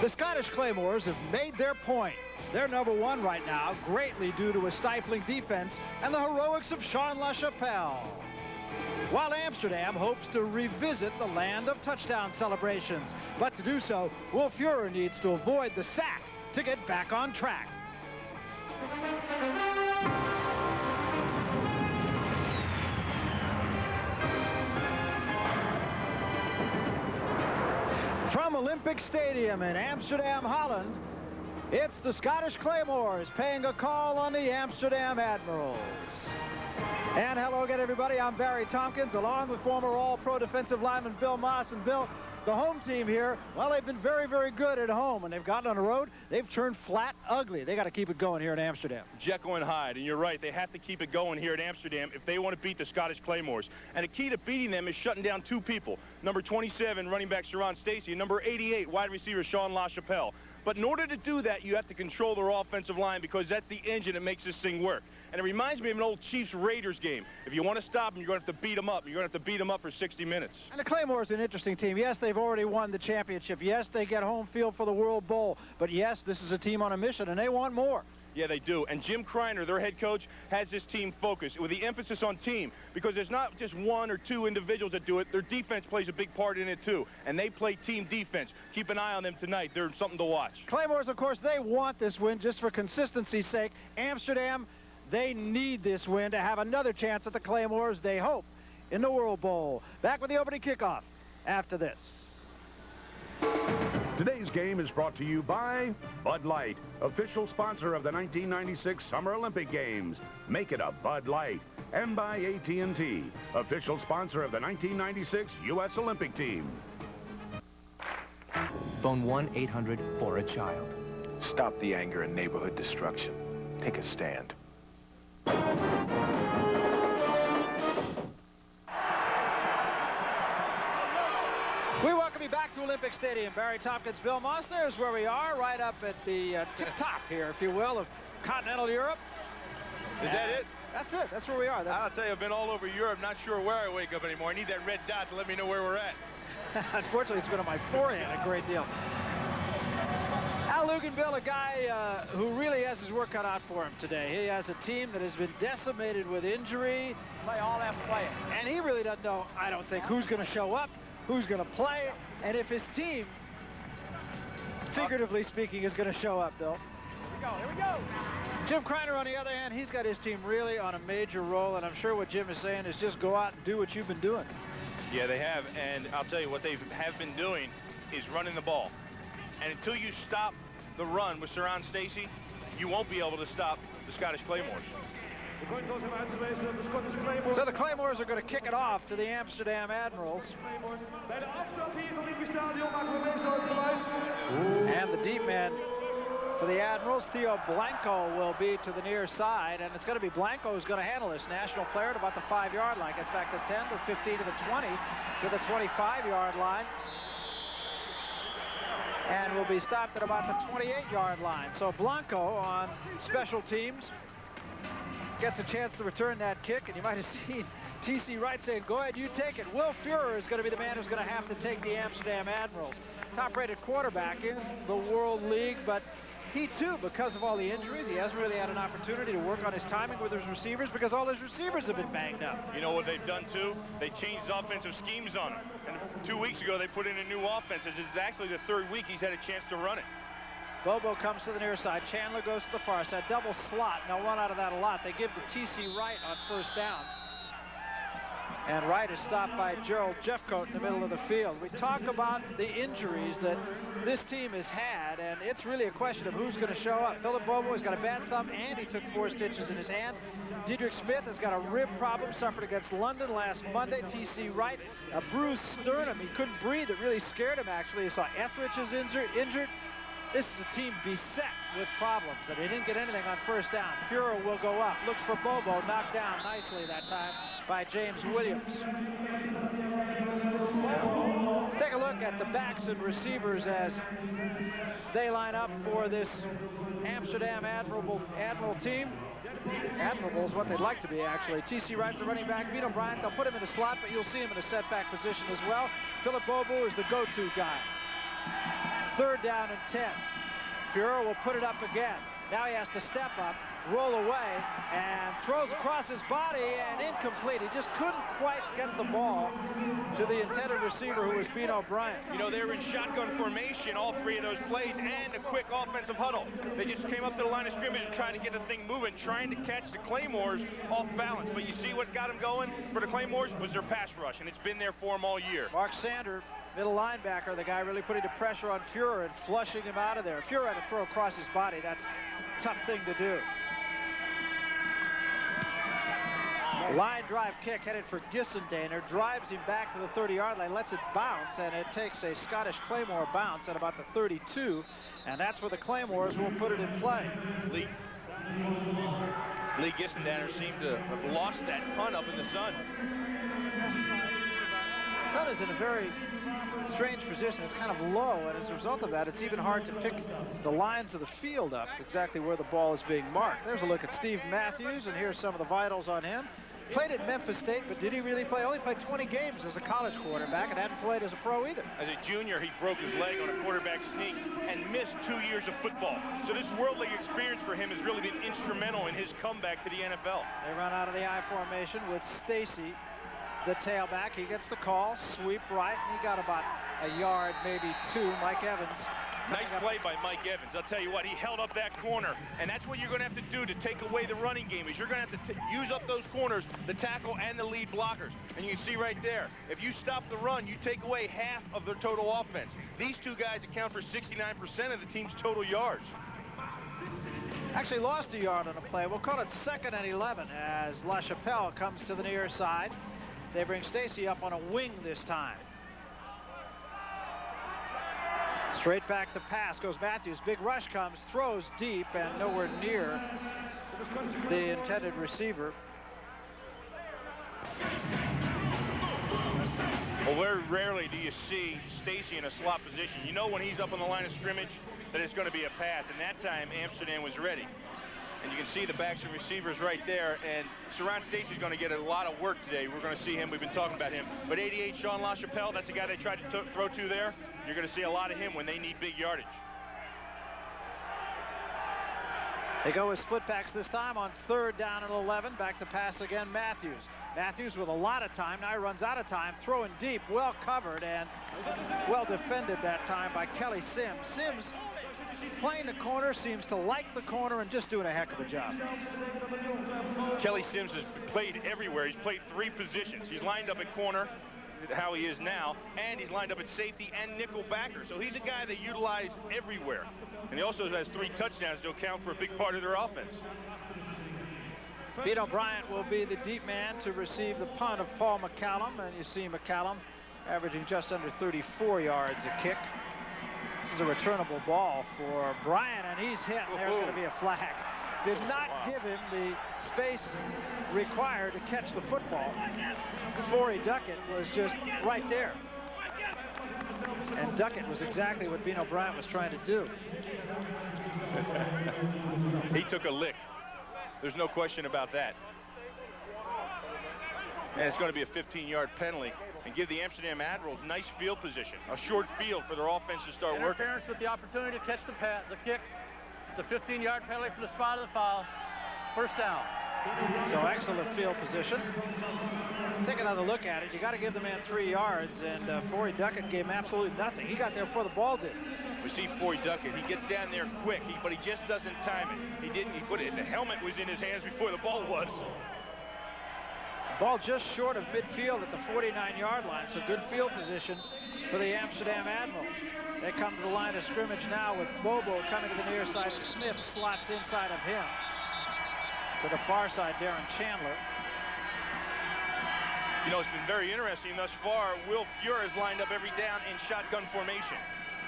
The Scottish Claymores have made their point. They're #1 right now, greatly due to a stifling defense and the heroics of Sean LaChapelle. While Amsterdam hopes to revisit the land of touchdown celebrations. But to do so, Wlaf needs to avoid the sack to get back on track. From Olympic Stadium in Amsterdam, Holland, it's the Scottish Claymores paying a call on the Amsterdam Admirals. And hello again, everybody. I'm Barry Tompkins, along with former All-Pro defensive lineman Bill Moss. And Bill, the home team here, well, they've been very, very good at home. When they've gotten on the road, they've turned flat ugly. They got to keep it going here in Amsterdam. Jekyll and Hyde, and you're right. They have to keep it going here at Amsterdam if they want to beat the Scottish Claymores. And the key to beating them is shutting down two people. Number 27, running back Sharon Stacy, and number 88, wide receiver Sean LaChapelle. But in order to do that, you have to control their offensive line because that's the engine that makes this thing work. And it reminds me of an old Chiefs-Raiders game. If you want to stop them, you're going to have to beat them up. You're going to have to beat them up for 60 minutes. And the Claymores are an interesting team. Yes, they've already won the championship. Yes, they get home field for the World Bowl. But yes, this is a team on a mission, and they want more. Yeah, they do. And Jim Kreiner, their head coach, has this team focused with the emphasis on team because there's not just one or two individuals that do it. Their defense plays a big part in it, too. And they play team defense. Keep an eye on them tonight. They're something to watch. Claymores, of course, they want this win just for consistency's sake. Amsterdam, they need this win to have another chance at the Claymores, they hope, in the World Bowl. Back with the opening kickoff after this. Today's game is brought to you by Bud Light, official sponsor of the 1996 Summer Olympic Games. Make it a Bud Light. And by AT&T, official sponsor of the 1996 U.S. Olympic team. Phone 1-800-4-A-CHILD. Stop the anger and neighborhood destruction. Take a stand. We welcome you back to Olympic Stadium. Barry Tompkins, Bill Moss. There's where we are, right up at the tip-top here, if you will, of continental Europe. Is that it? That's it. That's where we are. I'll tell you, I've been all over Europe, not sure where I wake up anymore. I need that red dot to let me know where we're at. Unfortunately, it's been on my forehead a great deal. Al Luganville, a guy who really has his work cut out for him today. He has a team that has been decimated with injury. Play all that players. And he really doesn't know, I don't think, who's going to show up, who's going to play, and if his team, figuratively speaking, is going to show up, Bill. Here we go. Jim Kreiner, on the other hand, he's got his team really on a major roll, and I'm sure what Jim is saying is just go out and do what you've been doing. Yeah, they have, and I'll tell you what they have been doing is running the ball. And until you stop the run with Sharon Stacy, you won't be able to stop the Scottish Claymores. So the Claymores are going to kick it off to the Amsterdam Admirals. And the deep man for the Admirals, Theo Blanco, will be to the near side. And it's going to be Blanco who's going to handle this national player at about the 5-yard line. Gets back to 10, to 15, to the 20, to the 25-yard line. And will be stopped at about the 28-yard line. So Blanco on special teams gets a chance to return that kick, and you might have seen T.C. Wright saying, go ahead, you take it. Wlaf is going to be the man who's going to have to take the Amsterdam Admirals. Top-rated quarterback in the World League, but he, too, because of all the injuries, he hasn't really had an opportunity to work on his timing with his receivers because all his receivers have been banged up. You know what they've done, too? They changed offensive schemes on him. And 2 weeks ago, they put in a new offense. This is actually the 3rd week he's had a chance to run it. Bobo comes to the near side. Chandler goes to the far side. Double slot. Now run out of that a lot. They give to T.C. Wright on first down. And Wright is stopped by Gerald Jeffcoat in the middle of the field. We talk about the injuries that this team has had, and it's really a question of who's going to show up. Philip Bobo has got a bad thumb, and he took 4 stitches in his hand. Diedrich Smith has got a rib problem, suffered against London last Monday. T.C. Wright, a bruised sternum. He couldn't breathe. It really scared him, actually. He saw Etheridge is injured. This is a team beset with problems, and they didn't get anything on first down. Furrer will go up, looks for Bobo, knocked down nicely that time by James Williams. Let's take a look at the backs and receivers as they line up for this Amsterdam Admiral team. Admirable is what they'd like to be, actually. T.C. Wright, the running back. Vito Bryant, they'll put him in the slot, but you'll see him in a setback position as well. Philip Bobo is the go-to guy. 3rd down and 10. Fuhrer will put it up again. Now he has to step up, roll away, and throws across his body, and incomplete. He just couldn't quite get the ball to the intended receiver, who was Bino Bryant. You know, they were in shotgun formation, all 3 of those plays, and a quick offensive huddle. They just came up to the line of scrimmage and tried to get the thing moving, trying to catch the Claymores off balance. But you see what got them going for the Claymores was their pass rush, and it's been there for them all year. Mark Sander, middle linebacker, the guy really putting the pressure on Fuhrer and flushing him out of there. Fuhrer had to throw across his body. That's a tough thing to do. Line drive kick headed for Gissendaner, drives him back to the 30-yard line, lets it bounce, and it takes a Scottish Claymore bounce at about the 32, and that's where the Claymores will put it in play. Lee Gissendaner seemed to have lost that punt up in the sun. The sun is in a very strange position. It's kind of low, and as a result of that, it's even hard to pick the lines of the field up exactly where the ball is being marked. There's a look at Steve Matthews, and here's some of the vitals on him. Played at Memphis State, but did he really play? Only played 20 games as a college quarterback and hadn't played as a pro either. As a junior, he broke his leg on a quarterback sneak and missed 2 years of football. So this World League experience for him has really been instrumental in his comeback to the NFL. They run out of the I formation with Stacy, the tailback. He gets the call, sweep right, and he got about a yard, maybe 2. Mike Evans. Nice play by Mike Evans. I'll tell you what, he held up that corner, and that's what you're going to have to do to take away the running game. Is you're going to have to use up those corners, the tackle and the lead blockers. And you can see right there, if you stop the run, you take away half of their total offense. These 2 guys account for 69% of the team's total yards. Actually lost a yard on a play. We'll call it 2nd and 11 as LaChapelle comes to the near side. They bring Stacy up on a wing this time. Straight back to pass goes Matthews. Big rush comes, throws deep, and nowhere near the intended receiver. Well, very rarely do you see Stacy in a slot position. You know when he's up on the line of scrimmage that it's going to be a pass, and that time Amsterdam was ready. And you can see the backs and receivers right there, and Sharon Stacy's going to get a lot of work today. We're going to see him. We've been talking about him. But 88, Sean LaChapelle, that's the guy they tried to throw to there. You're going to see a lot of him when they need big yardage. They go with split backs this time on 3rd down and 11. Back to pass again, Matthews. Matthews with a lot of time. Now he runs out of time, throwing deep, well covered and well defended that time by Kelly Sims. Sims playing the corner, seems to like the corner and just doing a heck of a job. Kelly Sims has played everywhere. He's played 3 positions. He's lined up at corner, how he is now, and he's lined up at safety and nickel backer. So he's a guy they utilize everywhere. And he also has 3 touchdowns to account for a big part of their offense. Bino Bryant will be the deep man to receive the punt of Paul McCallum, and you see McCallum averaging just under 34 yards a kick. This is a returnable ball for Bryant, and he's hit. There's going to be a flag. Did not give him the space required to catch the football. Forey Duckett was just right there. And Duckett was exactly what Bino Bryant was trying to do. He took a lick. There's no question about that. And it's going to be a 15-yard penalty and give the Amsterdam Admirals nice field position, a short field for their offense to start working. Interference with the opportunity to catch the kick. It's a 15-yard penalty from the spot of the foul. 1st down. So excellent field position. Take another look at it. You got to give the man 3 yards, and Forey Duckett gave him absolutely nothing. He got there before the ball did. We see Forey Duckett. He gets down there quick, but he just doesn't time it. He didn't. He put it. The helmet was in his hands before the ball was. Ball just short of midfield at the 49-yard line, so good field position for the Amsterdam Admirals. They come to the line of scrimmage now with Bobo coming to the near side. Smith slots inside of him. To the far side, Darren Chandler. You know, it's been very interesting thus far. Will Fuhrer has lined up every down in shotgun formation.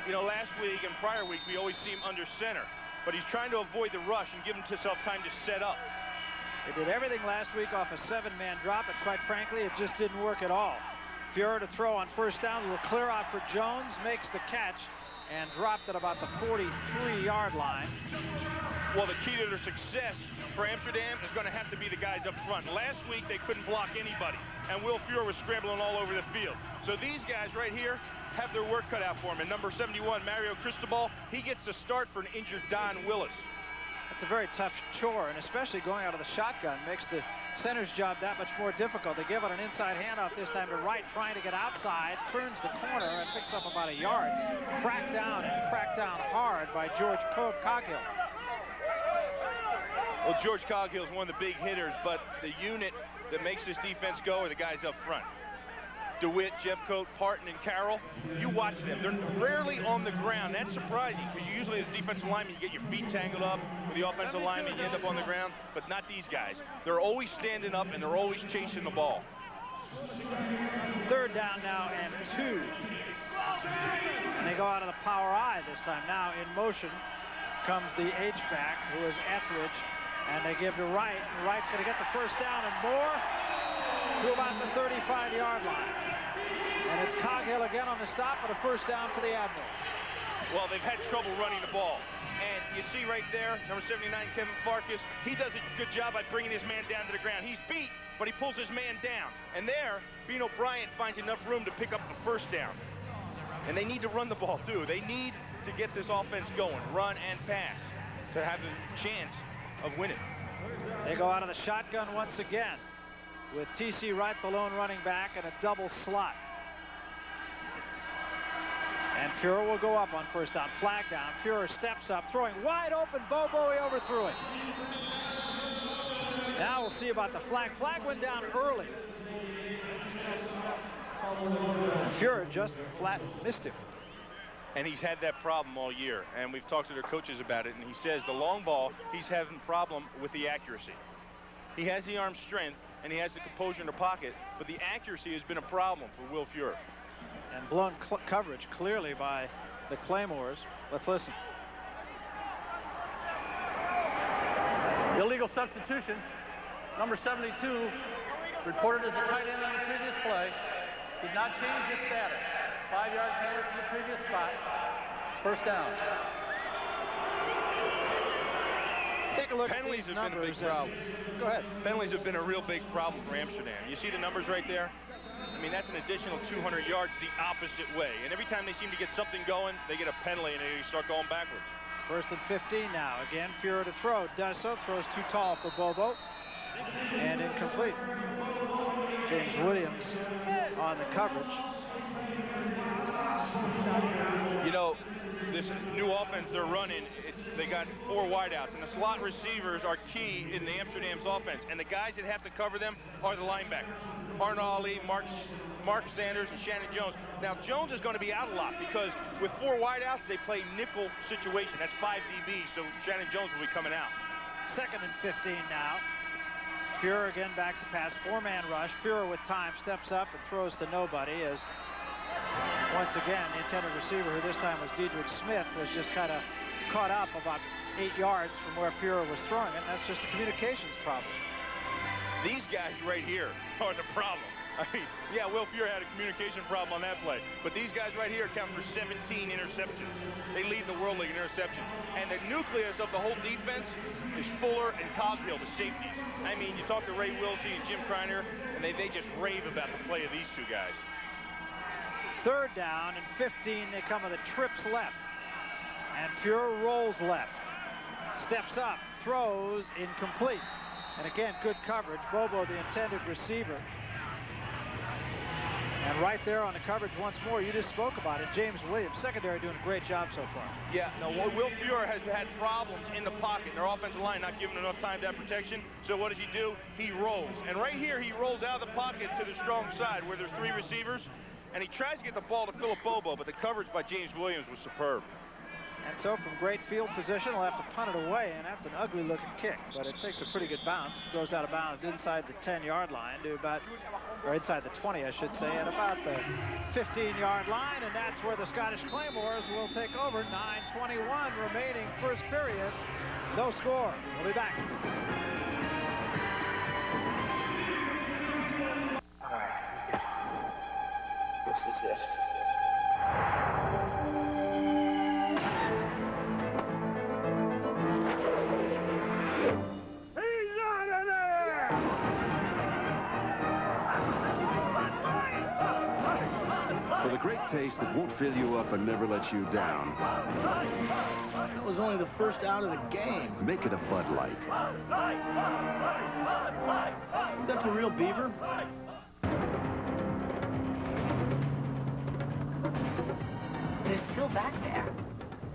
You know, last week and prior week, we always see him under center. But he's trying to avoid the rush and give himself time to set up. They did everything last week off a 7-man drop, but quite frankly, it just didn't work at all. Fuhrer to throw on 1st down. Will clear out for Jones, makes the catch, and dropped at about the 43-yard line. Well, the key to their success for Amsterdam is going to have to be the guys up front. Last week, they couldn't block anybody, and Will Fuhrer was scrambling all over the field. So these guys right here, have their work cut out for them. And number 71, Mario Cristobal, he gets the start for an injured Don Willis. It's a very tough chore, and especially going out of the shotgun makes the center's job that much more difficult. They give it an inside handoff this time to Wright, trying to get outside, turns the corner and picks up about a yard. Cracked down hard by George Coghill. Well, George Coghill is one of the big hitters, but the unit that makes this defense go are the guys up front. DeWitt, Jeffcoat, Parton, and Carroll, you watch them. They're rarely on the ground. That's surprising, because you usually, as a defensive lineman, you get your feet tangled up with the offensive lineman, you end up on the ground, but not these guys. They're always standing up, and they're always chasing the ball. Third down now and 2. And they go out of the power I this time. Now in motion comes the H-back, who is Etheridge, and they give to Wright, and Wright's going to get the first down and more to about the 35-yard line. And it's Coghill again on the stop, but a first down for the Admirals. Well, they've had trouble running the ball. And you see right there, number 79, Kevin Farkas, he does a good job by bringing his man down to the ground. He's beat, but he pulls his man down. And there, Beano Bryant finds enough room to pick up the first down. And they need to run the ball, too. They need to get this offense going, run and pass, to have a chance of winning. They go out of the shotgun once again with T.C. Wright, the lone running back, and a double slot. And Fuhrer will go up on first down. Flag down. Fuhrer steps up, throwing wide open. Bobo, he overthrew it. Now we'll see about the flag. Flag went down early. Fuhrer just flat missed him. And he's had that problem all year. And we've talked to their coaches about it. And he says the long ball, he's having a problem with the accuracy. He has the arm strength, and he has the composure in the pocket. But the accuracy has been a problem for Will Fuhrer. And blown coverage clearly by the Claymores. Let's listen. Illegal substitution. Number 72, reported as a tight end on the previous play, did not change his status. 5-yard penalty from the previous spot. First down. Take a look Penalties at these have numbers. been a big problem. Go ahead. Penalties have been a real big problem for Amsterdam. You see the numbers right there? I mean, that's an additional 200 yards the opposite way. And every time they seem to get something going, they get a penalty and they start going backwards. First and 15 now. Again, Fuhrer to throw. Does so. Throws too tall for Bobo. And incomplete. James Williams on the coverage. You know, this new offense they're running, they got 4 wideouts. And the slot receivers are key in the Amsterdam's offense. And the guys that have to cover them are the linebackers. Arnold Ali, Mark Sanders, and Shannon Jones. Now, Jones is going to be out a lot because with 4 wideouts, they play nickel situation. That's 5 DBs, so Shannon Jones will be coming out. Second and 15 now. Fuhrer again back to pass. 4-man rush. Fuhrer with time steps up and throws to nobody as once again the intended receiver, who this time was Diedrich Smith, was just kind of caught up about 8 yards from where Fuhrer was throwing it. And that's just a communications problem. These guys right here are the problem. I mean, yeah, Will Fuhrer had a communication problem on that play, but these guys right here account for 17 interceptions. They lead the world league in interceptions. And the nucleus of the whole defense is Fuller and Coghill, the safeties. I mean, you talk to Ray Wilsey and Jim Kreiner, and they just rave about the play of these 2 guys. Third down and 15. They come with a trips left. And Fuhrer rolls left. Steps up, throws, incomplete. And again, good coverage. Bobo, the intended receiver. And right there on the coverage once more, you just spoke about it. James Williams, secondary, doing a great job so far. Yeah, no, Will Fuhrer has had problems in the pocket. Their offensive line not giving enough time to have protection. So what does he do? He rolls. And right here, he rolls out of the pocket to the strong side where there's 3 receivers. And he tries to get the ball to Philip Bobo, but the coverage by James Williams was superb. And so from great field position, he'll have to punt it away, and that's an ugly-looking kick. But it takes a pretty good bounce. Goes out of bounds inside the 10-yard line to about, or inside the 20, I should say, at about the 15-yard line. And that's where the Scottish Claymores will take over. 9:21 remaining first period. No score. We'll be back. This is it. For the great taste that won't fill you up and never let you down. That was only the first out of the game. Make it a Bud Light. That's a real beaver? They're still back there.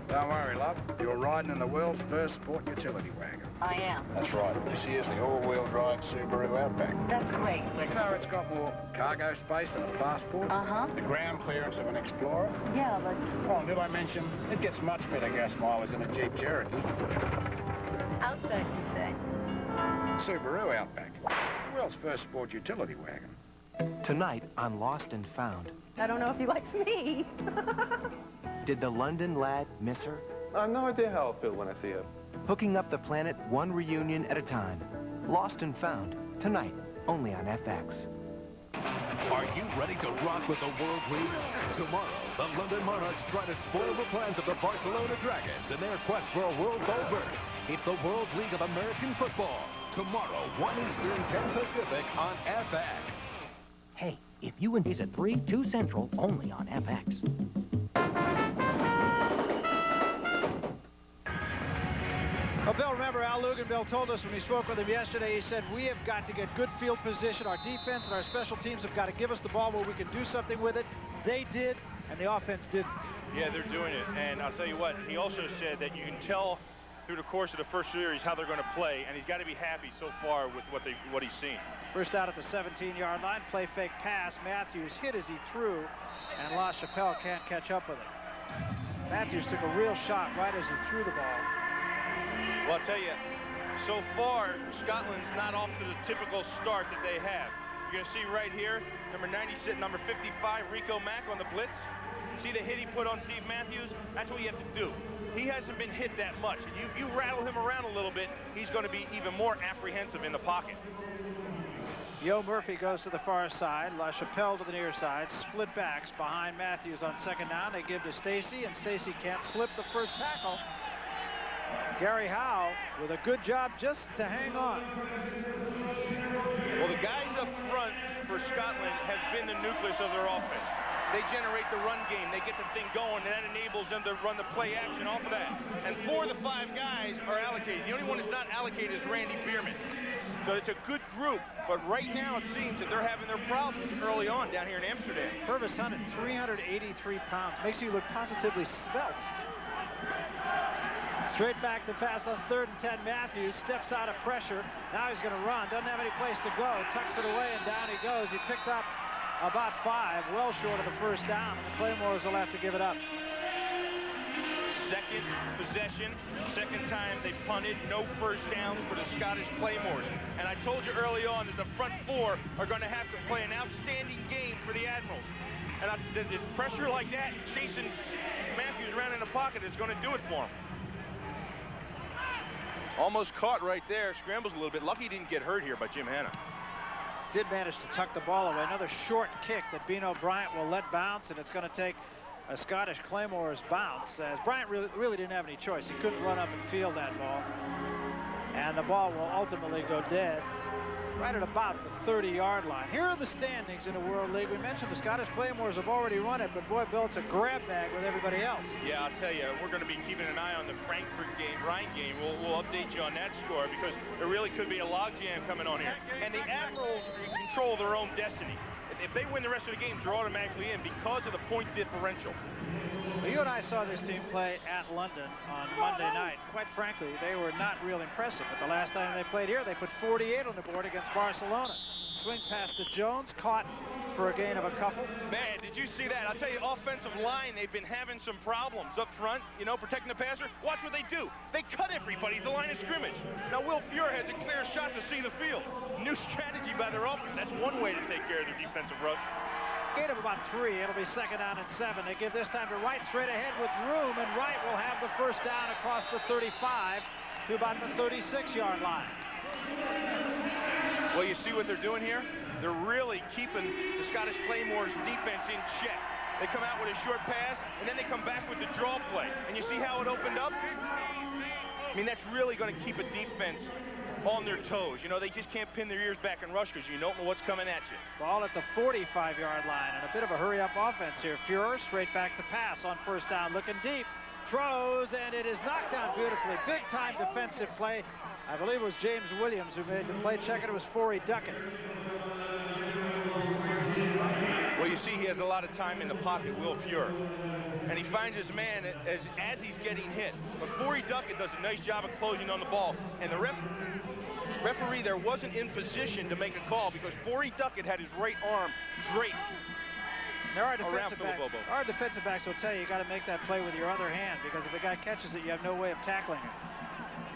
Don't worry, love. You're riding in the world's first sport utility wagon. I am. That's right. This here's the all-wheel drive Subaru Outback. That's great, but... You know, it's got more cargo space than a passport. Uh-huh. The ground clearance of an Explorer. Yeah, but... Oh, did I mention, it gets much better gas mileage than a Jeep Cherokee. Outback, you say? Subaru Outback. The world's first sport utility wagon. Tonight on Lost and Found. I don't know if he likes me. Did the London lad miss her? I have no idea how I'll feel when I see her. Hooking up the planet one reunion at a time. Lost and Found. Tonight, only on FX. Are you ready to rock with the World League? Tomorrow, the London Monarchs try to spoil the plans of the Barcelona Dragons in their quest for a World Gold berth. It's the World League of American Football. Tomorrow, 1 Eastern, 10 Pacific on FX. Hey, if you and he's at 3, 2 Central, only on FX. Well, Bill, remember, Al Luganbill told us when we spoke with him yesterday, he said, we have got to get good field position. Our defense and our special teams have got to give us the ball where we can do something with it. They did, and the offense didn't. Yeah, they're doing it. And I'll tell you what, he also said that you can tell through the course of the first series how they're going to play, and he's got to be happy so far with what he's seen. First out at the 17-yard line, play fake pass. Matthews hit as he threw, and LaChapelle can't catch up with it. Matthews took a real shot right as he threw the ball. Well, I'll tell you, so far, Scotland's not off to the typical start that they have. You're going to see right here, number 96, number 55, Rico Mack on the blitz. See the hit he put on Steve Matthews? That's what you have to do. He hasn't been hit that much. And you rattle him around a little bit, he's going to be even more apprehensive in the pocket. Yo Murphy goes to the far side. LaChapelle to the near side. Split backs behind Matthews on second down. They give to Stacy, and Stacy can't slip the first tackle. Gary Howe with a good job just to hang on. Well, the guys up front for Scotland have been the nucleus of their offense. They generate the run game. They get the thing going, and that enables them to run the play action off of that. And 4 of the 5 guys are allocated. The only one that's not allocated is Randy Bierman. So it's a good group, but right now it seems that they're having their problems early on down here in Amsterdam. Purvis Hunt at 383 pounds. Makes you look positively svelte. Straight back to pass on 3rd and 10. Matthews steps out of pressure. Now he's going to run. Doesn't have any place to go. Tucks it away, and down he goes. He picked up about 5, well short of the first down. The Claymores will have to give it up. Second possession, second time they punted, no first downs for the Scottish Claymores. And I told you early on that the front 4 are going to have to play an outstanding game for the Admirals. And the pressure like that, chasing Matthews around in the pocket, is going to do it for him. Almost caught right there, scrambles a little bit. Lucky he didn't get hurt here by Jim Hanna. Did manage to tuck the ball away. Another short kick that Bino Bryant will let bounce, and it's going to take a Scottish Claymores bounce, as Bryant really didn't have any choice. He couldn't run up and field that ball. And the ball will ultimately go dead right at about the 30-yard line. Here are the standings in the World League. We mentioned the Scottish Claymores have already run it, but boy, Bill, it's a grab bag with everybody else. Yeah, I'll tell you, we're going to be keeping an eye on the Frankfurt game, Rhine game. We'll update you on that score, because there really could be a logjam coming on here. And the Admirals control their own destiny. If they win the rest of the games, they're automatically in because of the point differential. Well, you and I saw this team play at London on Monday night. Quite frankly, they were not real impressive. But the last time they played here, they put 48 on the board against Barcelona. Swing pass to Jones, caught for a gain of a couple. Man, did you see that? I'll tell you, offensive line, they've been having some problems up front, you know, protecting the passer. Watch what they do. They cut everybody at the line of scrimmage. Now, Will Fuhr has a clear shot to see the field. New strategy by their offense. That's one way to take care of their defensive rush. Gain of about 3. It'll be second down and 7. They give this time to Wright straight ahead with room, and Wright will have the first down across the 35 to about the 36-yard line. Well, you see what they're doing here? They're really keeping the Scottish Claymores defense in check. They come out with a short pass, and then they come back with the draw play. And you see how it opened up? mean, that's really going to keep a defense on their toes. You know, they just can't pin their ears back and rush because you don't know what's coming at you. Ball at the 45-yard line, and a bit of a hurry-up offense here. Fuhrer straight back to pass on first down, looking deep. Throws, and it is knocked down beautifully. Big-time defensive play. I believe it was James Williams who made the play. Check it, it was Forey Duckett. Well, you see he has a lot of time in the pocket, Will Fuhrer. And he finds his man as he's getting hit. But Forey Duckett does a nice job of closing on the ball. And the referee there wasn't in position to make a call because Forey Duckett had his right arm draped. There are defensive backs will tell you got to make that play with your other hand because if the guy catches it, you have no way of tackling it.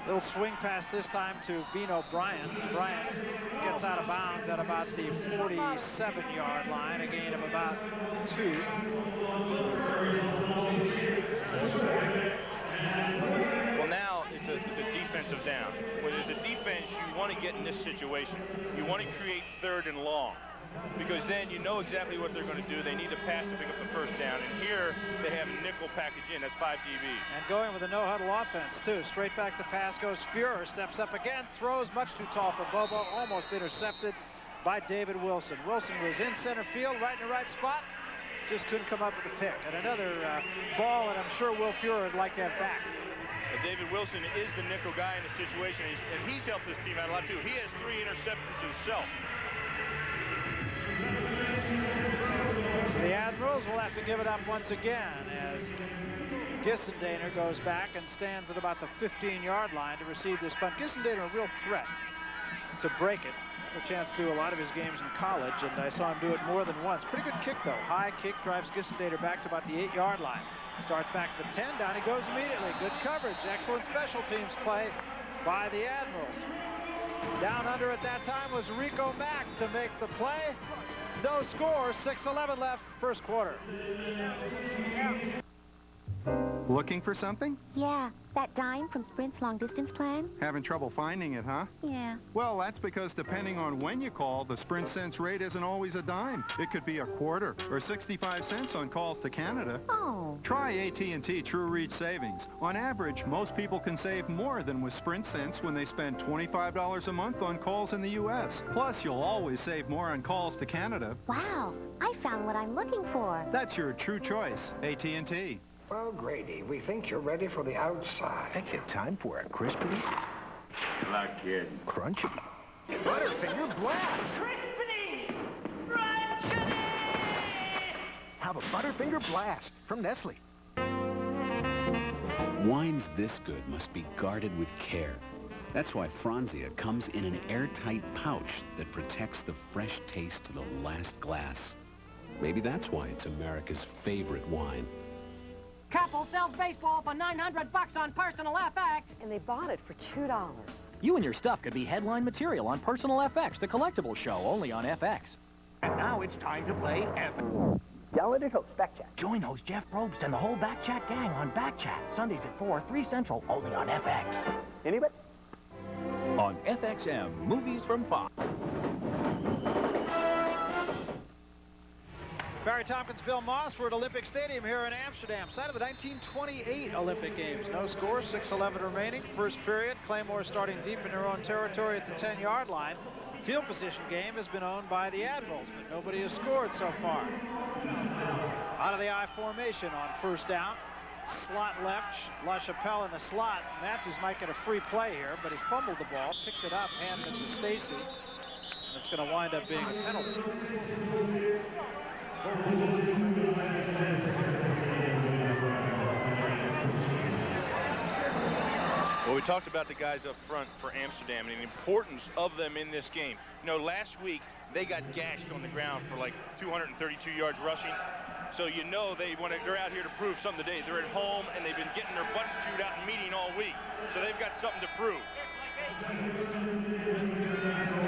Little swing pass this time to Bino Bryant. Bryant gets out of bounds at about the 47-yard line, a gain of about 2. Well, now it's a defensive down. When there's a defense, you want to get in this situation. You want to create 3rd and long. Because then you know exactly what they're going to do. They need to pass to pick up the first down. And here they have nickel package in. That's 5 DB. And going with a no-huddle offense, too. Straight back to pass goes Fuhrer. Steps up again. Throws much too tall for Bobo. Almost intercepted by David Wilson. Wilson was in center field, right in the right spot. Just couldn't come up with the pick. And another ball, and I'm sure Will Fuhrer would like to have back. David Wilson is the nickel guy in the situation. And he's helped this team out a lot, too. He has 3 interceptions himself. So the Admirals will have to give it up once again as Gissendaner goes back and stands at about the 15-yard line to receive this punt. Gissendaner a real threat to break it. Had a chance to do a lot of his games in college, and I saw him do it more than once. Pretty good kick, though. High kick drives Gissendaner back to about the 8-yard line. Starts back to the 10, down he goes immediately. Good coverage. Excellent special teams play by the Admirals. Down under at that time was Rico Mack to make the play. No score, 6:11 left, first quarter. Looking for something? Yeah, that dime from Sprint's long-distance plan. Having trouble finding it, huh? Yeah. Well, that's because depending on when you call, the Sprint Cents rate isn't always a dime. It could be a quarter or 65 cents on calls to Canada. Oh. Try AT&T True Reach Savings. On average, most people can save more than with Sprint Cents when they spend $25 a month on calls in the U.S. Plus, you'll always save more on calls to Canada. Wow, I found what I'm looking for. That's your true choice, AT&T. Well, Grady, we think you're ready for the outside. I think it's time for a crispy, Good luck, kid. crunchy, Butterfinger blast. crispy, crunchy! Have a Butterfinger Blast from Nestle. Wines this good must be guarded with care. That's why Franzia comes in an airtight pouch that protects the fresh taste to the last glass. Maybe that's why it's America's favorite wine. Couple sells baseball for $900 on Personal FX. And they bought it for $2. You and your stuff could be headline material on Personal FX, the collectible show, only on FX. And now it's time to play FX. Downloaded host, Backchat. Join host Jeff Probst and the whole Backchat gang on Backchat, Sundays at 4, 3 Central, only on FX. Anybody? On FXM, movies from Fox. Barry Tompkins, Bill Moss. We're at Olympic Stadium here in Amsterdam, site of the 1928 Olympic Games. No score, 6:11 remaining. First period, Claymores starting deep in their own territory at the 10-yard line. Field position game has been owned by the Admirals, but nobody has scored so far. Out of the I formation on first down. Slot left, LaChapelle in the slot. Matthews might get a free play here, but he fumbled the ball, picked it up, handed it to Stacy. And it's going to wind up being a penalty. Well, we talked about the guys up front for Amsterdam and the importance of them in this game. You know, last week they got gashed on the ground for like 232 yards rushing. So you know they're out here to prove something today. They're at home and they've been getting their butts chewed out in meeting all week. So they've got something to prove.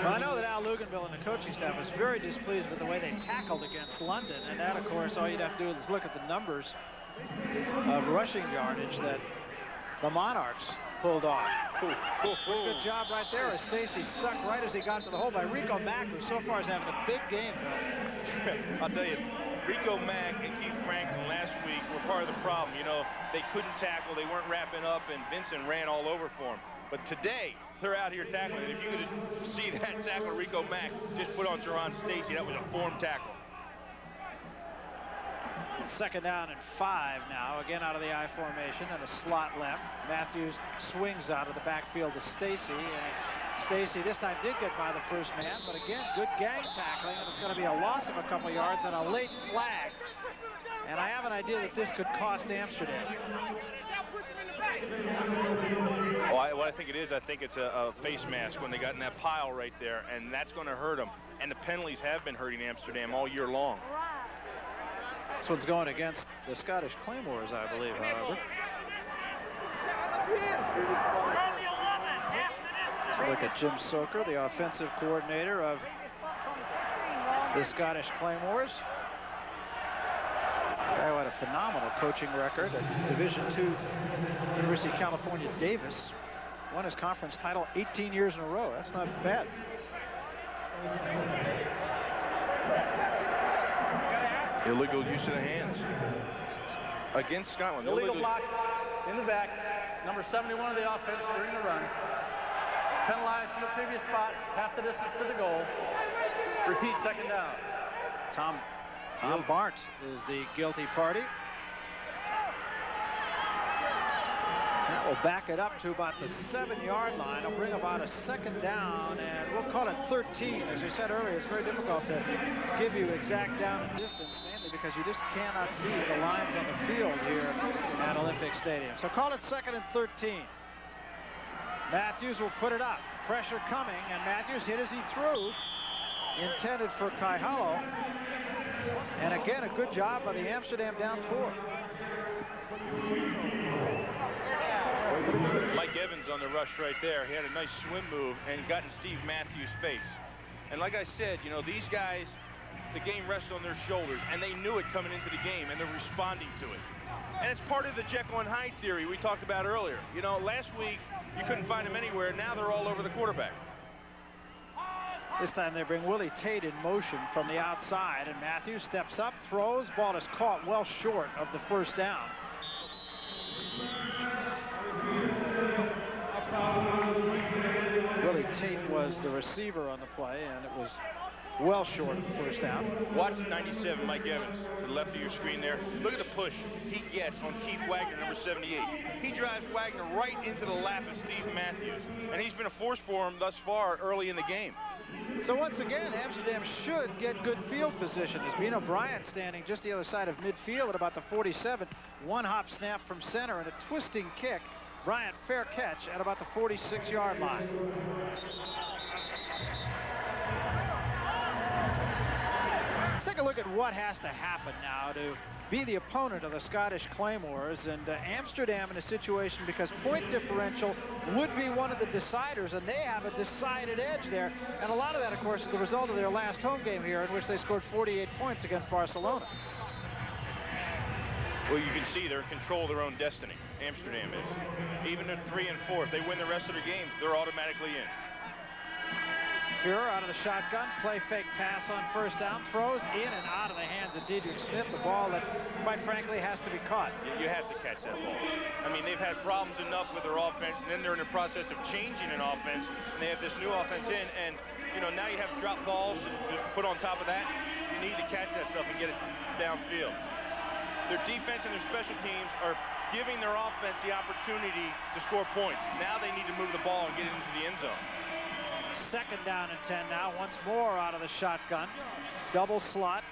Well, I know that Al Luganville and the coaching staff was very displeased with the way they tackled against London. And that, of course, all you'd have to do is look at the numbers of rushing yardage that the Monarchs pulled off. Good job right there as Stacy stuck right as he got to the hole by Rico Mack, who so far is having a big game. I'll tell you, Rico Mack and Keith Franklin last week were part of the problem. You know, they couldn't tackle, they weren't wrapping up, and Vincent ran all over for them. But today, they're out here tackling. And if you could just see that tackle Rico Mack just put on Teron Stacy, that was a form tackle. Second down and 5 now, again out of the I formation and a slot left. Matthews swings out of the backfield to Stacy, and Stacy this time did get by the first man, but again, good gang tackling, and it's going to be a loss of a couple yards and a late flag. And I have an idea that this could cost Amsterdam. Well, what I think it is, I think it's a face mask when they got in that pile right there, and that's going to hurt them. And the penalties have been hurting Amsterdam all year long. This one's going against the Scottish Claymores, I believe, however. So look at Jim Soker, the offensive coordinator of the Scottish Claymores. Guy who had a phenomenal coaching record at Division II, University of California, Davis. Won his conference title 18 years in a row. That's not bad. Illegal use of the hands against Scotland. Illegal block in the back. Number 71 of the offense during the run. Penalized from the previous spot, half the distance to the goal. Repeat, second down. Tom Barnt is the guilty party. That will back it up to about the 7-yard line. It'll bring about a second down, and we'll call it 13. As you said earlier, it's very difficult to give you exact down and distance, mainly because you just cannot see the lines on the field here at Olympic Stadium. So call it 2nd and 13. Matthews will put it up. Pressure coming, and Matthews hit as he threw. Intended for Kaihalo. And again, a good job by the Amsterdam down 4. Mike Evans on the rush right there. He had a nice swim move and got in Steve Matthews' face. And like I said, you know, these guys, the game rests on their shoulders, and they knew it coming into the game, and they're responding to it. And it's part of the Jekyll and Hyde theory we talked about earlier. You know, last week, you couldn't find them anywhere. Now they're all over the quarterback. This time they bring Willie Tate in motion from the outside, and Matthews steps up, throws. Ball is caught well short of the first down. Willie Tate was the receiver on the play, and it was well short of the first down. Watch 97, Mike Evans, to the left of your screen there. Look at the push he gets on Keith Wagner, number 78. He drives Wagner right into the lap of Steve Matthews, and he's been a force for him thus far early in the game. So once again, Amsterdam should get good field position. As Bino Bryant standing just the other side of midfield at about the 47. One hop snap from center and a twisting kick. Bryant, fair catch at about the 46-yard line. Let's take a look at what has to happen now to be the opponent of the Scottish Claymores, and Amsterdam in a situation because point differential would be one of the deciders, and they have a decided edge there. And a lot of that, of course, is the result of their last home game here, in which they scored 48 points against Barcelona. Well, you can see they're in control of their own destiny. Amsterdam is. Even at 3 and 4, if they win the rest of their games, they're automatically in. Fuhrer out of the shotgun, play fake pass on first down, throws in and out of the hands of Diedrich Smith, the ball that, quite frankly, has to be caught. You have to catch that ball. I mean, they've had problems enough with their offense, and then they're in the process of changing an offense, and they have this new offense in, and, you know, now you have drop balls and put on top of that. You need to catch that stuff and get it downfield. Their defense and their special teams are giving their offense the opportunity to score points. Now they need to move the ball and get it into the end zone. Second down and 10 now. Once more out of the shotgun. Double slot.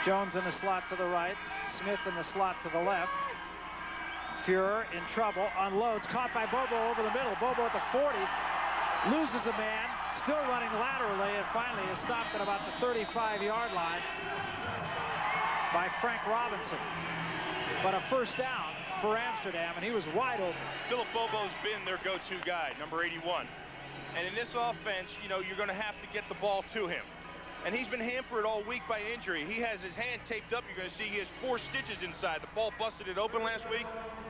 Jones in the slot to the right. Smith in the slot to the left. Fuhrer in trouble. Unloads. Caught by Bobo over the middle. Bobo at the 40. Loses a man. Still running laterally, and finally is stopped at about the 35-yard line by Frank Robinson. But a first down for Amsterdam, and he was wide open. Philip Bobo's been their go-to guy, number 81. And in this offense, you know, you're going to have to get the ball to him. And he's been hampered all week by injury. He has his hand taped up. You're going to see he has 4 stitches inside. The ball busted it open last week,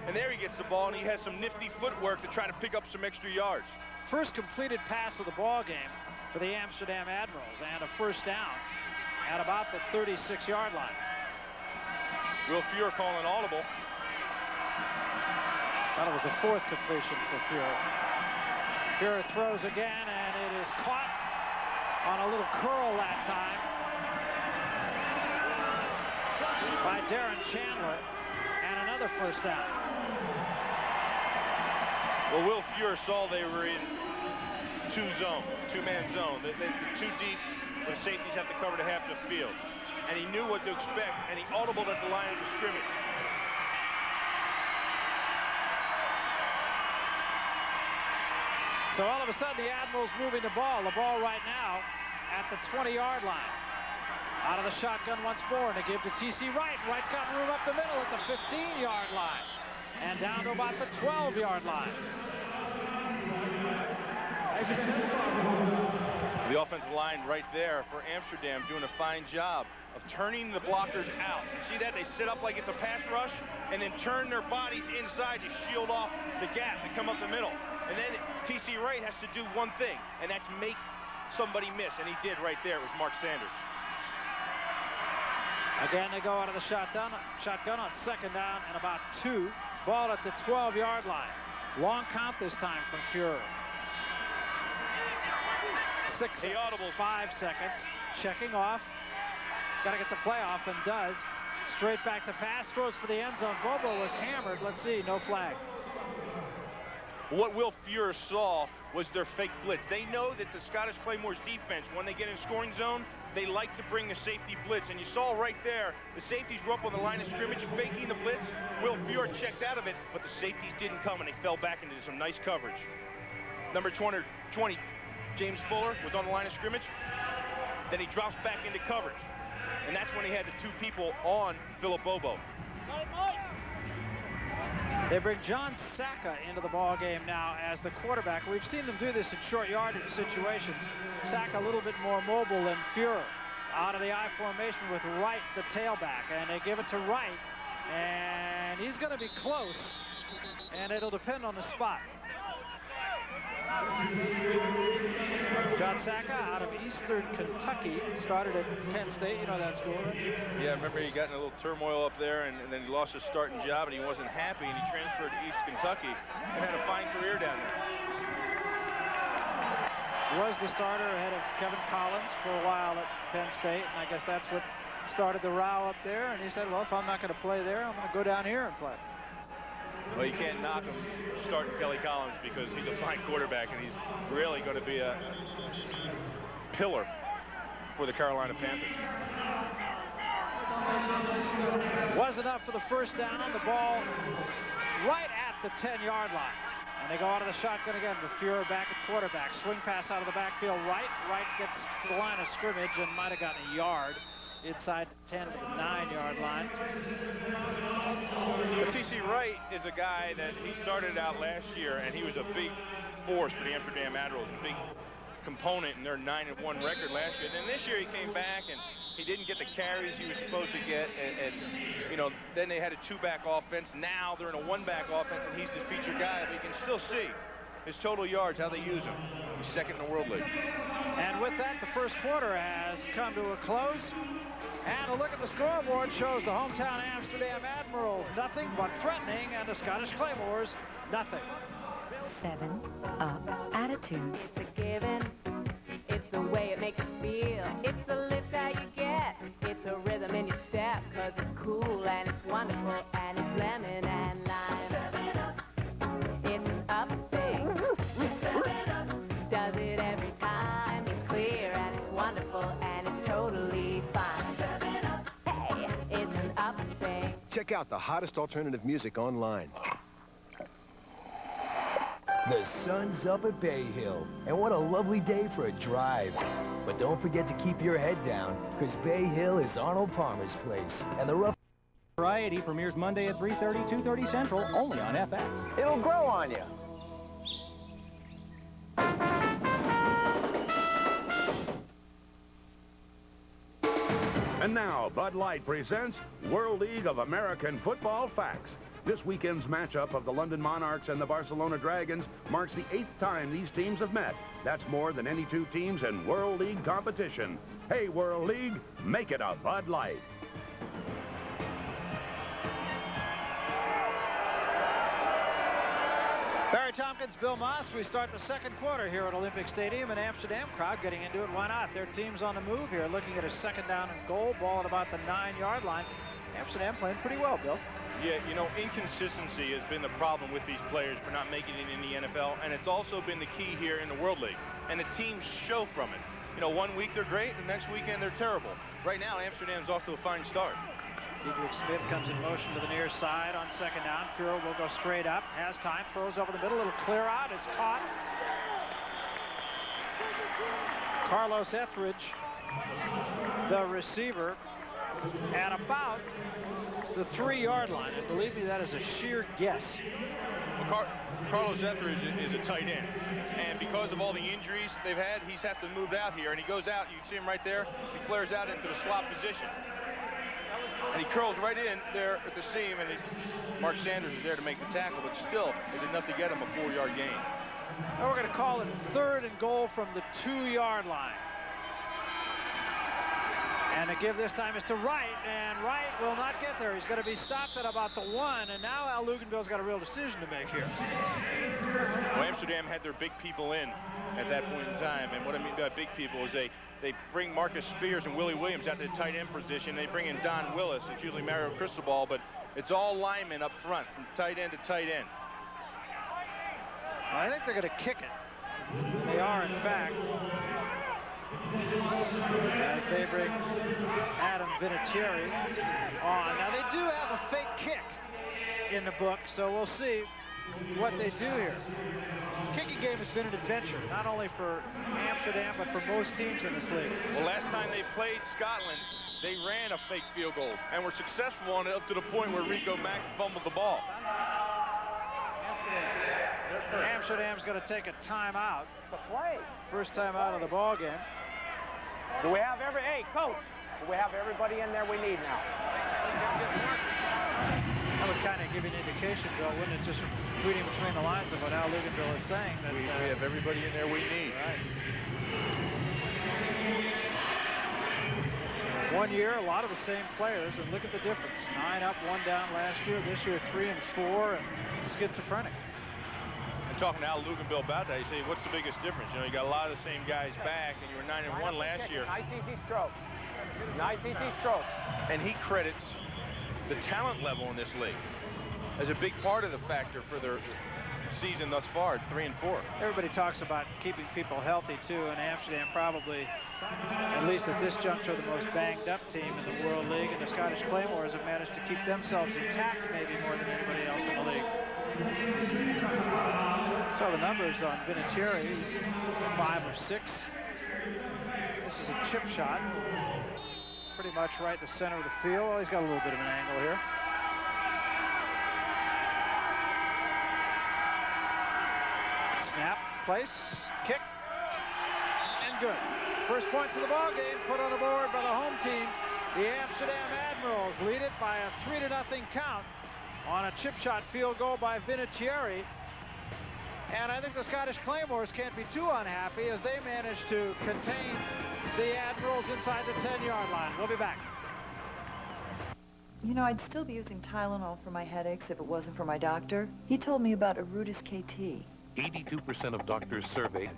and there he gets the ball, and he has some nifty footwork to try to pick up some extra yards. First completed pass of the ball game for the Amsterdam Admirals, and a first down. at about the 36-yard line. Will Fuhr calling audible. That was the 4th completion for Fuhr. Fuhr throws again, and it is caught on a little curl that time by Darren Chandler, and another first down. Well, Will Fuhr saw they were in two-man zone. They're too deep when safeties have to cover to half the field. And he knew what to expect, and he audibled at the line of scrimmage. So all of a sudden, the Admirals moving the ball. The ball right now at the 20-yard line. Out of the shotgun once more, and they give to T.C. Wright. Wright's got room up the middle at the 15-yard line. And down to about the 12-yard line. The offensive line right there for Amsterdam doing a fine job of turning the blockers out. You see that? They sit up like it's a pass rush and then turn their bodies inside to shield off the gap and come up the middle. And then T.C. Wright has to do one thing, and that's make somebody miss. And he did right there. It was Mark Sanders. Again, they go out of the shotgun on 2nd down and about 2. Ball at the 12-yard line. Long count this time from Fuhr. 6 seconds, 5 seconds. Checking off. Got to get the play off, and does. Straight back to pass. Throws for the end zone. Bobo was hammered. Let's see. No flag. What Will Fuhr saw was their fake blitz. They know that the Scottish Claymores defense, when they get in scoring zone, they like to bring the safety blitz. And you saw right there, the safeties were up on the line of scrimmage faking the blitz. Will Fuhr checked out of it, but the safeties didn't come, and they fell back into some nice coverage. Number 20, James Fuller, was on the line of scrimmage. Then he drops back into coverage. And that's when he had the 2 people on Philip Bobo. They bring John Sacca into the ball game now as the quarterback. We've seen them do this in short yardage situations. Sacca a little bit more mobile than Fuhr. Out of the I formation with Wright, the tailback, and they give it to Wright, and he's going to be close, and it'll depend on the spot. John Sacca out of Eastern Kentucky, started at Penn State. You know that school, right? Yeah, I remember he got in a little turmoil up there, and then he lost his starting job, and he wasn't happy, and he transferred to East Kentucky and had a fine career down there. Was the starter ahead of Kevin Collins for a while at Penn State, and I guess that's what started the row up there. And he said, well, if I'm not going to play there, I'm going to go down here and play. Well, you can't knock him starting Kelly Collins because he's a fine quarterback, and he's really going to be a pillar for the Carolina Panthers. Was enough for the first down. The ball right at the 10-yard line. And they go out of the shotgun again with Fuhr back at quarterback. Swing pass out of the backfield right. Wright gets to the line of scrimmage and might have gotten a yard inside the 10 to the 9-yard line. But T.C. Wright is a guy that he started out last year, and he was a big force for the Amsterdam Admirals, a big component in their 9-1 record last year. And then this year he came back and he didn't get the carries he was supposed to get, and you know, then they had a 2-back offense. Now they're in a 1-back offense, and he's the featured guy. But you can still see his total yards, how they use him. He's 2nd in the World League. And with that, the first quarter has come to a close. And a look at the scoreboard shows the hometown Amsterdam Admirals nothing but threatening, and the Scottish Claymores nothing. 7 up attitude. It's a given. It's the way it makes you feel. It's the lift that you get. It's a rhythm in your step, 'cause it's cool and it's wonderful and it's lemon and lime. It's an up thing. Does it every time. It's clear and it's wonderful and it's totally fine. Hey, it's an up thing. Check out the hottest alternative music online. The sun's up at Bay Hill, and what a lovely day for a drive. But don't forget to keep your head down, because Bay Hill is Arnold Palmer's place, and the rough Variety premieres Monday at 3:30, 2:30 Central, only on FX. It'll grow on you. And now, Bud Light presents World League of American Football Facts. This weekend's matchup of the London Monarchs and the Barcelona Dragons marks the 8th time these teams have met. That's more than any 2 teams in World League competition. Hey, World League, make it a Bud Light. Barry Tompkins, Bill Moss. We start the second quarter here at Olympic Stadium in Amsterdam. Crowd getting into it. Why not? Their team's on the move here, looking at a second down and goal. Ball at about the 9-yard line. Amsterdam playing pretty well, Bill. Yeah, you know, inconsistency has been the problem with these players for not making it in the NFL, and it's also been the key here in the World League. And the teams show from it. You know, one week they're great, and the next weekend they're terrible. Right now, Amsterdam's off to a fine start. Diedrich Smith comes in motion to the near side on second down. Furrow will go straight up. Has time. Throws over the middle. Little clear out. It's caught. Carlos Etheridge, the receiver, at about the 3-yard line. I believe that is a sheer guess. Well, Carlos Etheridge is a tight end. And because of all the injuries they've had, he's had to move out here. And he goes out. You can see him right there. He flares out into the slot position. And he curls right in there at the seam, and Mark Sanders is there to make the tackle, but still is enough to get him a 4-yard gain. Now we're going to call it 3rd and goal from the 2-yard line. And the give this time is to Wright, and Wright will not get there. He's going to be stopped at about the 1, and now Al Luganville's got a real decision to make here. Well, Amsterdam had their big people in at that point in time, and what I mean by big people is they bring Marcus Spears and Willie Williams out to the tight end position. They bring in Don Willis. It's usually Mario Cristobal, but it's all linemen up front from tight end to tight end. I think they're going to kick it. They are, in fact, as they bring Adam Vinatieri on. Now, they do have a fake kick in the book, so we'll see what they do here. Kicking game has been an adventure, not only for Amsterdam, but for most teams in this league. Well, last time they played Scotland, they ran a fake field goal and were successful on it up to the point where Rico Mack fumbled the ball. Amsterdam's going to take a timeout. First time out of the ball game. Do we have hey, Coach, do we have everybody in there we need now? That would kind of give you an indication, Bill, wouldn't it, just reading between the lines of what Al Luganville is saying. That, we have everybody in there we need. Right. 1 year, a lot of the same players, and look at the difference. 9 up, 1 down last year. This year, 3 and 4, and schizophrenic. And talking to Al Luganville about that, you say, what's the biggest difference? You know, you got a lot of the same guys back, and you were 9 and 1 last year. Nice easy stroke. Nice easy stroke. And he credits the talent level in this league as a big part of the factor for their season thus far at 3 and 4. Everybody talks about keeping people healthy too, and Amsterdam probably, at least at this juncture, the most banged up team in the World League, and the Scottish Claymores have managed to keep themselves intact maybe more than anybody else in the league. So the numbers on Vinatieri, he's 5 of 6. This is a chip shot. Pretty much right the center of the field. Well, he's got a little bit of an angle here. Snap, place, kick, and good. First points of the ball game put on the board by the home team. The Amsterdam Admirals lead it by a 3-0 count on a chip shot field goal by Vinatieri. And I think the Scottish Claymores can't be too unhappy as they manage to contain the Admirals inside the 10-yard line. We'll be back. You know, I'd still be using Tylenol for my headaches if it wasn't for my doctor. He told me about Arudis KT. 82% of doctors surveyed.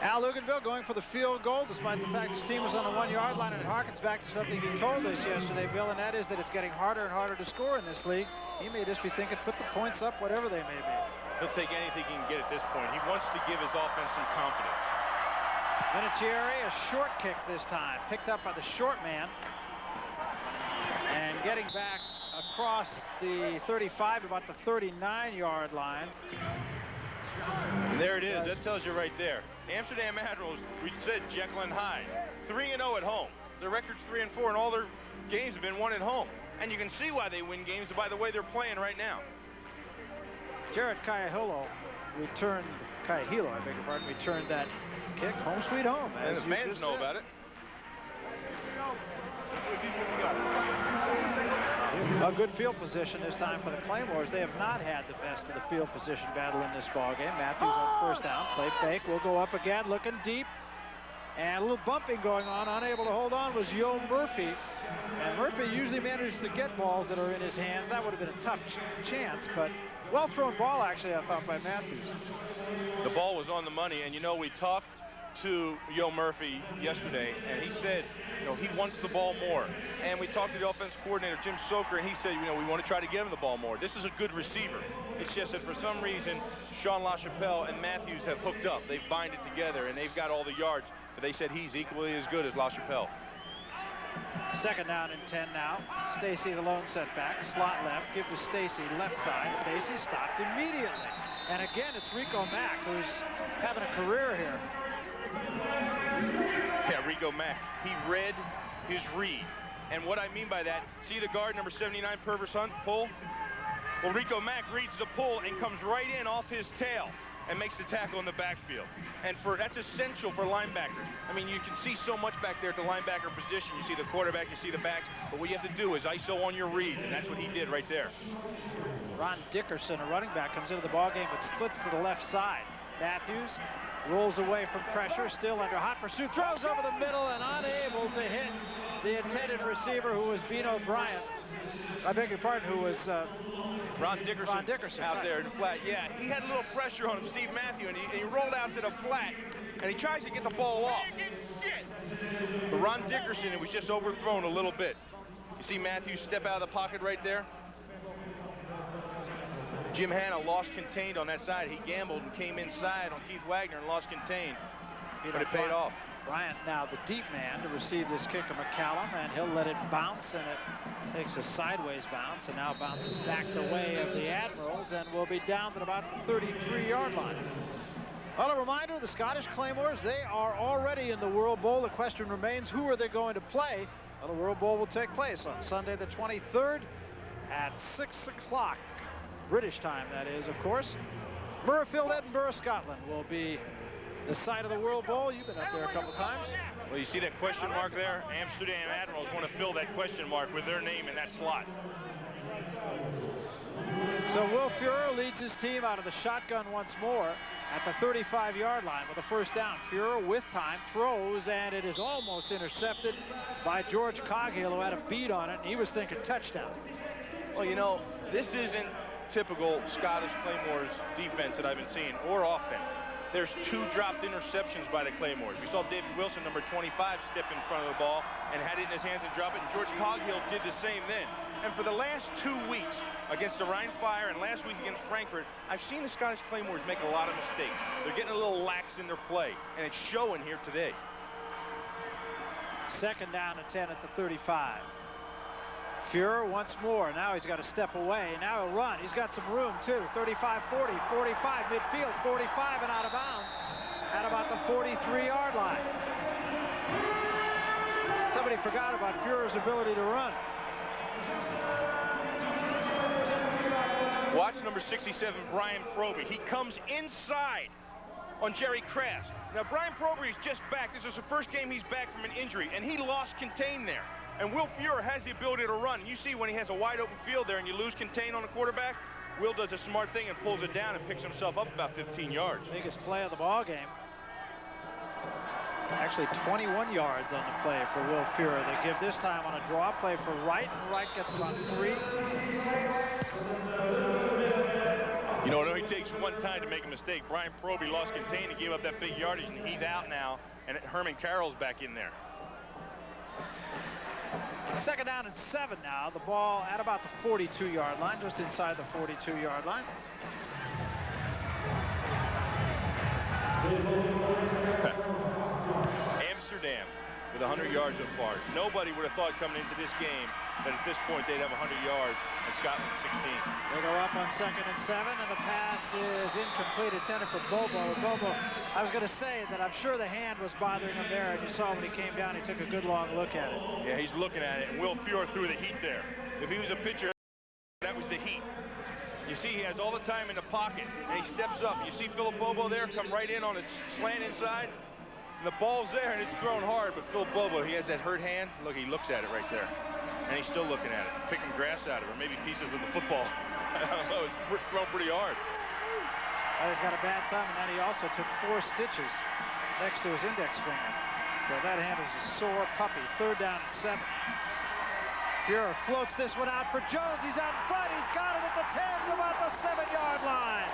Al Luganville going for the field goal, despite the fact his team was on the 1-yard line, and it harkens back to something he told us yesterday, Bill, and that is that it's getting harder and harder to score in this league. He may just be thinking, put the points up, whatever they may be. He'll take anything he can get at this point. He wants to give his offense some confidence. Vinatieri, a short kick this time, picked up by the short man, and getting back across the 35 to about the 39-yard line. And there it is. That tells you right there. Amsterdam Admirals, we said Jekyll and Hyde, 3-0 at home. Their record's 3 and 4, and all their games have been won at home. And you can see why they win games by the way they're playing right now. Jared Cahill returned, I beg your pardon, returned that kick. Home sweet home. And the fans know about it. A good field position this time for the Claymores. They have not had the best of the field position battle in this ball game. Matthews on first down. Play fake. Will go up again, looking deep. And a little bumping going on. Unable to hold on was Yo Murphy. And Murphy usually manages to get balls that are in his hands. That would have been a tough chance, but well-thrown ball, actually, I thought, by Matthews. The ball was on the money, and, you know, we talked to Yo Murphy yesterday, and he said, you know, he wants the ball more. And we talked to the offensive coordinator, Jim Soker, and he said, you know, we want to try to give him the ball more. This is a good receiver. It's just that for some reason, Sean LaChapelle and Matthews have hooked up. They've binded together, and they've got all the yards. But they said he's equally as good as LaChapelle. Second down and 10 now. Stacy, the lone setback. Slot left. Give to Stacy, left side. Stacy stopped immediately. And again, it's Rico Mack, who's having a career here. Yeah, Rico Mack. He read his read. And what I mean by that, see the guard, number 79, Purvis Hunt, pull? Well, Rico Mack reads the pull and comes right in off his tail and makes the tackle in the backfield. And that's essential for linebackers. I mean, you can see so much back there at the linebacker position. You see the quarterback, you see the backs, but what you have to do is ISO on your reads, and that's what he did right there. Ron Dickerson, a running back, comes into the ballgame but splits to the left side. Matthews rolls away from pressure, still under hot pursuit, throws over the middle and unable to hit the intended receiver, who was Bino Bryant. I beg your pardon, who was Ron Dickerson out there in the flat. Yeah, he had a little pressure on him, Steve Matthew, and he rolled out to the flat, and he tries to get the ball off. But Ron Dickerson, it was just overthrown a little bit. You see Matthews step out of the pocket right there? Jim Hanna lost contained on that side. He gambled and came inside on Keith Wagner and lost contained. But it paid off. Bryant now the deep man to receive this kick of McCallum, and he'll let it bounce, and it takes a sideways bounce and now bounces back the way of the Admirals and will be down at about the 33-yard line. Well, a reminder, the Scottish Claymores, they are already in the World Bowl. The question remains, who are they going to play? Well, the World Bowl will take place on Sunday the 23rd at 6 o'clock. British time, that is, of course. Murrayfield, Edinburgh, Scotland will be the site of the World Bowl. You've been up there a couple times. Well, you see that question mark there? Amsterdam Admirals want to fill that question mark with their name in that slot. So Will Fuhrer leads his team out of the shotgun once more at the 35-yard line with a first down. Fuhrer with time throws, and it is almost intercepted by George Coghill, who had a beat on it, and he was thinking touchdown. Well, you know, this isn't typical Scottish Claymores defense that I've been seeing, or offense. There's 2 dropped interceptions by the Claymores. We saw David Wilson, number 25, step in front of the ball and had it in his hands and drop it, and George Coghill did the same then. And for the last 2 weeks against the Rhine Fire and last week against Frankfurt, I've seen the Scottish Claymores make a lot of mistakes. They're getting a little lax in their play, and it's showing here today. Second down and 10 at the 35. Fuhrer once more. Now he's got to step away. Now he'll run. He's got some room, too. 35, 40, 45, midfield, 45 and out of bounds at about the 43-yard line. Somebody forgot about Fuhrer's ability to run. Watch number 67, Brian Proby. He comes inside on Jerry Kraft. Now, Brian Proby is just back. This is the first game he's back from an injury, and he lost contain there. And Will Fuhrer has the ability to run. You see when he has a wide open field there and you lose contain on the quarterback, Will does a smart thing and pulls it down and picks himself up about 15 yards. Biggest play of the ball game. Actually 21 yards on the play for Will Fuhrer. They give this time on a draw play for Wright, and Wright gets about 3. You know, it only takes one time to make a mistake. Brian Proby lost contain and gave up that big yardage, and he's out now, and Herman Carroll's back in there. Second down and 7 now. The ball at about the 42-yard line, just inside the 42-yard line. Amsterdam with 100 yards so far. Nobody would have thought coming into this game that at this point they'd have 100 yards and Scotland 16. They go up on second and 7, and the pass is incomplete, intended for Bobo. Bobo, I was going to say that I'm sure the hand was bothering him there, and you saw when he came down, he took a good long look at it. Yeah, he's looking at it, and Will Fuhrer threw the heat there. If he was a pitcher, that was the heat. You see he has all the time in the pocket, and he steps up. You see Philip Bobo there come right in on a slant inside. And the ball's there, and it's thrown hard, but Phil Bobo, he has that hurt hand. Look, he looks at it right there. And he's still looking at it, picking grass out of it, or maybe pieces of the football. I don't know, it's thrown pretty hard. Well, he's got a bad thumb, and then he also took 4 stitches next to his index finger. So that hand is a sore puppy. 3rd down and 7. Fuhrer floats this one out for Jones. He's out in front. He's got it at the 10 from about the 7-yard line.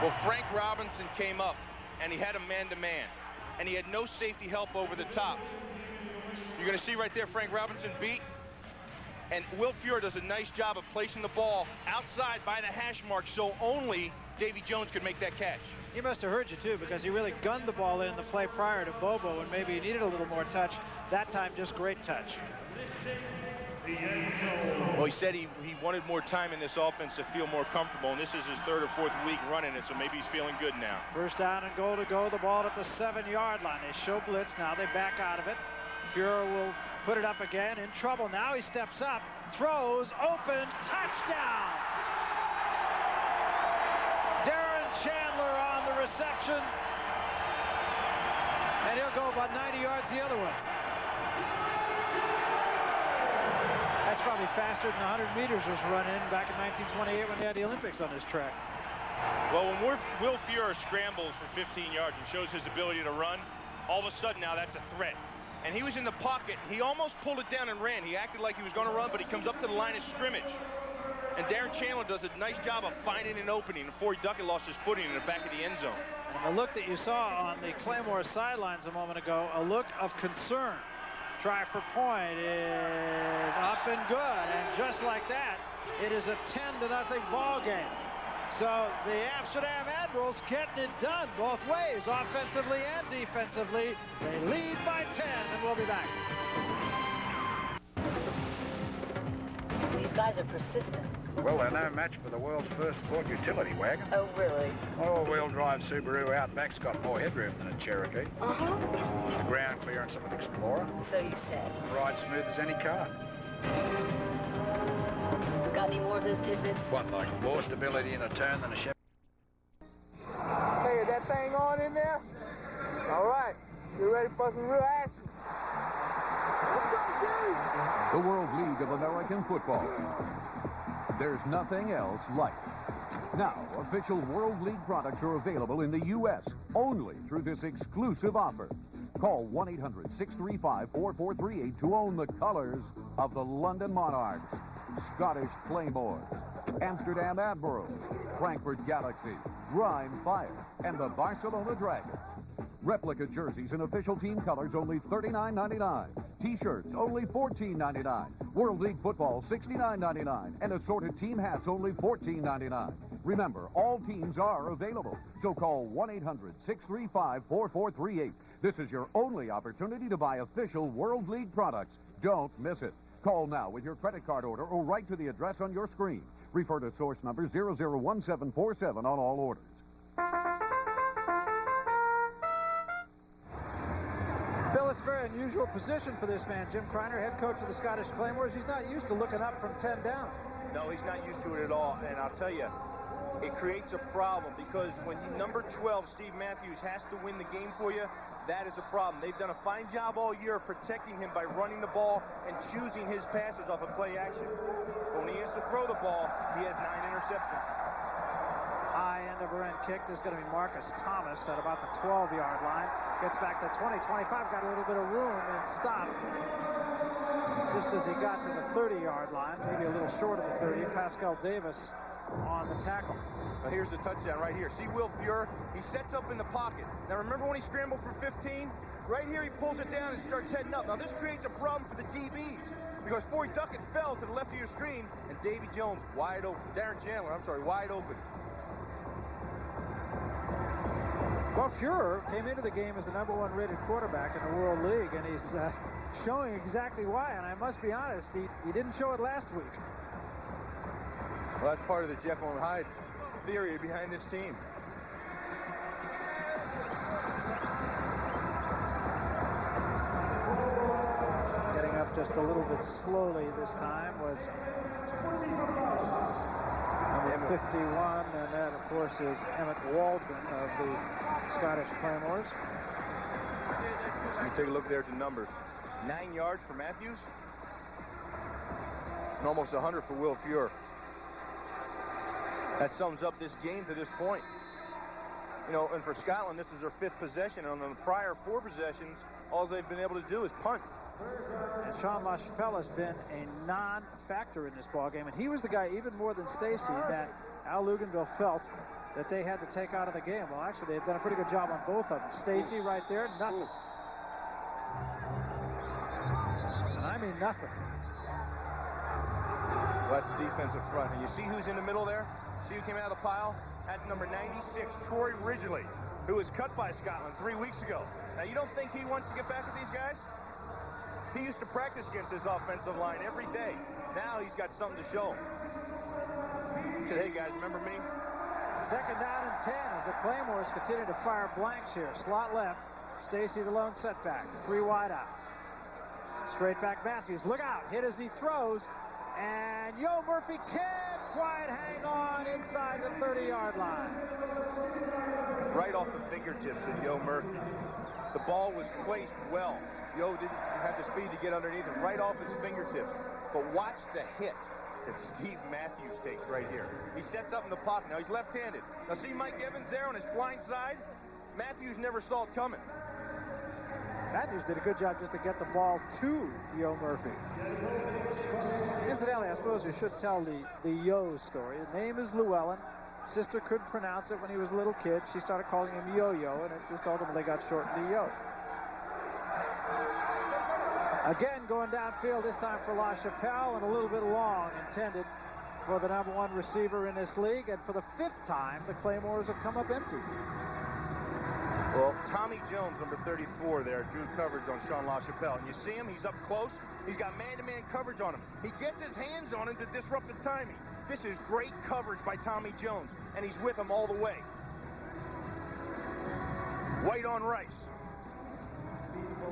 Well, Frank Robinson came up, and he had a man-to-man, and he had no safety help over the top. You're going to see right there Frank Robinson beat, and Will Fuhrer does a nice job of placing the ball outside by the hash mark so only Davy Jones could make that catch. He must have heard you, too, because he really gunned the ball in the play prior to Bobo, and maybe he needed a little more touch. That time, just great touch. Well, he said he wanted more time in this offense to feel more comfortable, and this is his 3rd or 4th week running it, so maybe he's feeling good now. 1st down and goal to go. The ball at the 7-yard line. They show blitz. Now they back out of it. Fuhrer will put it up again. In trouble. Now he steps up. Throws. Open. Touchdown. Darren Chandler on the reception. And he'll go about 90 yards the other way. That's probably faster than 100 meters was run in back in 1928 when they had the Olympics on this track. Well, when Will Fuhrer scrambles for 15 yards and shows his ability to run, all of a sudden now that's a threat. And he was in the pocket. He almost pulled it down and ran. He acted like he was going to run, but he comes up to the line of scrimmage. And Darren Chandler does a nice job of finding an opening. And Forey Duckett lost his footing in the back of the end zone. And the look that you saw on the Claymores sidelines a moment ago, a look of concern. Try for point is up and good. And just like that, it is a 10-0 ball game. So the Amsterdam Admirals getting it done both ways, offensively and defensively. They lead by 10, and we'll be back. These guys are persistent. Well, they're no match for the world's first sport utility wagon. Oh, really? All-wheel drive Subaru Outback's got more headroom than a Cherokee. The ground clearance of an Explorer. So you said. Ride smooth as any car. Got any more of those tidbits? What, like more stability in a turn than a Chevy? Hey, is that thing on in there? All right. You ready for some real action? The World League of American Football. There's nothing else like it. Now, official World League products are available in the U.S. only through this exclusive offer. Call 1-800-635-4438 to own the colors of the London Monarchs, Scottish Claymores, Amsterdam Admirals, Frankfurt Galaxy, Rhine Fire, and the Barcelona Dragons. Replica jerseys in official team colors only $39.99. T-shirts only $14.99. World League football $69.99. And assorted team hats only $14.99. Remember, all teams are available. So call 1-800-635-4438. This is your only opportunity to buy official World League products. Don't miss it. Call now with your credit card order or write to the address on your screen. Refer to source number 001747 on all orders. Bill, it's a very unusual position for this man, Jim Kreiner, head coach of the Scottish Claymores. He's not used to looking up from 10 down. No, he's not used to it at all, and I'll tell you, it creates a problem because when number 12, Steve Matthews, has to win the game for you, that is a problem. They've done a fine job all year of protecting him by running the ball and choosing his passes off of play action. But when he has to throw the ball, he has 9 interceptions. High end over end kick. There's going to be Marcus Thomas at about the 12-yard line. Gets back to 20, 25, got a little bit of room and stopped. Just as he got to the 30-yard line, maybe a little short of the 30, Pascal Davis on the tackle. Now here's the touchdown right here. See Will Fuhrer? He sets up in the pocket. Now remember when he scrambled for 15? Right here he pulls it down and starts heading up. Now this creates a problem for the DBs because Forey Duckett fell to the left of your screen and Davy Jones wide open. Darren Chandler, I'm sorry, wide open. Well, Fuhrer came into the game as the #1 rated quarterback in the World League, and he's showing exactly why. And I must be honest, he didn't show it last week. Well, that's part of the Jekyll and Hyde theory behind this team. Getting up just a little bit slowly this time was 51, and that, of course, is Emmett Waldron of the Scottish Claymores. Let me take a look there at the numbers. 9 yards for Matthews, and almost 100 for Will Fuhr. That sums up this game to this point. You know, and for Scotland, this is their 5th possession. And on the prior 4 possessions, all they've been able to do is punt. And Sean LaChapelle has been a non-factor in this ballgame, and he was the guy, even more than Stacy, that Al Luganville felt that they had to take out of the game. Well, actually, they've done a pretty good job on both of them. Stacy right there, nothing. And I mean nothing. Well, that's the defensive front. And you see who's in the middle there? See who came out of the pile? That's number 96, Troy Ridgely, who was cut by Scotland 3 weeks ago. Now, you don't think he wants to get back at these guys? He used to practice against his offensive line every day. Now he's got something to show. He said, hey, guys, remember me? 2nd down and 10 as the Claymores continue to fire blanks here. Slot left. Stacy the lone setback. 3 wideouts. Straight back Matthews. Look out. Hit as he throws. And Yo Murphy can't quite hang on inside the 30-yard line. Right off the fingertips of Yo Murphy. The ball was placed well. Yo didn't have the speed to get underneath it, right off his fingertips. But watch the hit that Steve Matthews takes right here. He sets up in the pocket. Now he's left-handed. Now see Mike Evans there on his blind side? Matthews never saw it coming. Matthews did a good job just to get the ball to Yo Murphy. Incidentally, I suppose we should tell the Yo story. His name is Llewellyn. Sister couldn't pronounce it when he was a little kid. She started calling him Yo-Yo, and it just ultimately got shortened to Yo. Again, going downfield, this time for LaChapelle, and a little bit long, intended for the #1 receiver in this league. And for the 5th time, the Claymores have come up empty. Well, Tommy Jones, number 34 there, drew coverage on Sean LaChapelle. And you see him, he's up close. He's got man-to-man coverage on him. He gets his hands on him to disrupt the timing. This is great coverage by Tommy Jones, and he's with him all the way. White on Rice.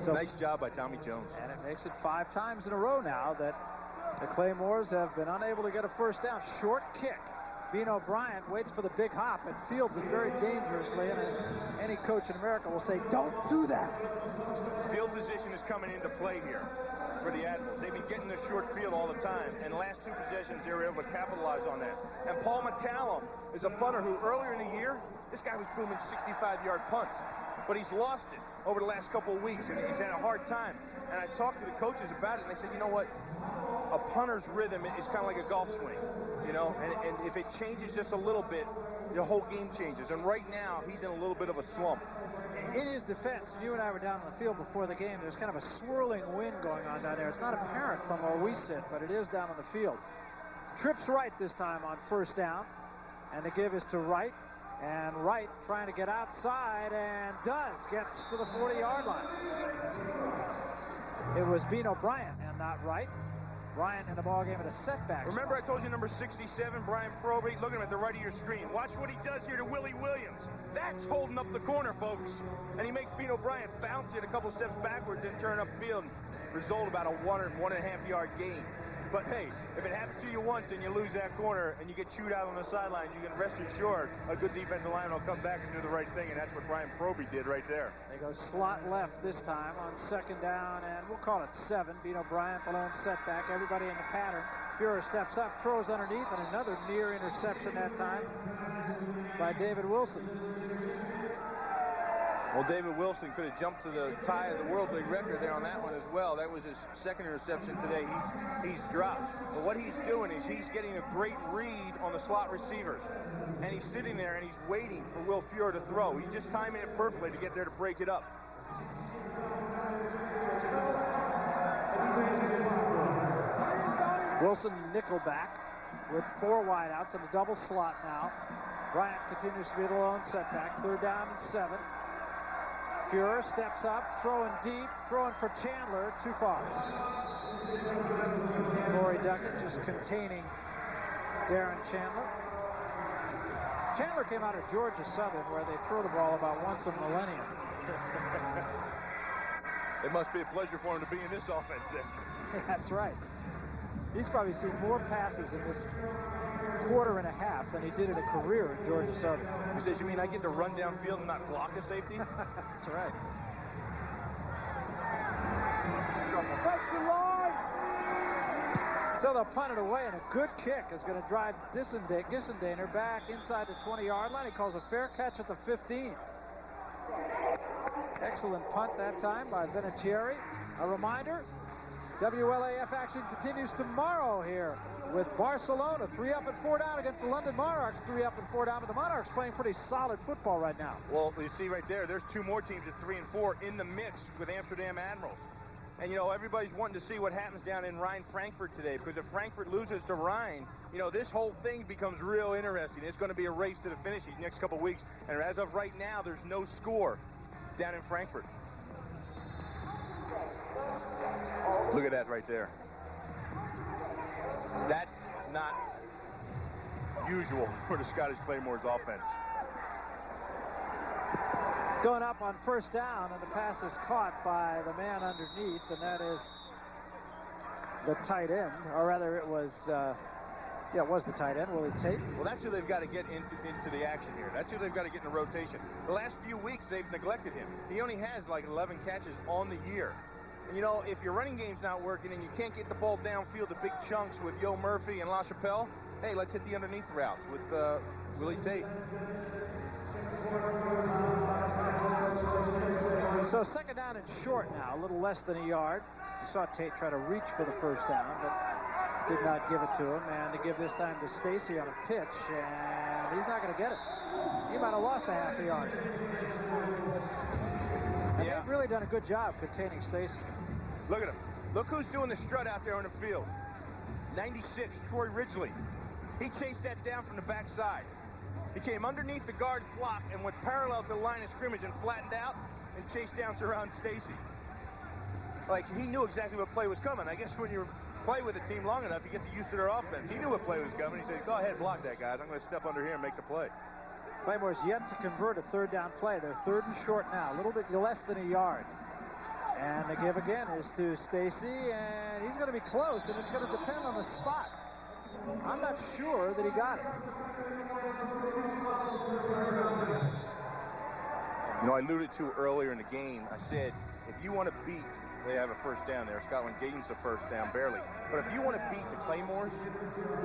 So, nice job by Tommy Jones. And it makes it 5 times in a row now that the Claymores have been unable to get a first down. Short kick. Bino Bryant waits for the big hop and fields it very dangerously, and any coach in America will say, don't do that. Field position is coming into play here for the Admirals. They've been getting the short field all the time, and the last 2 possessions they were able to capitalize on that. And Paul McCallum is a punter who earlier in the year, this guy was booming 65-yard punts, but he's lost it over the last couple of weeks, and he's had a hard time. And I talked to the coaches about it, and they said, you know what? A punter's rhythm is kind of like a golf swing, you know, and if it changes just a little bit, the whole game changes. And right now, he's in a little bit of a slump. In his defense, you and I were down on the field before the game. There's kind of a swirling wind going on down there. It's not apparent from where we sit, but it is down on the field. Trips right this time on 1st down, and the give is to Wright. And Wright trying to get outside, and gets to the 40-yard line. It was Bino Bryant and not Wright. Bryant in the ballgame at a setback. Remember I told you number 67, Brian Proby? Look at him at the right of your screen. Watch what he does here to Willie Williams. That's holding up the corner, folks. And he makes Bino Bryant bounce it a couple steps backwards and turn upfield. Result about a 1 or 1.5 yard gain. But hey, if it happens to you once and you lose that corner and you get chewed out on the sidelines, you can rest assured a good defensive lineman will come back and do the right thing, and that's what Brian Proby did right there. They go slot left this time on 2nd down, and we'll call it 7. Bino Bryant, the lone setback, everybody in the pattern. Fuhrer steps up, throws underneath, and another near interception that time by David Wilson. Well, David Wilson could have jumped to the tie of the World League record there on that one as well. That was his 2nd interception today. He's dropped. But what he's doing is he's getting a great read on the slot receivers. And he's sitting there and he's waiting for Will Fuhrer to throw. He's just timing it perfectly to get there to break it up. Wilson nickelback with 4 wideouts and a double slot now. Bryant continues to be the lone setback. 3rd down and 7. Fuhrer steps up, throwing deep, throwing for Chandler, too far. Corey Duckett just containing Darren Chandler. Chandler came out of Georgia Southern, where they throw the ball about once a millennium. It must be a pleasure for him to be in this offense then. That's right. He's probably seen more passes in this quarter and a half than he did in a career at Georgia Southern. He says, you mean I get to run downfield and not block a safety? That's right. So they'll punt it away, and a good kick is going to drive Gissendaner back inside the 20-yard line. He calls a fair catch at the 15. Excellent punt that time by Vinatieri. A reminder, WLAF action continues tomorrow here with Barcelona 3 up and 4 down against the London Monarchs 3 up and 4 down. But the Monarchs playing pretty solid football right now. Well, you see right there, there's 2 more teams at 3 and 4 in the mix with Amsterdam Admirals. And, you know, everybody's wanting to see what happens down in Rhine-Frankfurt today, because if Frankfurt loses to Rhine, you know, this whole thing becomes real interesting. It's going to be a race to the finish these next couple weeks. And as of right now, there's no score down in Frankfurt. Look at that right there. That's not usual for the Scottish Claymores offense. Going up on first down, and the pass is caught by the man underneath, and that is the tight end, or rather it was yeah, it was the tight end, Willie Tate. Well, that's who they've got to get into the action here. That's who they've got to get in the rotation. The last few weeks, they've neglected him. He only has like 11 catches on the year. And, you know, if your running game's not working and you can't get the ball downfield to big chunks with Yo Murphy and LaChapelle, hey, let's hit the underneath routes with Willie Tate. So second down and short now, a little less than a yard. You saw Tate try to reach for the first down, but did not give it to him. And to give this time to Stacy on a pitch, and he's not going to get it. He might have lost a half a yard. And yeah, they've really done a good job containing Stacy. Look at him. Look who's doing the strut out there on the field. 96, Troy Ridgely. He chased that down from the backside. He came underneath the guard's block and went parallel to the line of scrimmage and flattened out and chased down Surround Stacy. Like, he knew exactly what play was coming. I guess when you play with a team long enough, you get used to their offense. He knew what play was coming. He said, go ahead, block that, guys. I'm going to step under here and make the play. Claymores yet to convert a third down play. They're third and short now, a little bit less than a yard. And the give again is to Stacy, and he's going to be close, and it's going to depend on the spot. I'm not sure that he got it. You know, I alluded to earlier in the game, I said, if you want to beat, they have a first down there. Scotland gains the first down, barely. But if you want to beat the Claymores,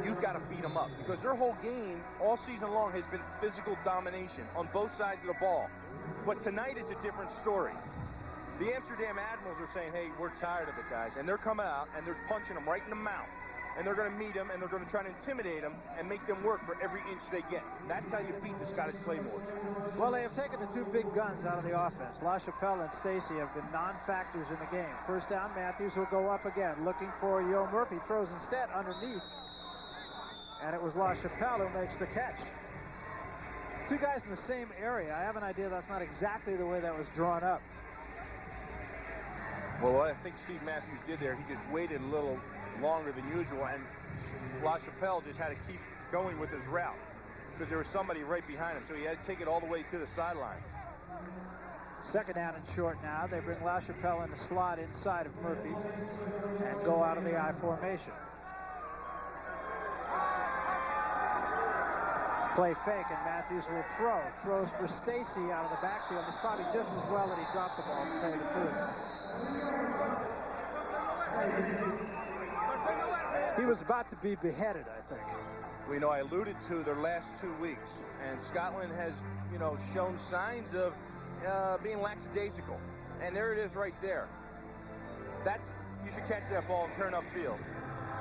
you've got to beat them up. Because their whole game, all season long, has been physical domination on both sides of the ball. But tonight is a different story. The Amsterdam Admirals are saying, hey, we're tired of it, guys. And they're coming out, and they're punching them right in the mouth. And they're going to meet them, and they're going to try to intimidate them and make them work for every inch they get. That's how you beat the Scottish Claymores. Well, they have taken the 2 big guns out of the offense. LaChapelle and Stacy have been non-factors in the game. First down, Matthews will go up again, looking for Yo Murphy. Throws instead underneath. And it was LaChapelle who makes the catch. 2 guys in the same area. I have an idea that's not exactly the way that was drawn up. Well, what I think Steve Matthews did there, he just waited a little longer than usual, and LaChapelle just had to keep going with his route because there was somebody right behind him, so he had to take it all the way to the sideline. Second down and short now. They bring LaChapelle in the slot inside of Murphy and go out of the I formation. Play fake, and Matthews will throw. Throws for Stacy out of the backfield. It's probably just as well that he dropped the ball, to tell you the truth. He was about to be beheaded, I think. Well, you know, I alluded to their last 2 weeks, and Scotland has, you know, shown signs of being lackadaisical. And there it is right there. You should catch that ball and turn upfield.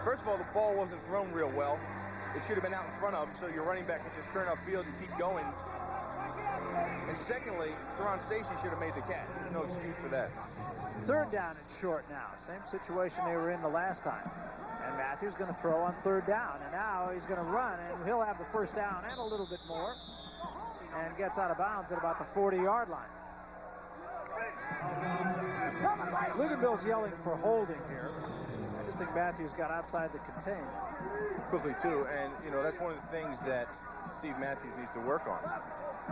First of all, the ball wasn't thrown real well. It should have been out in front of him, so your running back can just turn upfield and keep going. And secondly, Surround Stacy should have made the catch. There's no excuse for that. Third down and short now. Same situation they were in the last time. And Matthews going to throw on third down. And now he's going to run, and he'll have the first down and a little bit more. And gets out of bounds at about the 40-yard line. Luganville's yelling for holding here. I just think Matthews got outside the contain. Quickly, too, and, you know, that's one of the things that Steve Matthews needs to work on.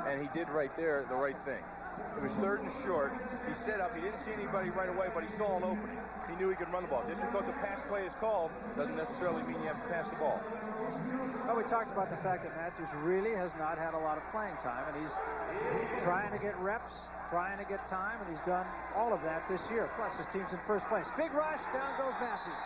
And he did right there the right thing. It was 3rd and short. He set up. He didn't see anybody right away, but he saw an opening. He knew he could run the ball. Just because a pass play is called doesn't necessarily mean you have to pass the ball. Well, we talked about the fact that Matthews really has not had a lot of playing time, and he's trying to get reps, trying to get time, and he's done all of that this year. Plus, his team's in first place. Big rush, down goes Matthews,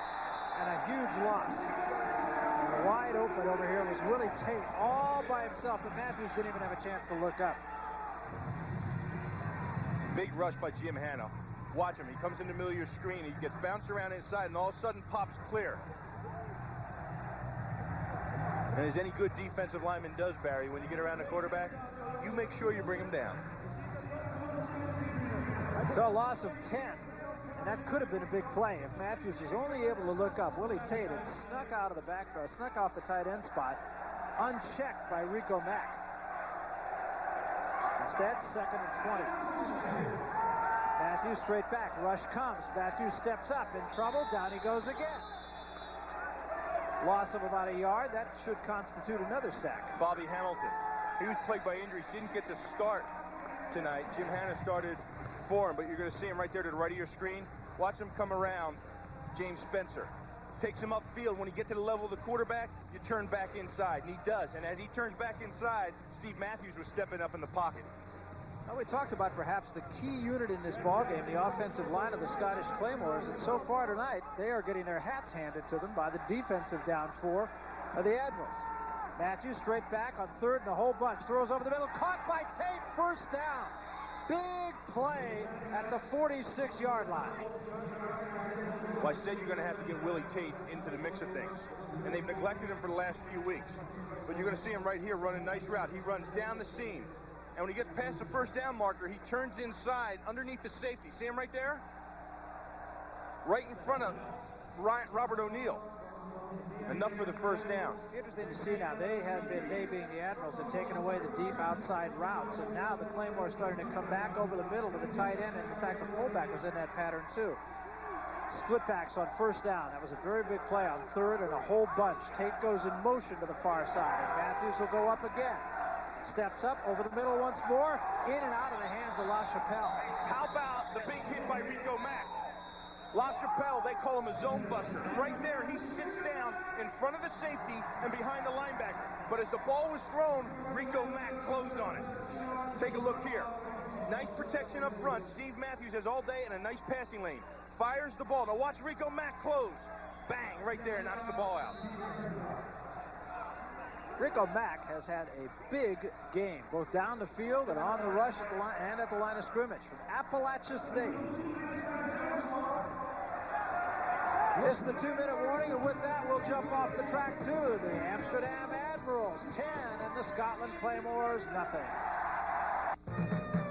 and a huge loss. And wide open over here was Willie Tate all by himself, but Matthews didn't even have a chance to look up. Big rush by Jim Hanna. Watch him. He comes in the middle of your screen. He gets bounced around inside, and all of a sudden pops clear. And as any good defensive lineman does, Barry, when you get around the quarterback, you make sure you bring him down. So a loss of 10, and that could have been a big play. If Matthews was only able to look up, Willie Tate had snuck out of the back row, snuck off the tight end spot, unchecked by Rico Mack. Instead, 2nd and 20. Matthews straight back. Rush comes. Matthews steps up. In trouble. Down he goes again. Loss of about a yard. That should constitute another sack. Bobby Hamilton. He was plagued by injuries. Didn't get to start tonight. Jim Hanna started for him, but you're going to see him right there to the right of your screen. Watch him come around. James Spencer. Takes him upfield. When you get to the level of the quarterback, you turn back inside, and he does. And as he turns back inside, Steve Matthews was stepping up in the pocket. Well, we talked about perhaps the key unit in this ballgame, the offensive line of the Scottish Claymores, and so far tonight, they are getting their hats handed to them by the defensive down 4 of the Admirals. Matthews straight back on 3rd and a whole bunch. Throws over the middle. Caught by Tate. First down. Big play at the 46-yard line. Well, I said you're going to have to get Willie Tate into the mix of things. And they've neglected him for the last few weeks. But you're going to see him right here run a nice route. He runs down the seam. And when he gets past the first down marker, he turns inside underneath the safety. See him right there? Right in front of Robert O'Neill. Enough for the first down. Interesting to see now. They being the Admirals, had taken away the deep outside routes. And now the Claymores starting to come back over the middle to the tight end. And in fact, the fullback was in that pattern too. Split backs on first down. That was a very big play on 3rd and a whole bunch. Tate goes in motion to the far side. And Matthews will go up again. Steps up over the middle once more. In and out of the hands of LaChapelle. How about the big hit by Rico Mack? LaChapelle, they call him a zone buster. Right there, he sits down in front of the safety and behind the linebacker. But as the ball was thrown, Rico Mack closed on it. Take a look here. Nice protection up front. Steve Matthews has all day in a nice passing lane. Fires the ball. Now watch Rico Mack close. Bang, right there, knocks the ball out. Rico Mack has had a big game, both down the field and on the rush at the line and at the line of scrimmage from Appalachia State. Missed the 2-minute warning, and with that, we'll jump off the track to the Amsterdam Admirals 10 and the Scotland Claymores nothing.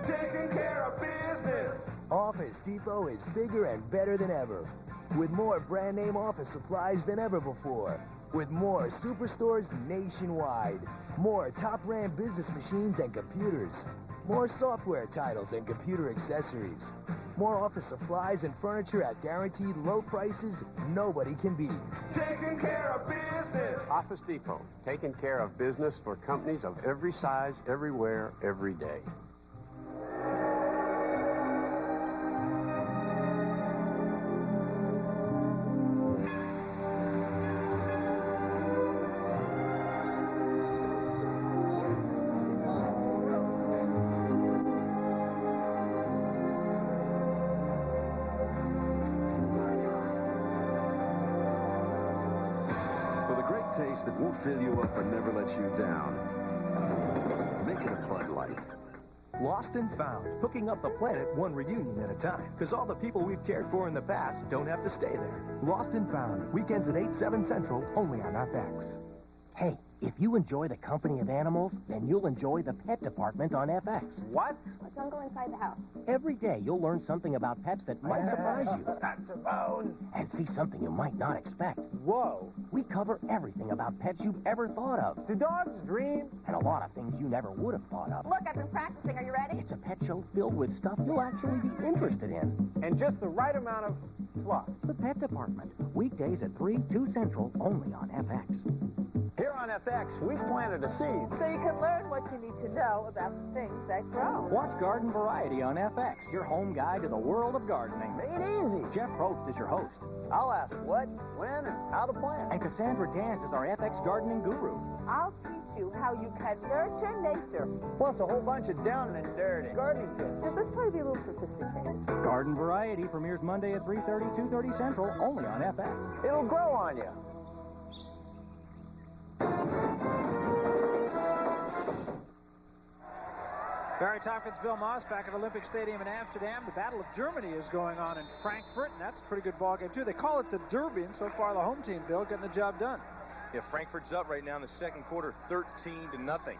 Taking care of business. Office Depot is bigger and better than ever, with more brand name office supplies than ever before. With more superstores nationwide, more top-brand business machines and computers, more software titles and computer accessories, more office supplies and furniture at guaranteed low prices nobody can beat. Taking care of business. Office Depot, taking care of business for companies of every size, everywhere, every day. That won't fill you up or never let you down. Make it a Bud Light. Lost and Found, hooking up the planet one reunion at a time. Because all the people we've cared for in the past don't have to stay there. Lost and Found, weekends at 8, 7 Central, only on FX. Hey, if you enjoy the company of animals, then you'll enjoy the pet department on FX. What? Don't go inside the house. Every day, you'll learn something about pets that might surprise you. That's a bone. And see something you might not expect. Whoa. We cover everything about pets you've ever thought of. Do dogs dream? And a lot of things you never would have thought of. Look, I've been practicing. Are you ready? It's a pet show filled with stuff you'll actually be interested in. And just the right amount of fluff. The pet department. Weekdays at 3, 2 Central, only on FX. Here on FX, we've planted a seed. So you can learn what you need to know about the things that grow. Watch Garden Variety on FX, your home guide to the world of gardening. Made easy. Jeff Probst is your host. I'll ask what, when, and how to plant. And Cassandra Dans is our FX gardening guru. I'll teach you how you can nurture nature. Plus a whole bunch of down and dirty gardening tips. Now, this might be a little sophisticated. Garden Variety premieres Monday at 3:30, 2:30 Central, only on FX. It'll grow on you. Barry Tompkins, Bill Moss back at Olympic Stadium in Amsterdam. The Battle of Germany is going on in Frankfurt, and that's a pretty good ball game, too. They call it the Derby, and so far the home team, Bill, getting the job done. Yeah, Frankfurt's up right now in the second quarter, 13-0.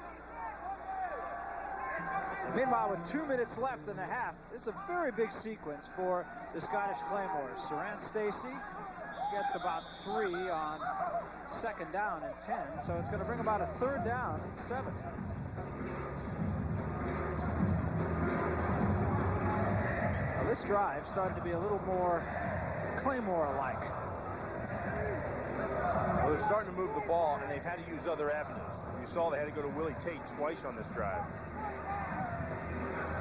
Meanwhile, with 2 minutes left in the half, this is a very big sequence for the Scottish Claymores. Saran Stacey gets about 3 on second down and 10, so it's going to bring about a third down and 7. Now, this drive started to be a little more Claymore-like. Well, they're starting to move the ball, and they've had to use other avenues. You saw they had to go to Willie Tate twice on this drive.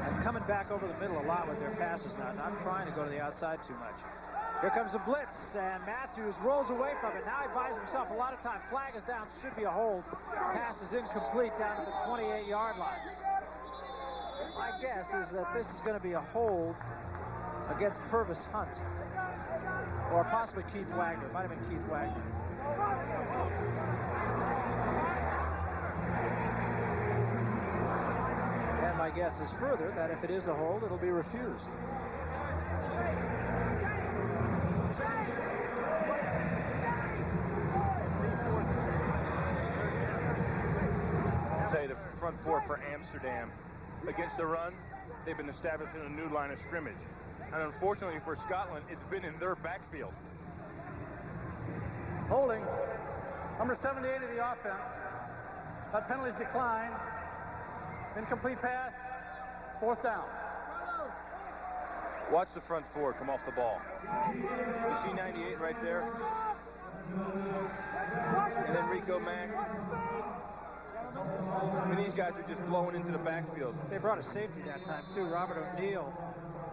And coming back over the middle a lot with their passes now. Not trying to go to the outside too much. Here comes the blitz, and Matthews rolls away from it. Now he buys himself a lot of time. Flag is down, should be a hold. Pass is incomplete down to the 28-yard line. My guess is that this is going to be a hold against Purvis Hunt. Or possibly Keith Wagner. It might have been Keith Wagner. And my guess is further that if it is a hold, it'll be refused. I'll tell you, the front four for Amsterdam against the run, they've been establishing a new line of scrimmage. And unfortunately for Scotland, it's been in their backfield. Holding. Number 78 of the offense. That penalty's declined. Incomplete pass. Fourth down. Watch the front four come off the ball. You see 98 right there? And then Rico Mack. I mean, these guys are just blowing into the backfield. They brought a safety that time, too. Robert O'Neill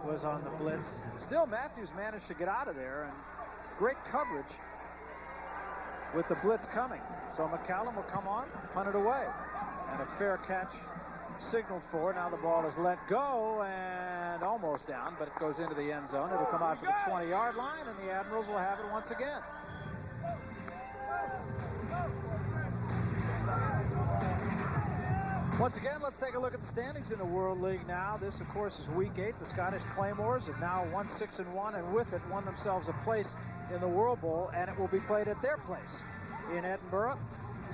was on the blitz. Still, Matthews managed to get out of there, and great coverage with the blitz coming. So McCallum will come on, punt it away. And a fair catch signaled for. Now the ball is let go and almost down, but it goes into the end zone. It'll come out for the 20-yard line, and the Admirals will have it once again. Once again, let's take a look at the standings in the World League now. This, of course, is Week 8. The Scottish Claymores have now won 6-1, and with it won themselves a place in the World Bowl, and it will be played at their place in Edinburgh.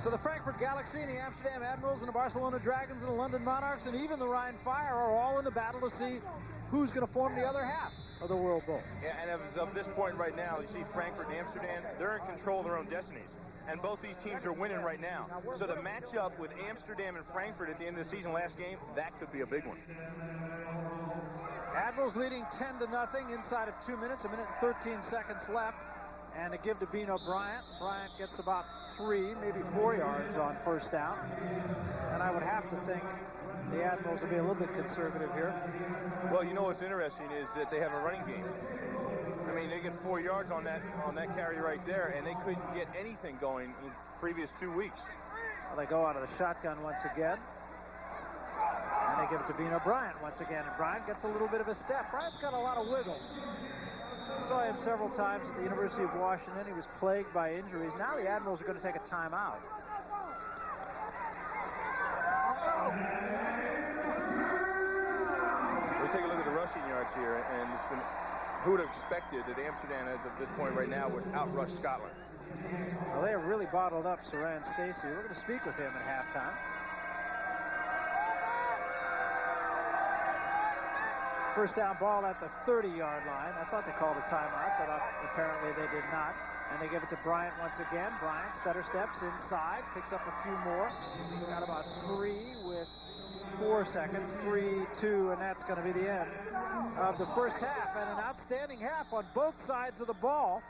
So the Frankfurt Galaxy and the Amsterdam Admirals and the Barcelona Dragons and the London Monarchs and even the Rhine Fire are all in the battle to see who's going to form the other half of the World Bowl. Yeah, and as of this point right now, you see Frankfurt and Amsterdam, they're in control of their own destinies. And both these teams are winning right now. So the matchup with Amsterdam and Frankfurt at the end of the season last game, that could be a big one. Admirals leading 10-0 inside of 2 minutes, 1 minute and 13 seconds left. And to give to Bino Bryant. Bryant gets about 3, maybe 4 yards on first down. And I would have to think the Admirals will be a little bit conservative here. Well, you know what's interesting is that they have a running game. I mean, they get 4 yards on that carry right there, and they couldn't get anything going in the previous 2 weeks. Well, they go out of the shotgun once again. And they give it to Bino Bryant once again. And Bryant gets a little bit of a step. Bryant's got a lot of wiggle. Saw him several times at the University of Washington. He was plagued by injuries. Now the Admirals are going to take a timeout. We take a look at the rushing yards here, and it's been, who would have expected that Amsterdam, as of this point right now, would outrush Scotland? Well, they have really bottled up Saran Stacey. We're going to speak with him at halftime. First down ball at the 30-yard line. I thought they called a timeout, but apparently they did not. And they give it to Bryant once again. Bryant stutter steps inside, picks up a few more. He's got about 3 with 4 seconds, 3, 2, and that's going to be the end of the first half. And an outstanding half on both sides of the ball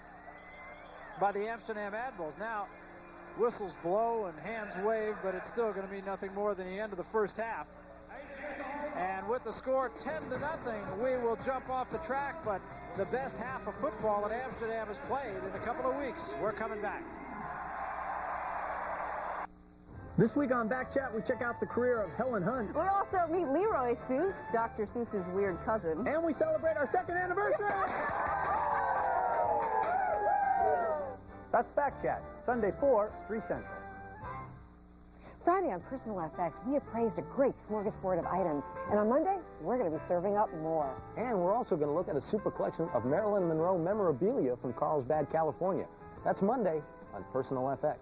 by the Amsterdam Admirals. Now, whistles blow and hands wave, but it's still going to be nothing more than the end of the first half. And with the score 10-0, we will jump off the track, but the best half of football in Amsterdam is played in a couple of weeks. We're coming back. This week on Back Chat, we check out the career of Helen Hunt. We also meet Leroy Seuss, Dr. Seuss's weird cousin. And we celebrate our 2nd anniversary! That's Back Chat, Sunday 4, 3 Central. Friday on Personal FX, we appraised a great smorgasbord of items. And on Monday, we're going to be serving up more. And we're also going to look at a super collection of Marilyn Monroe memorabilia from Carlsbad, California. That's Monday on Personal FX.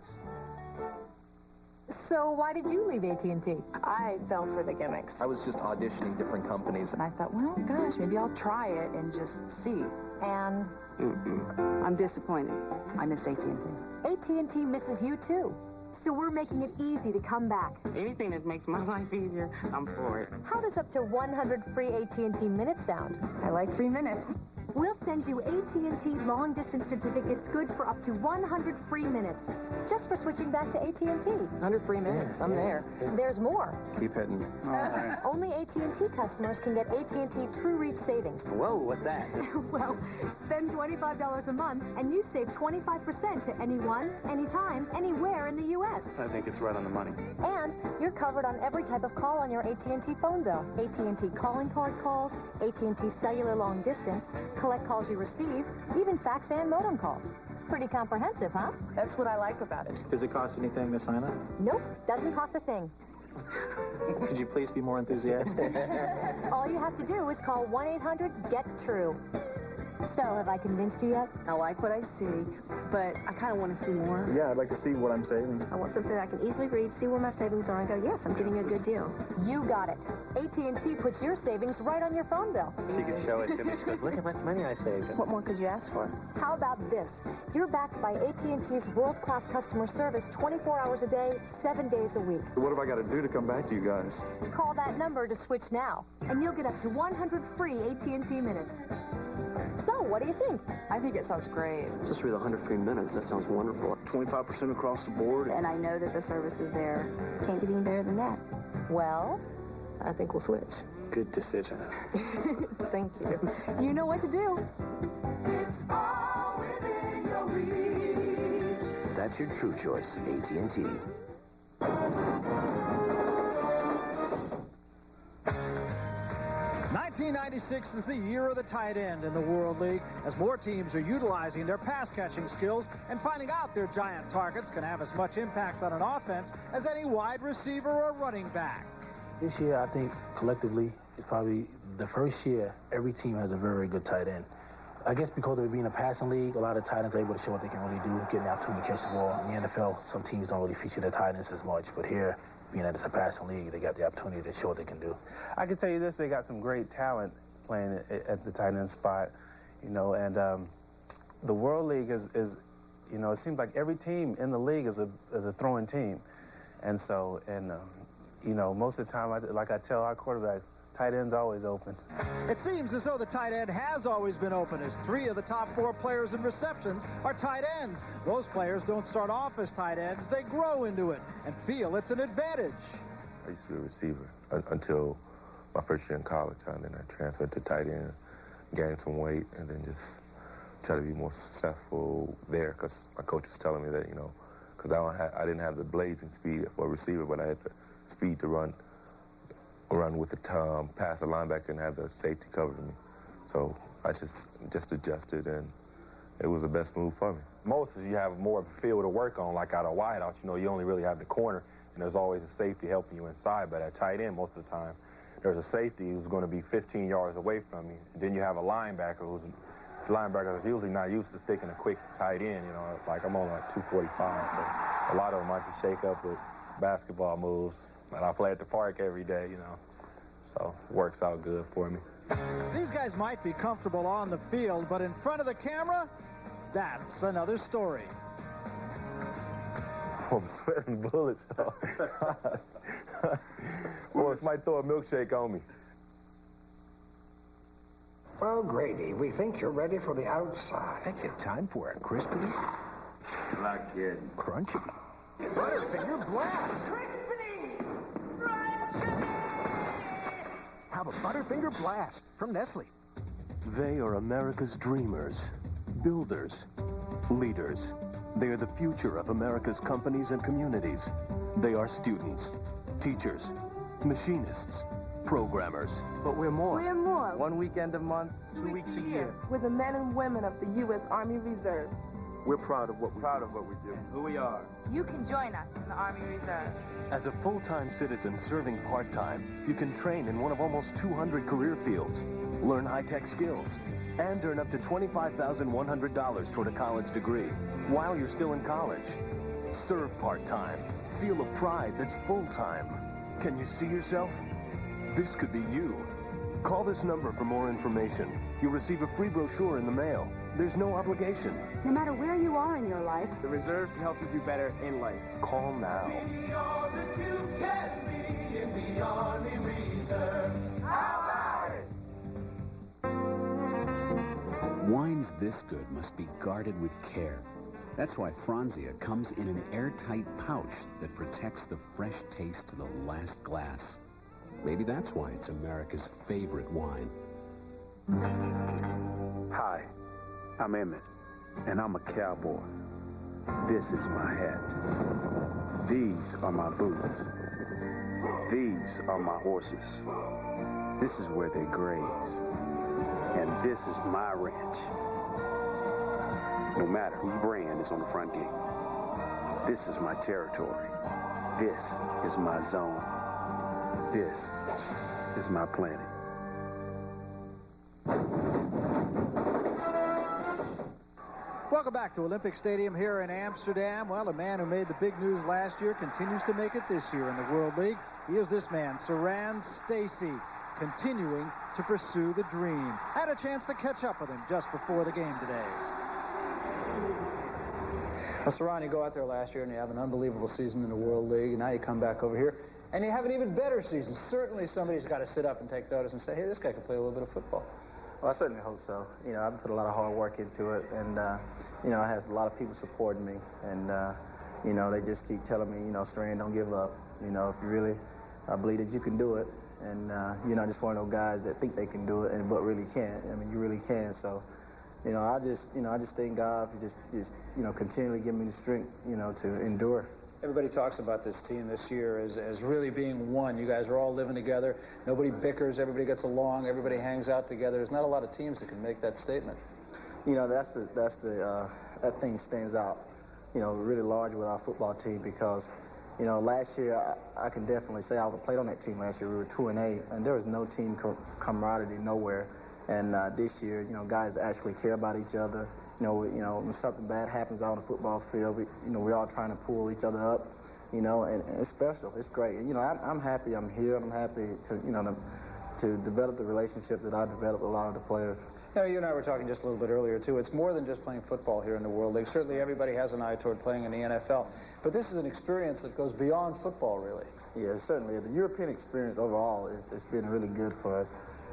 So why did you leave AT&T? I fell for the gimmicks. I was just auditioning different companies. And I thought, well, gosh, maybe I'll try it and just see. And I'm disappointed. I miss AT&T. AT&T misses you, too. So we're making it easy to come back. Anything that makes my life easier, I'm for it. How does up to 100 free AT&T minutes sound? I like free minutes. We'll send you AT&T long-distance certificates good for up to 100 free minutes, just for switching back to AT&T. 100 free minutes, I'm there. There's more. Keep hitting. Only AT&T customers can get AT&T True Reach savings. Whoa, what's that? Well, spend $25 a month, and you save 25% to anyone, anytime, anywhere in the U.S. I think it's right on the money. And you're covered on every type of call on your AT&T phone bill. AT&T calling card calls, AT&T cellular long distance, collect calls you receive, even fax and modem calls. Pretty comprehensive, huh? That's what I like about it. Does it cost anything to sign up? Nope, doesn't cost a thing. Could you please be more enthusiastic? All you have to do is call 1-800-GET-TRUE. So, have I convinced you yet? I like what I see, but I kind of want to see more. Yeah, I'd like to see what I'm saving. I want something I can easily read, see where my savings are, and go, yes, I'm getting a good deal. You got it. AT&T puts your savings right on your phone bill. She could show it to me. She goes, look how much money I saved. What more could you ask for? How about this? You're backed by AT&T's world-class customer service 24 hours a day, 7 days a week. What have I got to do to come back to you guys? Call that number to switch now, and you'll get up to 100 free AT&T minutes. So, what do you think? I think it sounds great. Just with 100 free minutes, that sounds wonderful. 25% across the board. And I know that the service is there. Can't get any better than that. Well, I think we'll switch. Good decision. Thank you. You know what to do. That's your true choice, AT&T. 1996 is the year of the tight end in the World League, as more teams are utilizing their pass-catching skills and finding out their giant targets can have as much impact on an offense as any wide receiver or running back. This year, I think, collectively, it's probably the first year every team has a very, very good tight end. I guess because of it being a passing league, a lot of tight ends are able to show what they can really do, getting the opportunity to catch the ball. In the NFL, some teams don't really feature their tight ends as much, but here, being that it's a passing league, they got the opportunity to show what they can do. I can tell you this, they got some great talent playing at the tight end spot, you know, and the World League is, you know, it seems like every team in the league is a throwing team. And so, you know, most of the time, like I tell our quarterbacks, tight end's always open. It seems as though the tight end has always been open, as 3 of the top 4 players in receptions are tight ends. Those players don't start off as tight ends, they grow into it and feel it's an advantage. I used to be a receiver until my first year in college, and then I transferred to tight end, gained some weight, and then just try to be more successful there, because my coach was telling me that, you know, because I didn't have the blazing speed for a receiver, but I had the speed to run with the pass the linebacker and have the safety cover me. So I just adjusted, and it was the best move for me. Most of you have more of a field to work on, like out of wideouts. You know, you only really have the corner, and there's always a safety helping you inside. But at tight end, most of the time, there's a safety who's going to be 15 yards away from you. And then you have a linebacker who's usually not used to sticking a quick tight end. You know, like I'm only like 245, so a lot of them I just shake up with basketball moves. And I play at the park every day, you know, so it works out good for me. These guys might be comfortable on the field, but in front of the camera, that's another story. I'm sweating bullets, though. Boy, somebody throw a milkshake on me. Well, Grady, we think you're ready for the outside. Heck, time for a crispy, Good luck, kid. crunchy, Butterfinger Blast! Have a Butterfinger Blast from Nestle. They are America's dreamers, builders, leaders. They are the future of America's companies and communities. They are students, teachers, machinists, programmers. But we're more. We're more. 1 weekend a month, 2 weeks a year. We're the men and women of the U.S. Army Reserve. We're proud of what we do. And who we are. You can join us in the Army Reserve. As a full-time citizen serving part-time, you can train in one of almost 200 career fields, learn high-tech skills, and earn up to $25,100 toward a college degree while you're still in college. Serve part-time. Feel a pride that's full-time. Can you see yourself? This could be you. Call this number for more information. You'll receive a free brochure in the mail. There's no obligation. No matter where you are in your life, The Reserve can help you do better in life. Call now. Wines this good must be guarded with care. That's why Franzia comes in an airtight pouch that protects the fresh taste to the last glass. Maybe that's why it's America's favorite wine. Hi, I'm Emmett, and I'm a cowboy. This is my hat. These are my boots. These are my horses. This is where they graze. And this is my ranch. No matter whose brand is on the front gate. This is my territory. This is my zone. This is my planet. Welcome back to Olympic Stadium here in Amsterdam. Well, a man who made the big news last year continues to make it this year in the World League. He is this man, Saran Stacey, continuing to pursue the dream. Had a chance to catch up with him just before the game today. Well, Saran, you go out there last year and you have an unbelievable season in the World League, and now you come back over here and you have an even better season. Certainly somebody's got to sit up and take notice and say, hey, this guy can play a little bit of football. Well, I certainly hope so. You know, I've put a lot of hard work into it, and, you know, I have a lot of people supporting me, and, you know, they just keep telling me, you know, Saran, don't give up. You know, if you really believe that you can do it, and, you're not just one of those guys that think they can do it, but really can't. I mean, you really can, so, you know, I just thank God for just, you know, continually giving me the strength, you know, to endure. Everybody talks about this team this year as really being one. You guys are all living together. Nobody bickers. Everybody gets along. Everybody hangs out together. There's not a lot of teams that can make that statement. You know, that thing stands out, you know, really large with our football team because, you know, last year I can definitely say I played on that team last year. We were 2-8, and there was no team camaraderie nowhere. And this year, you know, guys actually care about each other. You know, when something bad happens out on the football field, we're all trying to pull each other up, you know, and it's special. It's great. And, you know, I'm happy I'm here, and I'm happy to, you know, to develop the relationships that I developed with a lot of the players. You know, you and I were talking just a little bit earlier, too. It's more than just playing football here in the World League. Certainly everybody has an eye toward playing in the NFL. But this is an experience that goes beyond football, really. Yeah, certainly. The European experience overall it's been really good for us.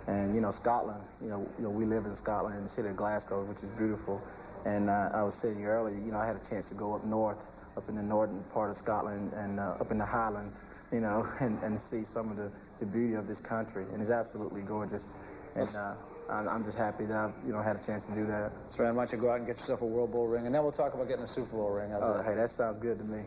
And, you know, Scotland, you know, we live in Scotland in the city of Glasgow, which is beautiful. And I was saying earlier, you know, I had a chance to go up north, up in the northern part of Scotland and up in the Highlands, you know, and see some of the beauty of this country. And it's absolutely gorgeous. And I'm just happy that I've, you know, had a chance to do that. So, man, why don't you go out and get yourself a World Bowl ring, and then we'll talk about getting a Super Bowl ring. Hey, that sounds good to me.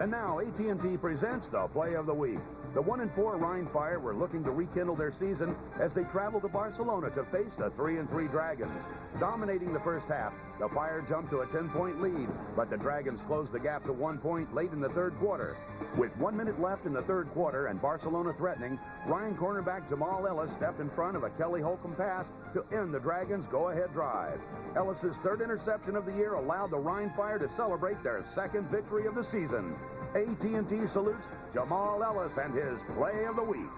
And now AT&T presents the Play of the Week. The 1-4 Rhine Fire were looking to rekindle their season as they traveled to Barcelona to face the 3-3 Dragons. Dominating the first half, the Fire jumped to a 10-point lead, but the Dragons closed the gap to 1 point late in the third quarter. With 1 minute left in the third quarter and Barcelona threatening, Rhine cornerback Jamal Ellis stepped in front of a Kelly Holcomb pass to end the Dragons' go-ahead drive. Ellis's third interception of the year allowed the Rhine Fire to celebrate their second victory of the season. AT&T salutes Jamal Ellis and his Play of the Week.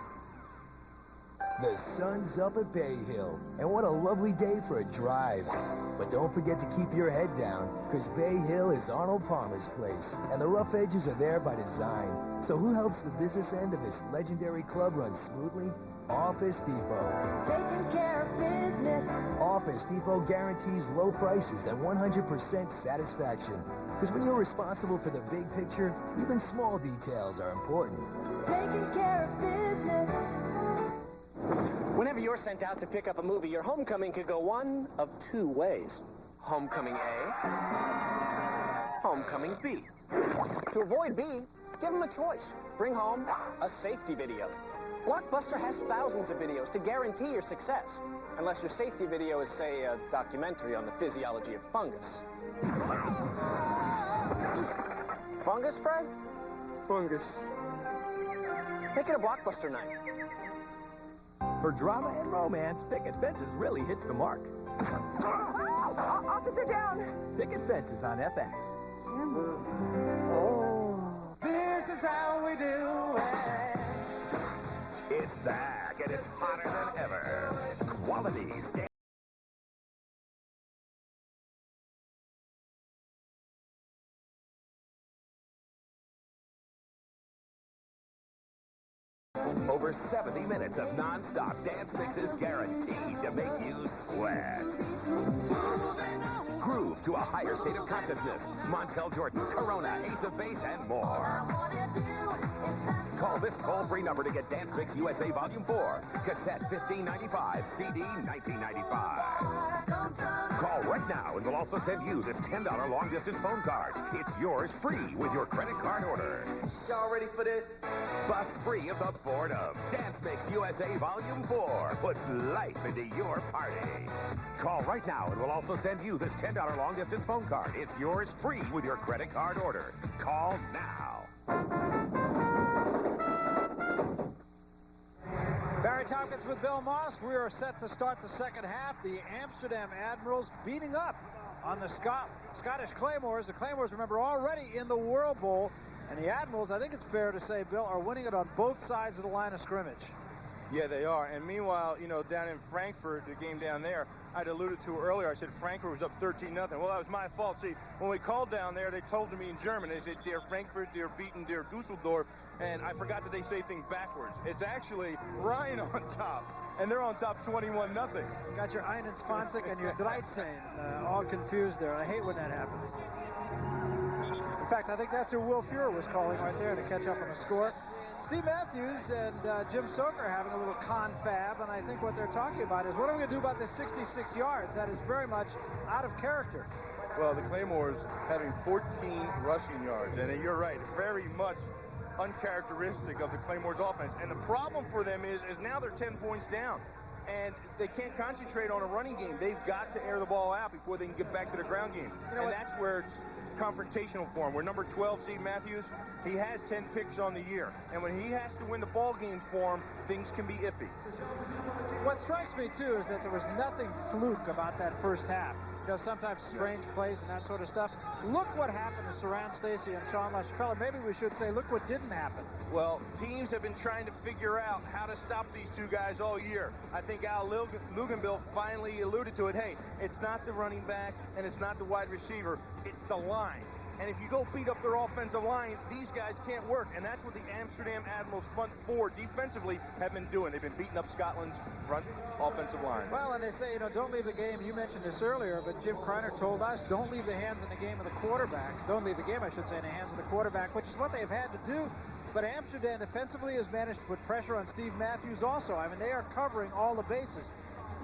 The sun's up at Bay Hill, and what a lovely day for a drive. But don't forget to keep your head down, because Bay Hill is Arnold Palmer's place, and the rough edges are there by design. So who helps the business end of this legendary club run smoothly? Office Depot. Taking care of business. Office Depot guarantees low prices and 100% satisfaction. Because when you're responsible for the big picture, even small details are important. Taking care of business. Whenever you're sent out to pick up a movie, your homecoming could go one of two ways. Homecoming A, homecoming B. To avoid B, give them a choice. Bring home a safety video. Blockbuster has thousands of videos to guarantee your success. Unless your safety video is, say, a documentary on the physiology of fungus. Fungus, Fred? Fungus. Make it a Blockbuster night. For drama and romance, Picket Fences really hits the mark. Officer down. Picket Fences on FX. This is how we do it. It's back, and it's hotter than ever. Quality. Over 70 minutes of non-stop dance mixes guaranteed to make you sweat. Groove to a higher state of consciousness. Montel Jordan, Corona, Ace of Base, and more. Call this toll-free number to get Dance Mix USA Volume 4. Cassette $15.95, CD $19.95. Call right now and we'll also send you this $10 long-distance phone card. It's yours free with your credit card order. Y'all ready for this? Bust free of the boredom. Dance Mix USA Volume 4 puts life into your party. Call right now and we'll also send you this $10 long-distance phone card. It's yours free with your credit card order. Call now. Barry Tompkins with Bill Moss. We are set to start the second half. The Amsterdam Admirals beating up on the Scottish Claymores. The Claymores, remember, already in the World Bowl. And the Admirals, I think it's fair to say, Bill, are winning it on both sides of the line of scrimmage. Yeah, they are. And meanwhile, you know, down in Frankfurt, the game down there, I'd alluded to earlier, I said Frankfurt was up 13-0. Well, that was my fault. See, when we called down there, they told me in German, they said, "Der Frankfurt, der beaten, der Dusseldorf," and I forgot that they say things backwards. It's actually Ryan on top, and they're on top 21-0. Got your Einen Sponsik and your Dreitzehn all confused there. I hate when that happens. In fact, I think that's who Will Fuhrer was calling right there to catch up on the score. Steve Matthews and Jim Soker are having a little confab, and I think what they're talking about is, what are we going to do about this 66 yards? That is very much out of character. Well, the Claymores having 14 rushing yards, and you're right, very much uncharacteristic of the Claymores offense. And the problem for them is now they're 10 points down, and they can't concentrate on a running game. They've got to air the ball out before they can get back to the ground game. You know, and that's where it's confrontational for him. Where number 12, Steve Matthews, he has 10 picks on the year, and when he has to win the ball game for him, things can be iffy. What strikes me too is that there was nothing fluke about that first half. You know, sometimes strange plays and that sort of stuff. Look what happened to Saran Stacy and Sean LaChapelle. Maybe we should say, look what didn't happen. Well, teams have been trying to figure out how to stop these two guys all year. I think Al Luganbill finally alluded to it. Hey, it's not the running back and it's not the wide receiver, it's the line. And if you go beat up their offensive line, these guys can't work. And that's what the Amsterdam Admirals front four defensively have been doing. They've been beating up Scotland's front offensive line. Well, and they say, you know, don't leave the game. You mentioned this earlier, but Jim Kreiner told us, don't leave the hands in the game of the quarterback. Don't leave the game, I should say, in the hands of the quarterback, which is what they've had to do. But Amsterdam defensively has managed to put pressure on Steve Matthews also. I mean, they are covering all the bases.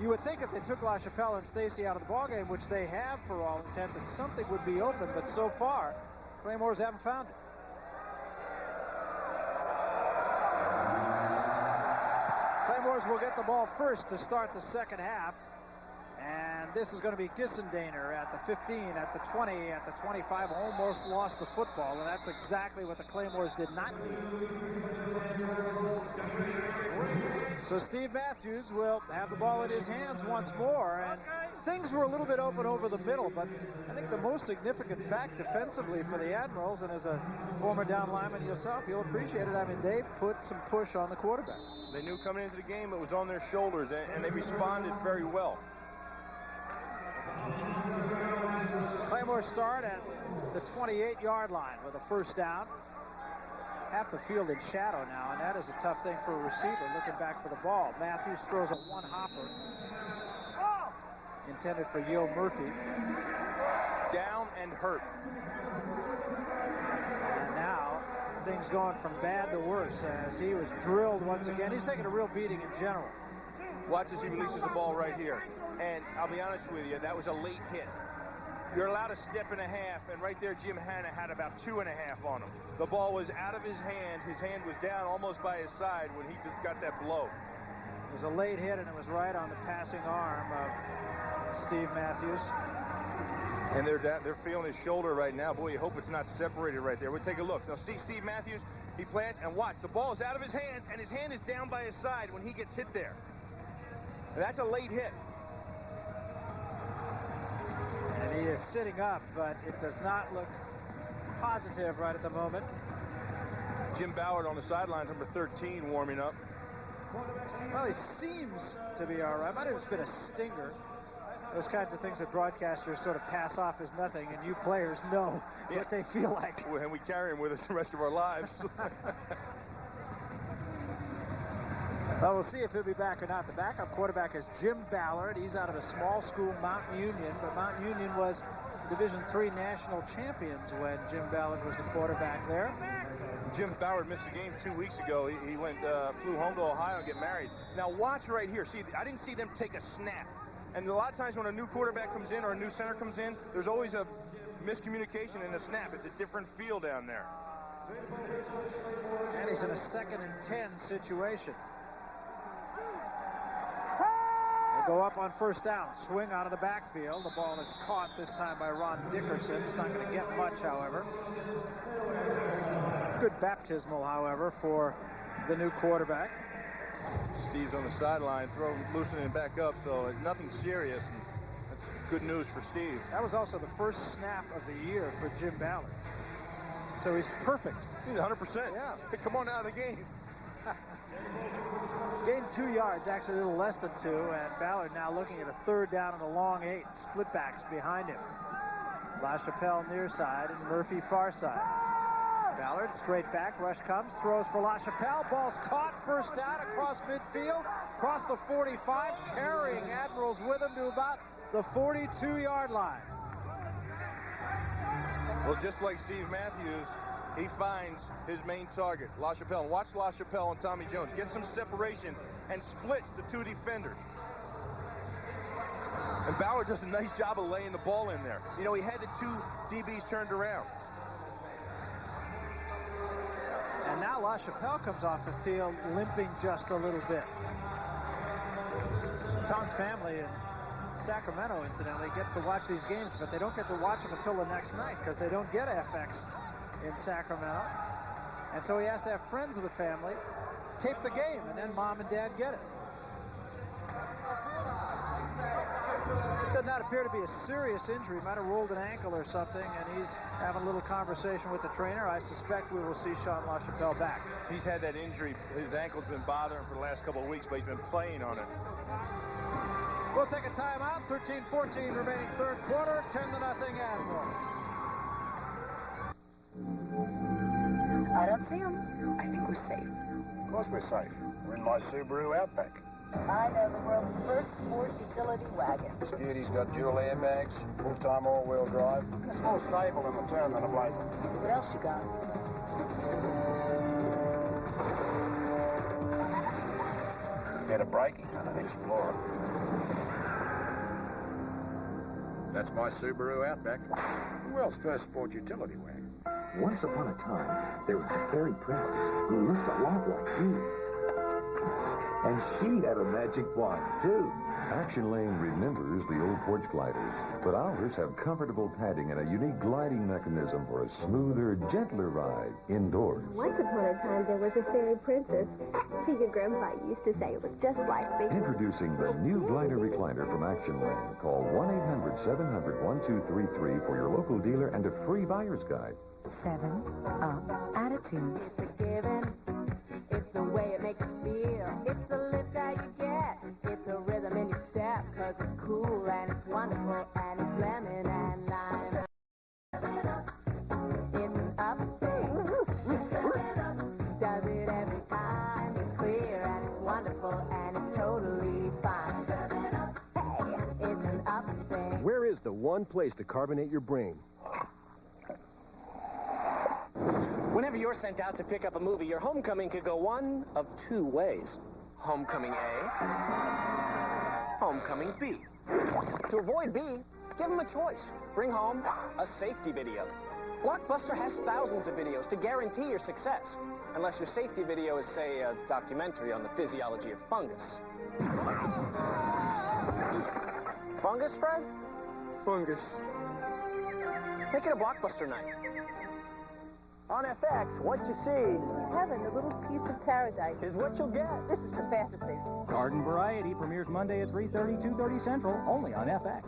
You would think if they took LaChapelle and Stacy out of the ballgame, which they have for all intent, that something would be open, but so far, Claymores haven't found it. Claymores will get the ball first to start the second half. And this is going to be Gissendaner at the 15, at the 20, at the 25, almost lost the football, and that's exactly what the Claymores did not need. So Steve Matthews will have the ball in his hands once more, and things were a little bit open over the middle, but I think the most significant fact defensively for the Admirals, and as a former down lineman yourself, you'll appreciate it, I mean, they put some push on the quarterback. They knew coming into the game it was on their shoulders, and they responded very well. Claymore start at the 28-yard line with a first down. half the field in shadow now, and that is a tough thing for a receiver looking back for the ball. Matthews throws a one-hopper intended for Yo Murphy. Down and hurt. And now things going from bad to worse as he was drilled once again. He's taking a real beating in general. Watch as he releases the ball right here. And I'll be honest with you, that was a late hit. You're allowed a step and a half, and right there Jim Hanna had about 2.5 on him. The ball was out of his hand. His hand was down almost by his side when he just got that blow. It was a late hit, and it was right on the passing arm of Steve Matthews. And they're feeling his shoulder right now. Boy, you hope it's not separated right there. We'll take a look. Now, see Steve Matthews, he plants, and watch. The ball is out of his hands, and his hand is down by his side when he gets hit there. And that's a late hit. And he is sitting up, but it does not look positive right at the moment. Jim Ballard on the sidelines, number 13, warming up. Well, he seems to be all right. Might have just been a stinger. Those kinds of things that broadcasters sort of pass off as nothing, and you players know what they feel like. And we carry them with us the rest of our lives. Well, we'll see if he'll be back or not. The backup quarterback is Jim Ballard. He's out of a small school, Mount Union, but Mount Union was Division III national champions when Jim Ballard was the quarterback there. Jim Ballard missed a game 2 weeks ago. He flew home to Ohio and get married. Now watch right here. See, I didn't see them take a snap. And a lot of times when a new quarterback comes in or a new center comes in, there's always a miscommunication in the snap. It's a different feel down there. And he's in a 2nd and 10 situation. They go up on 1st down. Swing out of the backfield. The ball is caught this time by Ron Dickerson. It's not going to get much, however. Good baptismal, however, for the new quarterback. Steve's on the sideline, loosening it back up, so it's nothing serious. And that's good news for Steve. That was also the first snap of the year for Jim Ballard. So he's perfect. He's 100%. Yeah. Hey, come on out of the game. He's gained 2 yards, actually a little less than 2, and Ballard now looking at a 3rd down and a long 8. Split backs behind him. LaChapelle near side and Murphy far side. Ballard straight back, rush comes, throws for LaChapelle, ball's caught, 1st down across midfield, across the 45, carrying Admirals with him to about the 42-yard line. Well, just like Steve Matthews, he finds his main target, LaChapelle. And watch LaChapelle and Tommy Jones get some separation and splits the 2 defenders. And Ballard does a nice job of laying the ball in there. You know, he had the 2 DBs turned around. And now LaChapelle comes off the field limping just a little bit. John's family in Sacramento, incidentally, gets to watch these games, but they don't get to watch them until the next night because they don't get FX in Sacramento. And so he has to have friends of the family tape the game, and then Mom and Dad get it. It does not appear to be a serious injury. He might have rolled an ankle or something, and he's having a little conversation with the trainer. I suspect we will see Sean LaChapelle back. He's had that injury. His ankle's been bothering him for the last couple of weeks, but he's been playing on it. We'll take a timeout. 13-14 remaining 3rd quarter. 10-0 Admirals. I don't see him. I think we're safe. Of course we're safe. We're in my Subaru Outback. I know the world's first sport utility wagon. This beauty's got dual airbags, full-time all-wheel drive. It's more stable in the turn than a Blazer. What else you got? Better braking than an Explorer. That's my Subaru Outback. The world's first sport utility wagon. Once upon a time, there was a fairy princess who looked a lot like you. And she had a magic wand, too. Action Lane remembers the old porch gliders, but ours have comfortable padding and a unique gliding mechanism for a smoother, gentler ride indoors. Once upon a time, there was a fairy princess. See, your grandpa used to say it was just like me. Introducing the new glider recliner from Action Lane. Call 1-800-700-1233 for your local dealer and a free buyer's guide. 7-Up attitude. It's a given. It's the way it makes you feel. It's the lift that you get. It's a rhythm in your step. Cause it's cool and it's wonderful and it's lemon and lime. It's an update. wonderful, and it's totally fine. Hey, it's an up thing. Where is the one place to carbonate your brain? Whenever you're sent out to pick up a movie, your homecoming could go one of two ways. Homecoming A, homecoming B. To avoid B, give them a choice. Bring home a safety video. Blockbuster has thousands of videos to guarantee your success. Unless your safety video is, say, a documentary on the physiology of fungus. Fungus, Fred? Fungus. Make it a Blockbuster night. On FX, what you see Heaven, a little piece of paradise. is what you'll get. This is the fantasy. Garden Variety premieres Monday at 3:30, 2:30 Central, only on FX.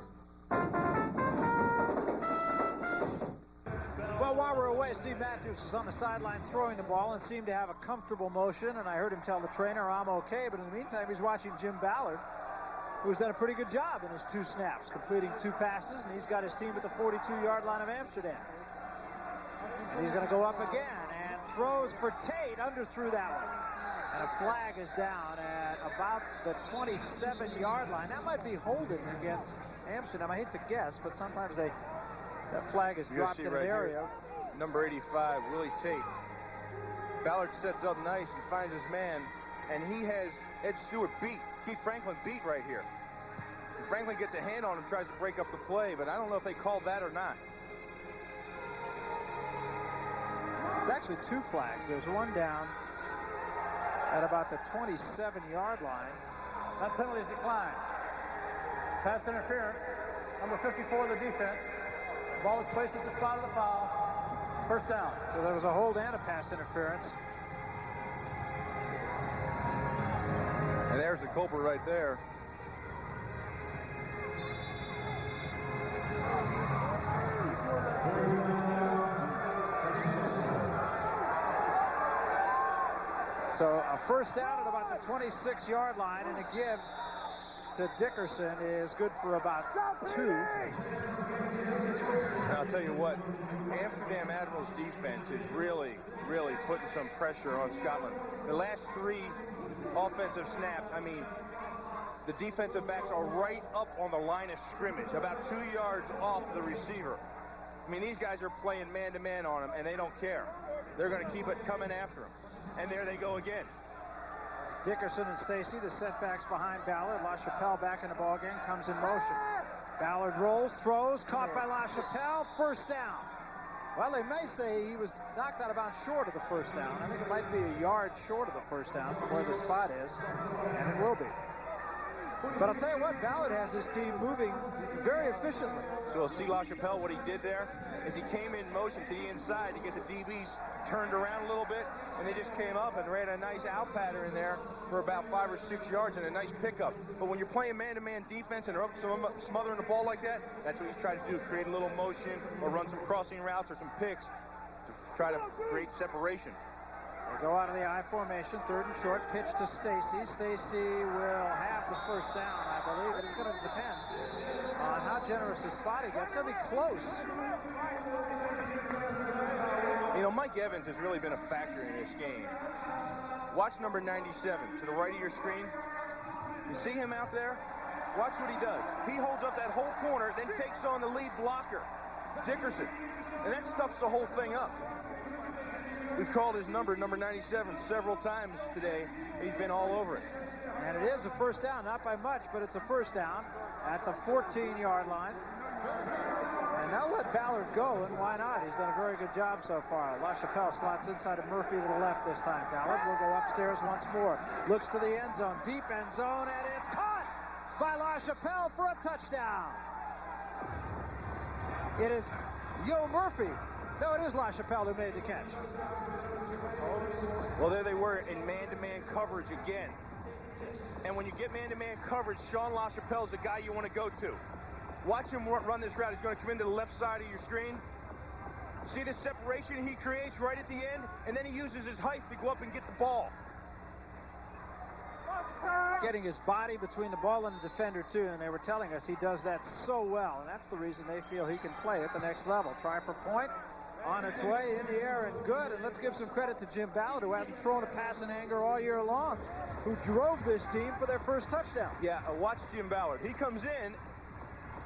Well, while we're away, Steve Matthews is on the sideline throwing the ball and seemed to have a comfortable motion, and I heard him tell the trainer, I'm okay, but in the meantime, he's watching Jim Ballard, who's done a pretty good job in his 2 snaps, completing 2 passes, and he's got his team at the 42-yard line of Amsterdam. And he's going to go up again and throws for Tate, underthrew that one. And a flag is down at about the 27-yard line. That might be holding against Amsterdam. I hate to guess, but sometimes that flag is dropped in an area. Here, number 85, Willie Tate. Ballard sets up nice and finds his man, and he has Ed Stewart beat, Keith Franklin beat right here. And Franklin gets a hand on him, tries to break up the play, but I don't know if they called that or not. There's actually 2 flags. There's one down at about the 27-yard line. That penalty is declined. Pass interference. Number 54 of the defense. Ball was placed at the spot of the foul. First down. So there was a hold and a pass interference. And there's the culprit right there. So a first down at about the 26-yard line, and a give to Dickerson is good for about 2. I'll tell you what, Amsterdam Admirals defense is really putting some pressure on Scotland. The last 3 offensive snaps, I mean, the defensive backs are right up on the line of scrimmage, about 2 yards off the receiver. I mean, these guys are playing man-to-man on him, and they don't care. They're going to keep it coming after him. And there they go again. Dickerson and Stacy, the setbacks behind Ballard. LaChapelle back in the ballgame, comes in motion. Ballard rolls, throws, caught by LaChapelle, first down. Well, they may say he was knocked out of bounds short of the first down. I think it might be a yard short of the first down from where the spot is, and it will be. But I'll tell you what, Ballard has his team moving very efficiently. So see LaChapelle, what he did there is he came in motion to the inside to get the DBs turned around a little bit, and they just came up and ran a nice out pattern there for about 5 or 6 yards and a nice pickup. But when you're playing man-to-man defense and they're up smothering the ball like that, that's what you try to do, create a little motion or run some crossing routes or some picks to try to create separation. They go out of the I formation, 3rd and short, pitch to Stacy. Stacy will have the first down, I believe, but it's going to depend on how generous his spot he gets. It's going to be close. You know, Mike Evans has really been a factor in this game. Watch number 97 to the right of your screen. You see him out there? Watch what he does. He holds up that whole corner, then takes on the lead blocker, Dickerson. And that stuffs the whole thing up. We've called his number 97, several times today. He's been all over it. And it is a first down, not by much, but it's a first down at the 14-yard line. And they'll let Ballard go, and why not? He's done a very good job so far. LaChapelle slots inside of Murphy to the left this time. Ballard will go upstairs once more. Looks to the end zone, deep end zone, and it's caught by LaChapelle for a touchdown. It is Yo Murphy. No, it is LaChapelle who made the catch. Well, there they were in man-to-man coverage again. And when you get man-to-man coverage, Sean LaChapelle is the guy you want to go to. Watch him run this route. He's going to come into the left side of your screen. See the separation he creates right at the end? And then he uses his height to go up and get the ball. Getting his body between the ball and the defender, too, and they were telling us he does that so well, and that's the reason they feel he can play at the next level. Try for point, on its way, in the air, and good. And let's give some credit to Jim Ballard, who hasn't thrown a pass in anger all year long. who drove this team for their first touchdown. Yeah, watch Jim Ballard. He comes in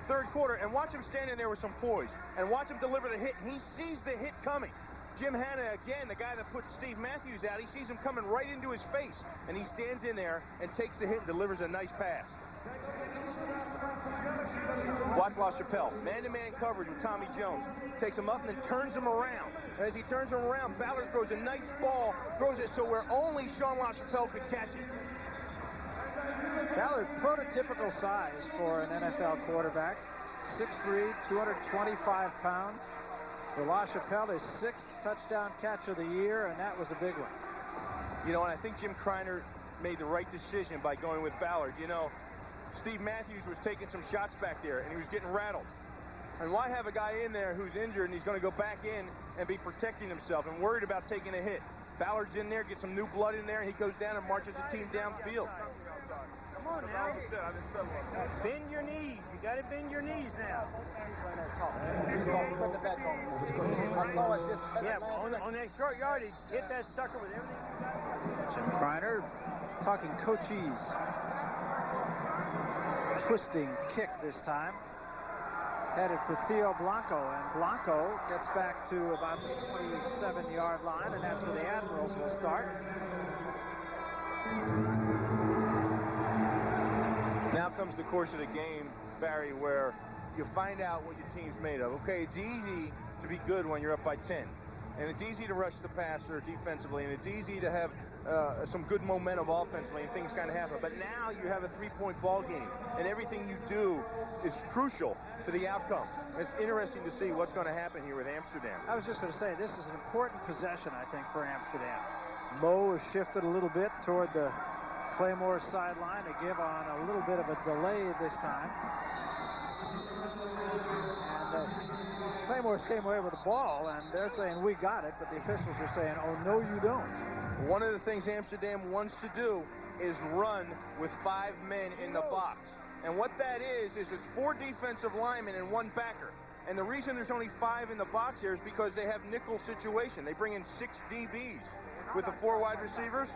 third quarter, and watch him standing there with some poise, and watch him deliver the hit. He sees the hit coming. Jim Hanna, again, the guy that put Steve Matthews out, he sees him coming right into his face, and he stands in there and takes the hit and delivers a nice pass. Watch LaChapelle, man-to-man coverage with Tommy Jones. Takes him up and then turns him around. And as he turns him around, Ballard throws a nice ball, throws it so where only Sean LaChapelle could catch it. Ballard, prototypical size for an NFL quarterback. 6'3", 225 pounds. For LaChapelle, his 6th touchdown catch of the year, and that was a big one. You know, and I think Jim Kreiner made the right decision by going with Ballard. You know, Steve Matthews was taking some shots back there, and he was getting rattled. And why have a guy in there who's injured and he's going to go back in and be protecting himself and worried about taking a hit? Ballard's in there, gets some new blood in there, and he goes down and marches the team downfield. Come on now. Bend your knees. You got to bend your knees now. Yeah, on that short yardage, hit that sucker with everything you got. Jim Kreiner talking coachees. Twisting kick this time. Headed for Theo Blanco, and Blanco gets back to about the 27-yard line, and that's where the Admirals will start. Now comes the course of the game, Barry, where you find out what your team's made of. Okay, it's easy to be good when you're up by 10, and it's easy to rush the passer defensively, and it's easy to have some good momentum offensively, and things kind of happen. But now you have a 3-point ball game, and everything you do is crucial to the outcome. It's interesting to see what's going to happen here with Amsterdam. I was just going to say, this is an important possession, I think, for Amsterdam. Mo has shifted a little bit toward the Claymores sideline to give on a little bit of a delay this time. And Claymores came away with the ball, and they're saying, we got it, but the officials are saying, oh, no, you don't. One of the things Amsterdam wants to do is run with 5 men in the box. And what that is it's 4 defensive linemen and 1 backer. And the reason there's only 5 in the box here is because they have nickel situation. They bring in 6 DBs with the 4 wide receivers.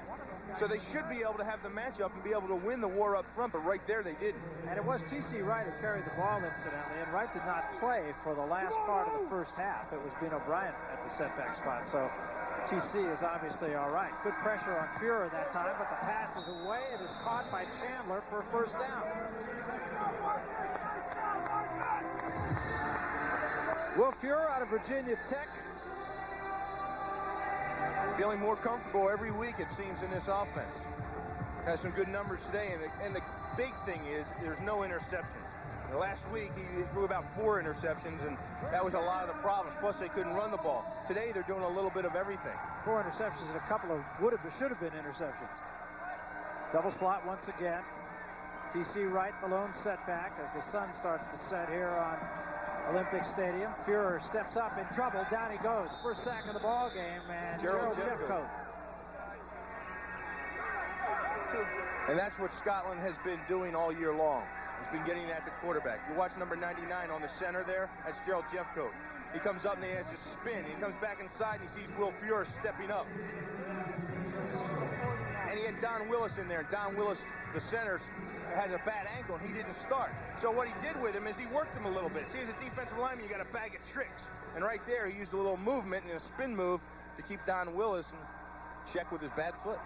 So they should be able to have the matchup and be able to win the war up front, but right there they didn't. And it was T.C. Wright who carried the ball, incidentally, and Wright did not play for the last part of the first half. It was Ben O'Brien at the setback spot, so T.C. is obviously all right. Good pressure on Fuhrer that time, but the pass is away. It is caught by Chandler for a first down. Will Fuhrer out of Virginia Tech. Feeling more comfortable every week, it seems, in this offense. Has some good numbers today, and the big thing is there's no interceptions. Last week, he threw about 4 interceptions, and that was a lot of the problems. Plus, they couldn't run the ball. Today, they're doing a little bit of everything. 4 interceptions and a couple of should have been interceptions. Double slot once again. T.C. Wright, the lone setback as the sun starts to set here on Olympic Stadium. Fuhrer steps up in trouble. Down he goes. First sack of the ball game, and Gerald Jeffcoat. And that's what Scotland has been doing all year long. He's been getting at the quarterback. You watch number 99 on the center there. That's Gerald Jeffcoat. He comes up and he has to spin. He comes back inside and he sees Will Fuhrer stepping up. And he had Don Willis in there. Don Willis, the center, has a bad ankle, and he didn't start. So what he did with him is he worked him a little bit. See, as a defensive lineman, you got a bag of tricks. And right there, he used a little movement and a spin move to keep Don Willis in check with his bad foot.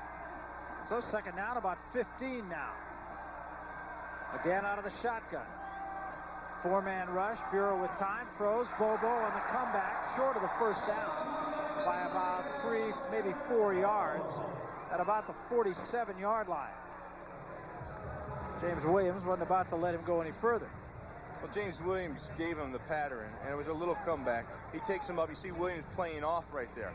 So second down, about 15 now. Again out of the shotgun. 4-man rush. Fuhrer with time. Throws. Bobo on the comeback. Short of the first down by about 3, maybe 4 yards at about the 47-yard line. James Williams wasn't about to let him go any further. Well, James Williams gave him the pattern, and it was a little comeback. He takes him up. You see Williams playing off right there.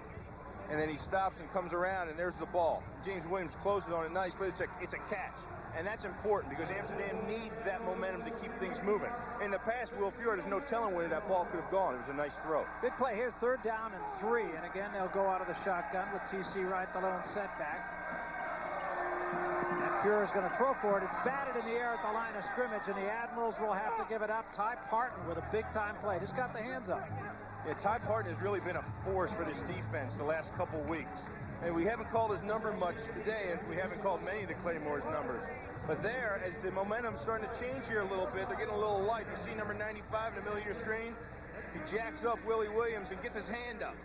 And then he stops and comes around, and there's the ball. James Williams closes on it nice, but it's a catch. And that's important because Amsterdam needs that momentum to keep things moving. In the past, Will Fuhrer, there's no telling where that ball could have gone. It was a nice throw. Big play here, 3rd down and 3. And again, they'll go out of the shotgun with T.C. Wright, the lone setback. And Fuhrer's going to throw for it. It's batted in the air at the line of scrimmage, and the Admirals will have to give it up. Ty Parton with a big-time play. Just got the hands up. Yeah, Ty Parton has really been a force for this defense the last couple weeks. And we haven't called his number much today, and we haven't called many of the Claymores numbers. But there, as the momentum's starting to change here a little bit, they're getting a little light. You see number 95 in the middle of your screen? He jacks up Willie Williams and gets his hand up.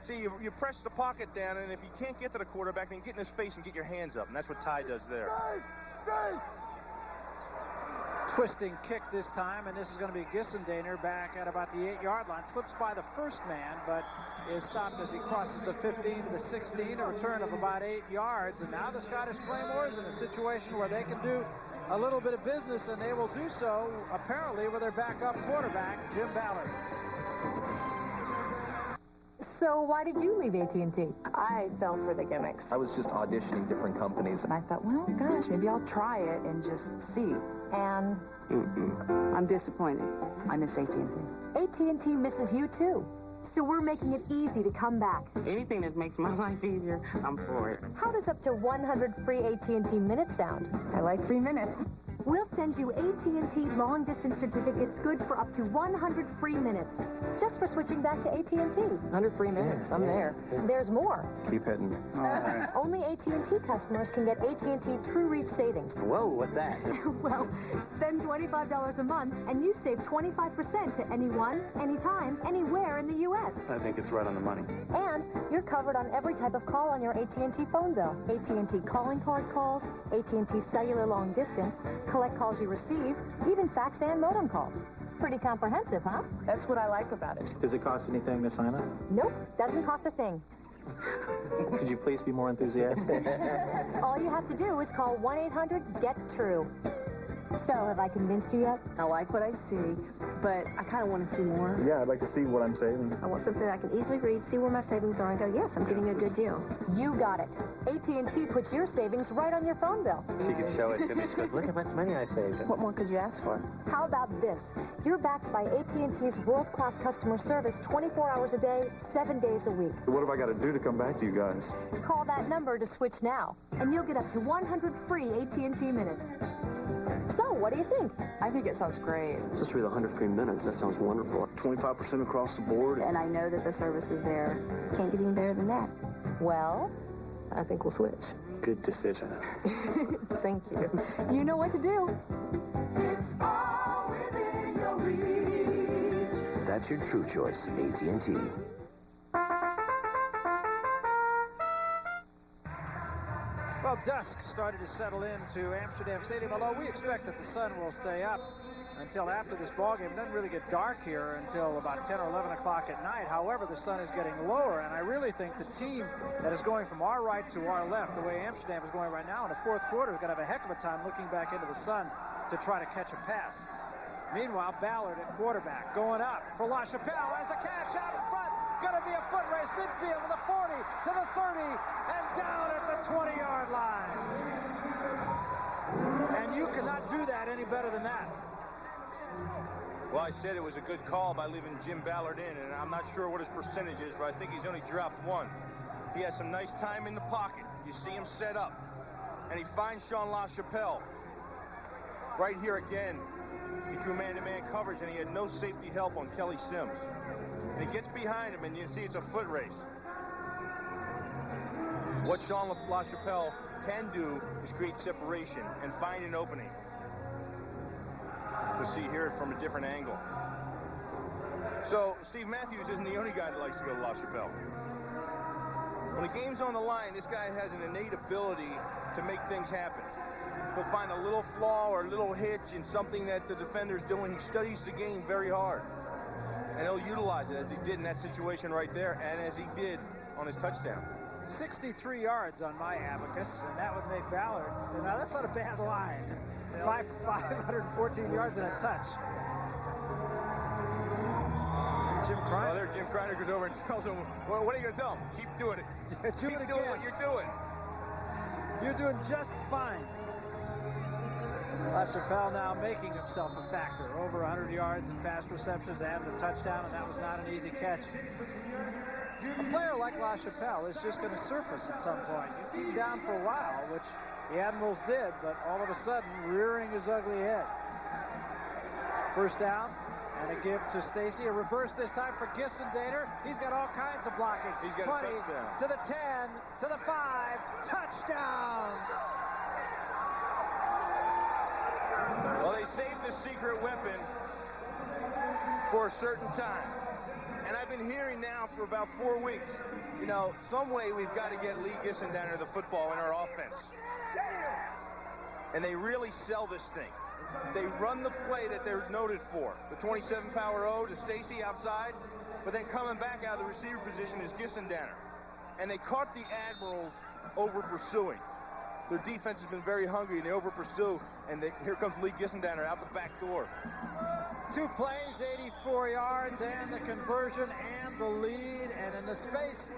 See, you press the pocket down, and if you can't get to the quarterback, then get in his face and get your hands up. And that's what Ty does there. Twisting kick this time, and this is going to be Gissendaner back at about the 8-yard line. Slips by the first man, but is stopped as he crosses the 15 to the 16, a return of about 8 yards. And now the Scottish Claymores in a situation where they can do a little bit of business, and they will do so, apparently, with their backup quarterback, Jim Ballard. So why did you leave AT&T? I fell for the gimmicks. I was just auditioning different companies. And I thought, well, gosh, maybe I'll try it and just see. And? I'm disappointed. I miss AT&T. AT&T misses you, too. So we're making it easy to come back. Anything that makes my life easier, I'm for it. How does up to 100 free AT&T minutes sound? I like free minutes. We'll send you AT&T long-distance certificates good for up to 100 free minutes, just for switching back to AT&T. 100 free minutes. I'm there. There's more. Keep hitting. Only AT&T customers can get AT&T True Reach savings. Whoa, what's that? Well, spend $25 a month, and you save 25% to anyone, anytime, anywhere in the U.S. I think it's right on the money. And you're covered on every type of call on your AT&T phone bill. AT&T calling card calls, AT&T cellular long distance, collect calls you receive, even fax and modem calls. Pretty comprehensive, huh? That's what I like about it. Does it cost anything to sign up? Nope, doesn't cost a thing. Could you please be more enthusiastic? All you have to do is call 1-800-GET-TRUE. So, have I convinced you yet? I like what I see, but I kind of want to see more. Yeah, I'd like to see what I'm saving. I want something I can easily read, see where my savings are, and go, yes, I'm getting a good deal. You got it. AT&T puts your savings right on your phone bill. She could show it to me. She goes, look how much money I saved. What more could you ask for? How about this? You're backed by AT&T's world-class customer service 24 hours a day, 7 days a week. What have I got to do to come back to you guys? Call that number to switch now, and you'll get up to 100 free AT&T minutes. So, what do you think? I think it sounds great. Just for the 100 free minutes, that sounds wonderful. 25% across the board. And I know that the service is there. Can't get any better than that. Well, I think we'll switch. Good decision. Thank you. You know what to do. That's your true choice, AT&T. Well, dusk started to settle into Amsterdam Stadium, although we expect that the sun will stay up until after this ballgame. It doesn't really get dark here until about 10 or 11 o'clock at night. However, the sun is getting lower, and I really think the team that is going from our right to our left, the way Amsterdam is going right now in the fourth quarter, is going to have a heck of a time looking back into the sun to try to catch a pass. Meanwhile, Ballard at quarterback going up for LaChapelle as the catch out in front. Going to be a foot race midfield with the 40 to the 30 and down at the 20-yard line. And you cannot do that any better than that. Well, I said it was a good call by leaving Jim Ballard in, and I'm not sure what his percentage is, but I think he's only dropped one. He has some nice time in the pocket. You see him set up, and he finds Sean LaChapelle. Right here again, he threw man-to-man coverage, and he had no safety help on Kelly Sims. And he gets behind him, and you see it's a foot race. What Sean LaChapelle can do is create separation and find an opening. You'll see here from a different angle. So Steve Matthews isn't the only guy that likes to go to LaChapelle. When the game's on the line, this guy has an innate ability to make things happen. He'll find a little flaw or a little hitch in something that the defender's doing. He studies the game very hard. And he'll utilize it, as he did in that situation right there, and as he did on his touchdown. 63 yards on my abacus, and that would make Ballard. Now, that's not a bad line. 514 yards and a touch. Jim Kreiner. Well, there Jim Kreiner goes over and tells him, well, what are you going to tell him? Keep doing it. Keep doing what you're doing. You're doing just fine. LaChapelle now making himself a factor. Over 100 yards in pass receptions and the touchdown, and that was not an easy catch. A player like LaChapelle is just going to surface at some point. You keep him down for a while, which the Admirals did, but all of a sudden rearing his ugly head. First down, And a give to Stacy. A reverse this time for Gissendaner. He's got all kinds of blocking. He's got 20 a touchdown. to the 10, to the 5. Touchdown! Well, they saved the secret weapon for a certain time. And I've been hearing now for about 4 weeks, you know, some way we've got to get Lee Gissendaner the football in our offense. And they really sell this thing. They run the play that they're noted for. The 27 power O to Stacy outside, but then coming back out of the receiver position is Gissendaner. And they caught the Admirals over pursuing. Their defense has been very hungry, and they over pursue, and here comes Lee Gissendaner out the back door. 2 plays, 84 yards, and the conversion and the lead. And in the space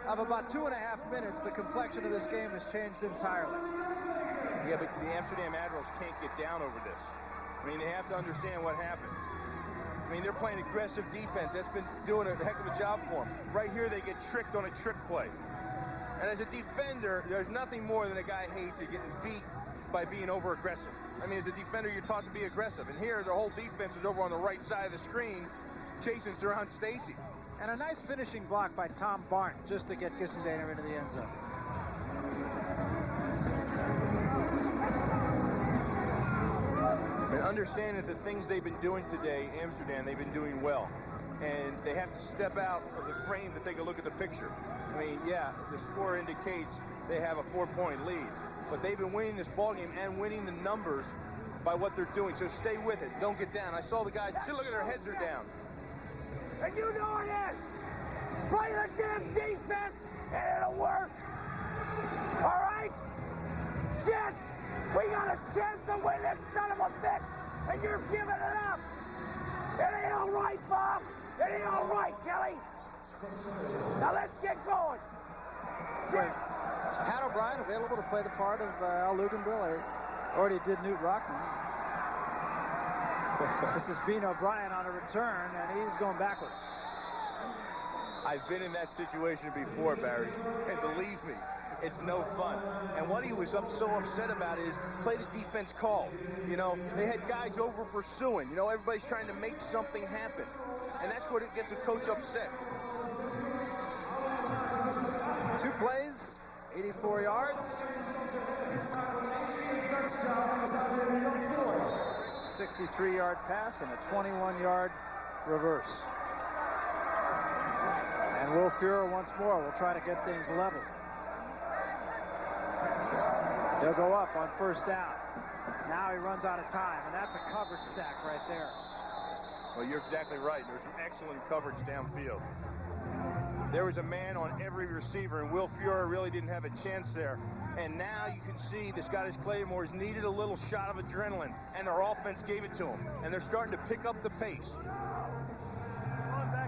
of about 2.5 minutes, the complexion of this game has changed entirely. Yeah, but the Amsterdam Admirals can't get down over this. I mean, they have to understand what happened. I mean, they're playing aggressive defense. That's been doing a heck of a job for them. Right here, they get tricked on a trick play. And as a defender, there's nothing more than a guy hates at getting beat by being over-aggressive. I mean, as a defender, you're taught to be aggressive. And here, their whole defense is over on the right side of the screen, chasing around Stacy. And a nice finishing block by Tom Barnes just to get Gissendaner into the end zone. And understand that the things they've been doing today, Amsterdam, they've been doing well. And they have to step out of the frame to take a look at the picture. I mean, yeah, the score indicates they have a 4-point lead. But they've been winning this ballgame and winning the numbers by what they're doing. So stay with it. Don't get down. I saw the guys, look at their heads are down. And you know it is. Play the damn defense, and it'll work. All right? Shit! We got a chance to win this son of a bitch, and you're giving it up. It ain't all right, Bob. It ain't all right, Kelly. Now let's get going. Shit. Pat O'Brien available to play the part of Al Luganville. Already did Newt Rockman. This is Bean O'Brien on a return, and he's going backwards. I've been in that situation before, Barry, and believe me, it's no fun. And what he was so upset about is play the defense call. You know, they had guys over pursuing. You know, everybody's trying to make something happen. And that's what it gets a coach upset. 2 plays, 84 yards. 63-yard pass and a 21-yard reverse. And Will Fuhrer once more will try to get things level. They'll go up on first down. Now he runs out of time, and that's a coverage sack right there. Well, you're exactly right. There's some excellent coverage downfield. There was a man on every receiver, and Will Fuhrer really didn't have a chance there. And now you can see the Scottish Claymores needed a little shot of adrenaline, and their offense gave it to them. And they're starting to pick up the pace.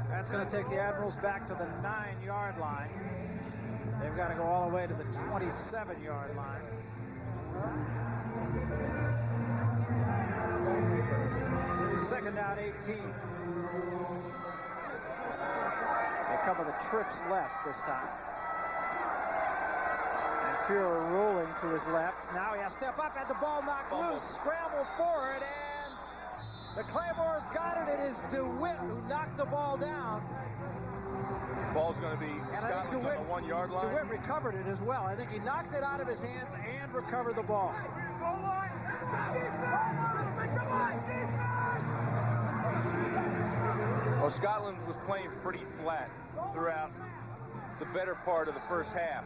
That's going to take the Admirals back to the 9-yard line. They've got to go all the way to the 27-yard line. Second down, 18. A couple of the trips left this time. And Fuhrer rolling to his left. Now he has to step up, and the ball knocked loose. Scramble forward, and the Claymores got it. It is DeWitt who knocked the ball down. Ball's going to be Scotland's on the 1-yard line. DeWitt recovered it as well. I think he knocked it out of his hands and recovered the ball. Well, Scotland was playing pretty flat throughout the better part of the first half.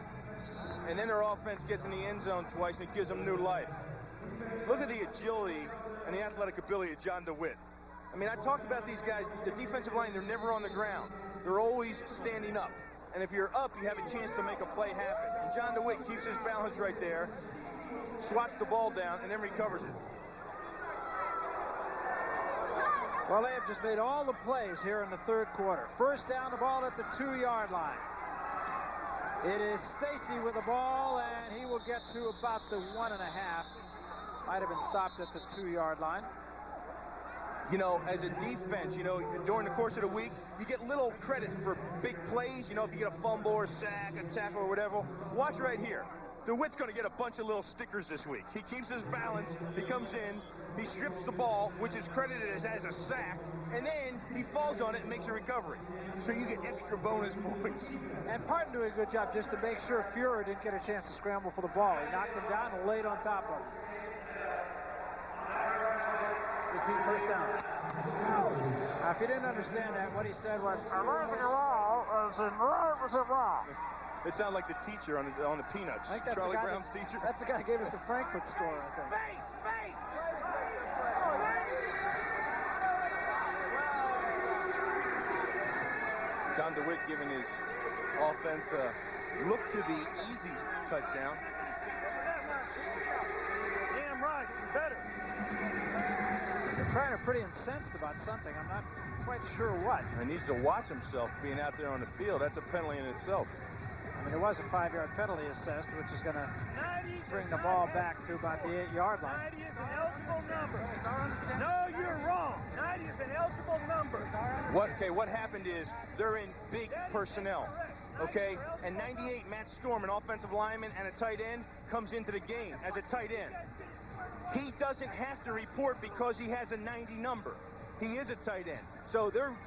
And then their offense gets in the end zone twice, and it gives them new life. Look at the agility and the athletic ability of John DeWitt. I mean, I talked about these guys, the defensive line, they're never on the ground. They're always standing up. And if you're up, you have a chance to make a play happen. And John DeWitt keeps his balance right there, swats the ball down, and then recovers it. Well, they have just made all the plays here in the third quarter. First down, the ball at the 2-yard line. It is Stacy with the ball, and he will get to about the 1.5. Might have been stopped at the 2-yard line. You know, as a defense, you know, during the course of the week, you get little credit for big plays. You know, if you get a fumble or a sack, a tackle or whatever. Watch right here. DeWitt's going to get a bunch of little stickers this week. He keeps his balance, he comes in, he strips the ball, which is credited as a sack, and then he falls on it and makes a recovery. So you get extra bonus points. And Parton doing a good job just to make sure Fuhrer didn't get a chance to scramble for the ball. He knocked him down and laid on top of him. Repeat first down. Now, if you didn't understand that, what he said was, It sounded like the teacher on the Peanuts. I think that's Charlie the guy Brown's teacher. That's the guy who gave us the Frankfurt score, I think. John DeWitt giving his offense a look to the easy touchdown. Damn right, better. They're trying to pretty incensed about something. I'm not quite sure what. He needs to watch himself being out there on the field. That's a penalty in itself. I mean, there was a 5-yard penalty assessed, which is going to bring the ball back to about the 8-yard line. 90 is an eligible number. No, you're wrong. 90 is an eligible number. What happened is they're in big personnel, okay? And 98, Matt Storm, an offensive lineman and a tight end, comes into the game as a tight end. He doesn't have to report because he has a 90 number. He is a tight end.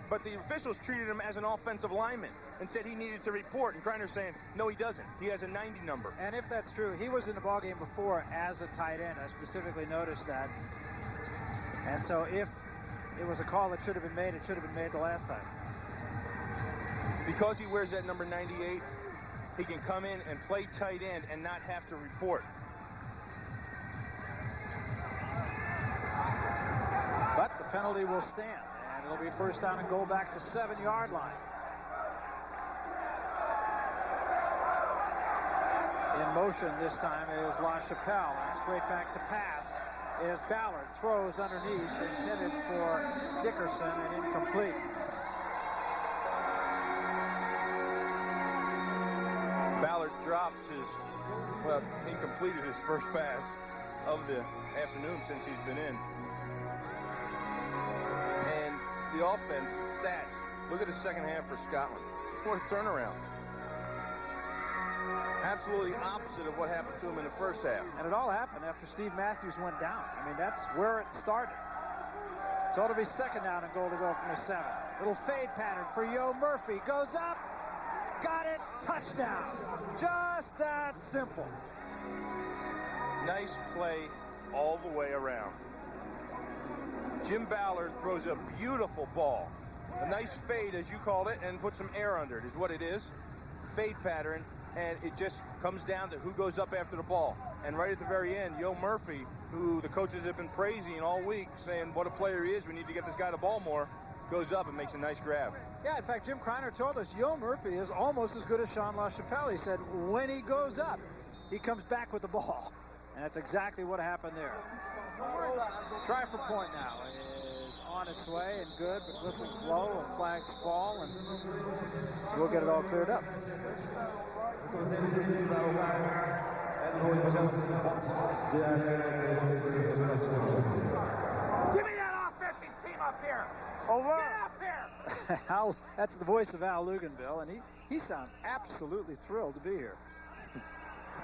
But the officials treated him as an offensive lineman and said he needed to report. And Kreiner's saying, no, he doesn't. He has a 90 number. And if that's true, he was in the ballgame before as a tight end. I specifically noticed that. And so if it was a call that should have been made, it should have been made the last time. Because he wears that number 98, he can come in and play tight end and not have to report. But the penalty will stand, and it'll be first down and goal back to 7-yard line. In motion this time is LaChapelle, and straight back to pass is Ballard. Throws underneath, intended for Dickerson, and incomplete. Ballard dropped he completed his first pass of the afternoon since he's been in. And the offense stats, look at the second half for Scotland. What a turnaround. Absolutely opposite of what happened to him in the first half. And it all happened after Steve Matthews went down. I mean, that's where it started. So it'll be second down and goal to go from the 7. Little fade pattern for Yo Murphy. Goes up. Got it. Touchdown. Just that simple. Nice play all the way around. Jim Ballard throws a beautiful ball. A nice fade, as you called it, and put some air under it is what it is. Fade pattern, and it just comes down to who goes up after the ball. And right at the very end, Yo Murphy, who the coaches have been praising all week, saying what a player he is, we need to get this guy the ball more, goes up and makes a nice grab. Yeah, in fact, Jim Kreiner told us Yo Murphy is almost as good as Sean LaChapelle. He said when he goes up, he comes back with the ball. And that's exactly what happened there. Try for point now is on its way and good, but whistles blow and flags fall, and we'll get it all cleared up. Give me that offensive team up here. Over. Get up here. Al, that's the voice of Al Luganville, and he sounds absolutely thrilled to be here.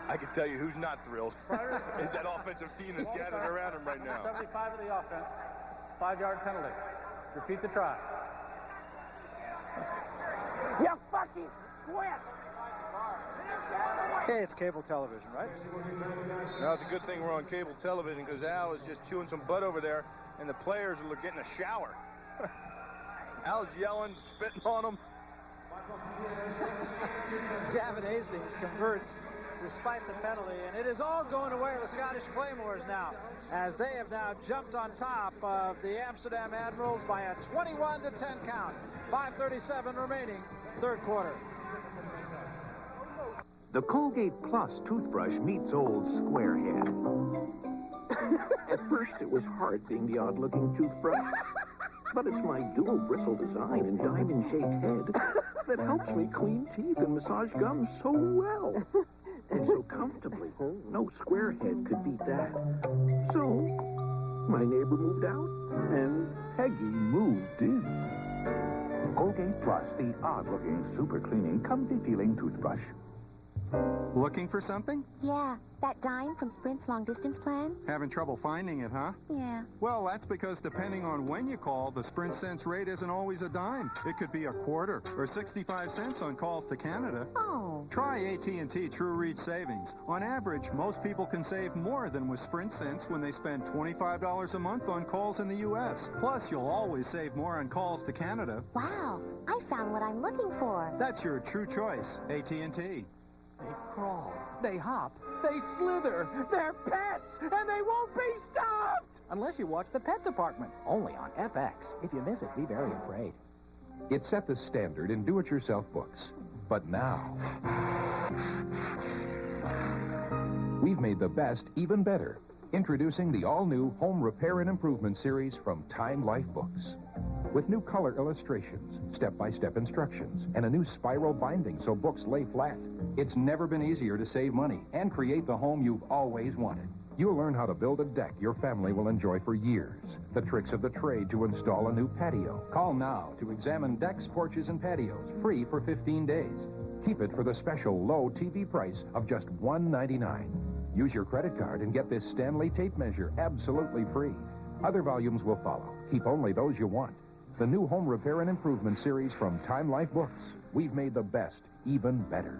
I can tell you who's not thrilled is that offensive team that's gathered around him right now. 75 of the offense, 5-yard penalty. Repeat the try. You fucking quit. Hey, it's cable television, right? Now, it's a good thing we're on cable television because Al is just chewing some butt over there, and the players are getting a shower. Al's yelling, spitting on them. Gavin Hastings converts despite the penalty, and it is all going away with the Scottish Claymores now, as they have now jumped on top of the Amsterdam Admirals by a 21-10 count. 5:37 remaining, third quarter. The Colgate Plus toothbrush meets old Squarehead. At first, it was hard being the odd-looking toothbrush, but it's my dual bristle design and diamond-shaped head that helps me clean teeth and massage gums so well. And so comfortably. No Squarehead could beat that. So, my neighbor moved out, and Peggy moved in. Colgate Plus, the odd-looking, super-cleaning, comfy-feeling toothbrush. Looking for something? Yeah, that dime from Sprint's long-distance plan. Having trouble finding it, huh? Yeah. Well, that's because depending on when you call, the Sprint cents rate isn't always a dime. It could be a quarter or 65 cents on calls to Canada. Oh. Try AT&T True Reach Savings. On average, most people can save more than with Sprint cents when they spend $25 a month on calls in the U.S. Plus, you'll always save more on calls to Canada. Wow, I found what I'm looking for. That's your true choice, AT&T. They crawl, they hop, they slither, they're pets, and they won't be stopped! Unless you watch the Pet Department, only on FX. If you miss it, be very afraid. It set the standard in do-it-yourself books. But now, we've made the best even better. Introducing the all-new Home Repair and Improvement series from Time Life Books. With new color illustrations, step-by-step instructions, and a new spiral binding so books lay flat. It's never been easier to save money and create the home you've always wanted. You'll learn how to build a deck your family will enjoy for years. The tricks of the trade to install a new patio. Call now to examine decks, porches, and patios, free for 15 days. Keep it for the special low TV price of just $1.99. Use your credit card and get this Stanley tape measure absolutely free. Other volumes will follow. Keep only those you want. The new Home Repair and Improvement series from Time Life Books. We've made the best even better.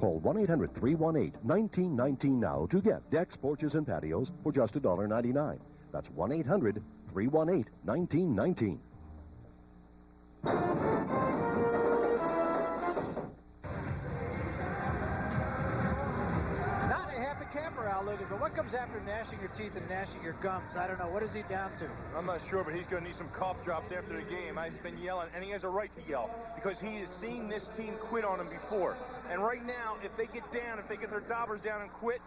Call 1-800-318-1919 now to get decks, porches, and patios for just $1.99. That's 1-800-318-1919. Not a happy camper, Al Lugan, but what comes after gnashing your teeth and gnashing your gums? I don't know. What is he down to? I'm not sure, but he's going to need some cough drops after the game. He's been yelling, and he has a right to yell, because he has seen this team quit on him before. And right now, if they get down, if they get their daubers down and quit,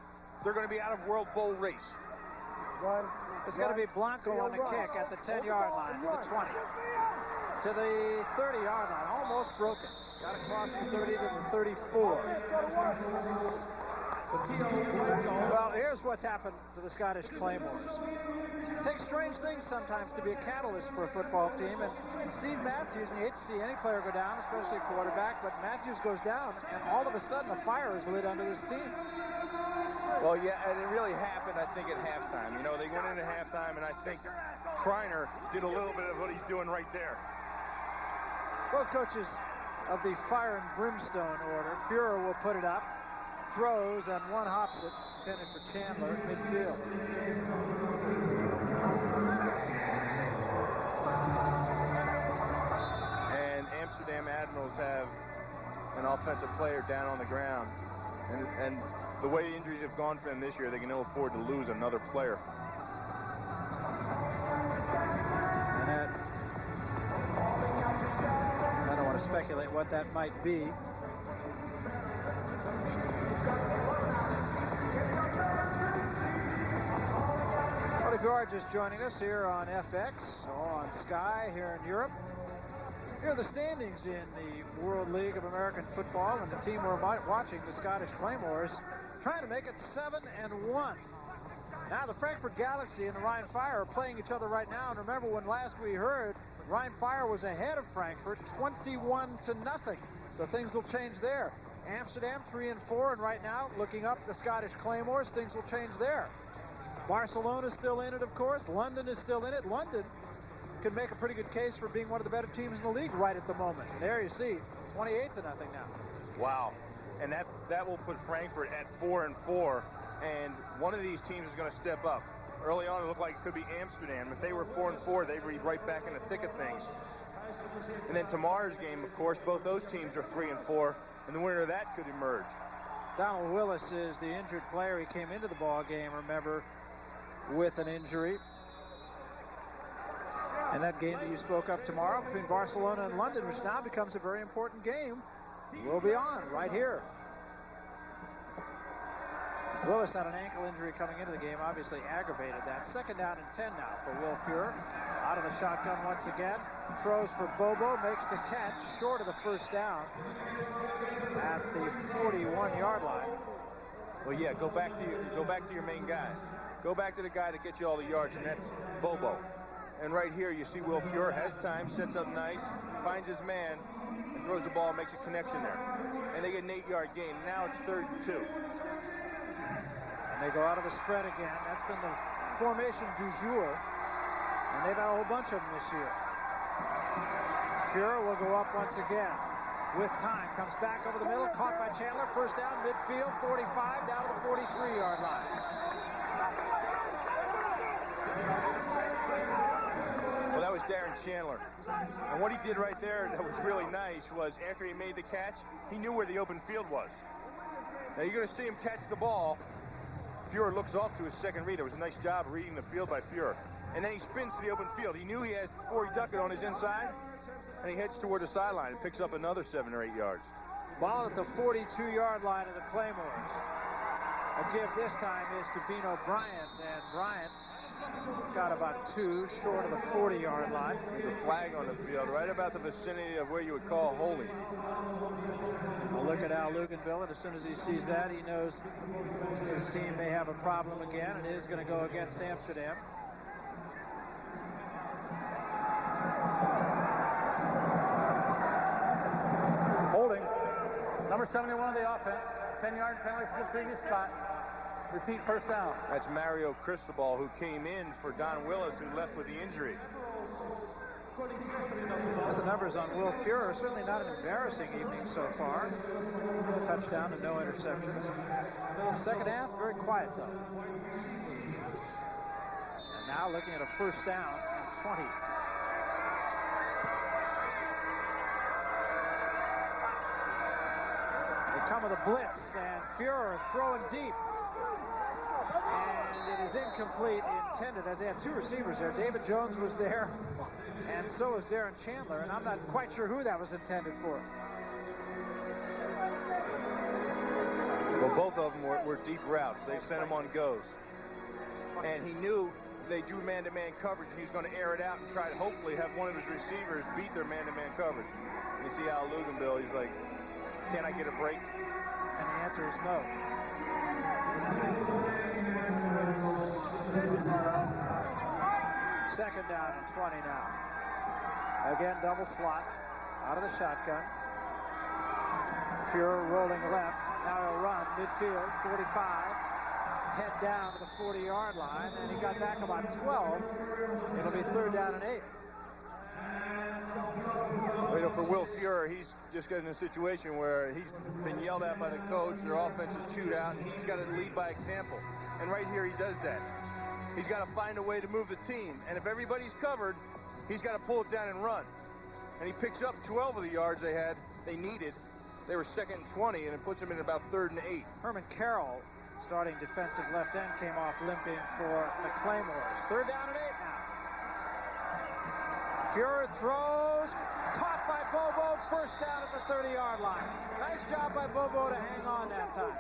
they're going to be out of World Bowl race. It's going to be Blanco on the kick at the 10-yard line, to the 20, to the 30-yard line, almost broken. Got across the 30 to the 34. Well, here's what's happened to the Scottish Claymores. It takes strange things sometimes to be a catalyst for a football team, and Steve Matthews, and you hate to see any player go down, especially a quarterback, but Matthews goes down, and all of a sudden a fire is lit under this team. Well, yeah, and it really happened, I think, at halftime. You know, they went into halftime, and I think Kreiner did a little bit of what he's doing right there. Both coaches of the fire and brimstone order. Fuhrer will put it up, throws, and one hops it, intended for Chandler at midfield. And Amsterdam Admirals have an offensive player down on the ground. And the way injuries have gone for them this year, they can ill afford to lose another player. And that, I don't want to speculate what that might be. Well, if you are just joining us here on FX or on Sky here in Europe, here are the standings in the World League of American Football, and the team we're watching, the Scottish Claymores, trying to make it 7-1. Now the Frankfurt Galaxy and the Rhine Fire are playing each other right now, and remember when last we heard, Rhine Fire was ahead of Frankfurt 21-0, so things will change there. Amsterdam 3-4, and right now, looking up the Scottish Claymores, things will change there. Barcelona's still in it, of course. London is still in it. London can make a pretty good case for being one of the better teams in the league right at the moment. There you see, 28-0 now. Wow. And that will put Frankfurt at 4-4, and one of these teams is going to step up. Early on, it looked like it could be Amsterdam. If they were 4-4, they'd be right back in the thick of things. And then tomorrow's game, of course, both those teams are 3-4, and the winner of that could emerge. Donald Willis is the injured player. He came into the ball game, remember, with an injury. And that game that you spoke of tomorrow between Barcelona and London, which now becomes a very important game, will be on right here. Willis had an ankle injury coming into the game, obviously aggravated that. 2nd down and 10 now for Will Fuhrer. Out of the shotgun once again. Throws for Bobo, makes the catch short of the first down at the 41-yard line. Well, yeah, go back to your main guy. Go back to the guy that gets you all the yards, and that's Bobo. And right here, you see Will Fuhrer has time, sets up nice, finds his man, and throws the ball, makes a connection there. And they get an 8-yard gain. Now it's 3rd and 2. And they go out of the spread again. That's been the formation du jour. And they've had a whole bunch of them this year. Fuhrer will go up once again. With time, comes back over the middle, caught by Chandler. First down, midfield, 45, down to the 43-yard line. Well, that was Darren Chandler. And what he did right there that was really nice was after he made the catch, he knew where the open field was. Now you're going to see him catch the ball. Fuhrer looks off to his second read. It was a nice job reading the field by Fuhrer. And then he spins to the open field. He knew he has before he ducked it on his inside. And he heads toward the sideline and picks up another 7 or 8 yards. Ball at the 42-yard line of the Claymores. A give this time is to Bino Bryant, and Bryant got about 2 short of the 40-yard line. There's a flag on the field right about the vicinity of where you would call holding. Well, look at Al Luganville, and as soon as he sees that, he knows his team may have a problem again, and is going to go against Amsterdam. Number 71 of the offense, 10-yard penalty for the previous spot. Repeat, first down. That's Mario Cristobal, who came in for Don Willis, who left with the injury. Well, the numbers on Will Fuhrer are certainly not an embarrassing evening so far. Touchdown and no interceptions. Second half, very quiet, though. And now looking at a first down on 20. Come with a blitz, and Fuhrer throwing deep. And it is incomplete intended, as they had 2 receivers there. David Jones was there, and so was Darren Chandler, and I'm not quite sure who that was intended for. Well, both of them were deep routes. They sent him on goes. And he knew they drew man-to-man coverage, and he was going to air it out and try to hopefully have one of his receivers beat their man-to-man coverage. And you see Al Luganville, he's like, can I get a break? And the answer is no. Second down and 20 now. Again, double slot out of the shotgun. Fuhrer rolling left. Now he'll run midfield, 45. Head down to the 40-yard line, and he got back about 12. It'll be 3rd down and 8. Well, you know, for Will Fuhrer, he's just got in a situation where he's been yelled at by the coach, their offense is chewed out, and he's got to lead by example. And right here, he does that. He's got to find a way to move the team. And if everybody's covered, he's got to pull it down and run. And he picks up 12 of the yards they needed. They were 2nd and 20, and it puts them in about 3rd and 8. Herman Carroll, starting defensive left end, came off limping for the Claymores. 3rd down and 8 now. Fuhrer throws, caught by Bobo, first down at the 30-yard line. Nice job by Bobo to hang on that time.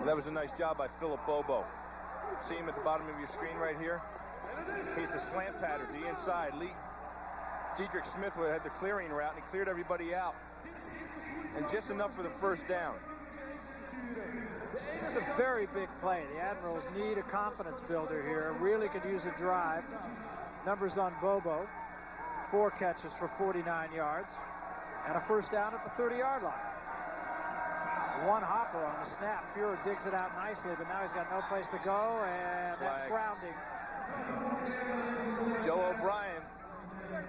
That was a nice job by Philip Bobo. See him at the bottom of your screen right here? He's the slant pattern, the inside. Diedrich Smith had the clearing route, and he cleared everybody out. And just enough for the first down. That's a very big play. The Admirals need a confidence builder here. Really could use a drive. Numbers on Bobo. 4 catches for 49 yards. And a first down at the 30-yard line. 1 hopper on the snap. Fuhrer digs it out nicely, but now he's got no place to go, and that's grounding. Joe O'Brien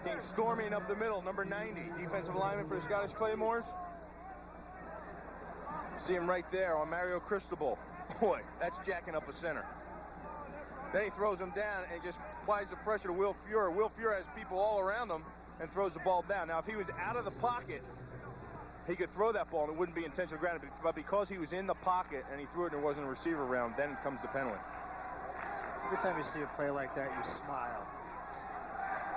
came storming up the middle, number 90, defensive lineman for the Scottish Claymores. See him right there on Mario Cristobal. Boy, that's jacking up a center. Then he throws him down and just applies the pressure to Will Fuhrer. Will Fuhrer has people all around him and throws the ball down. Now, if he was out of the pocket, he could throw that ball and it wouldn't be intentionally grounded. But because he was in the pocket and he threw it and there wasn't a receiver around, then comes the penalty. Every time you see a play like that, you smile.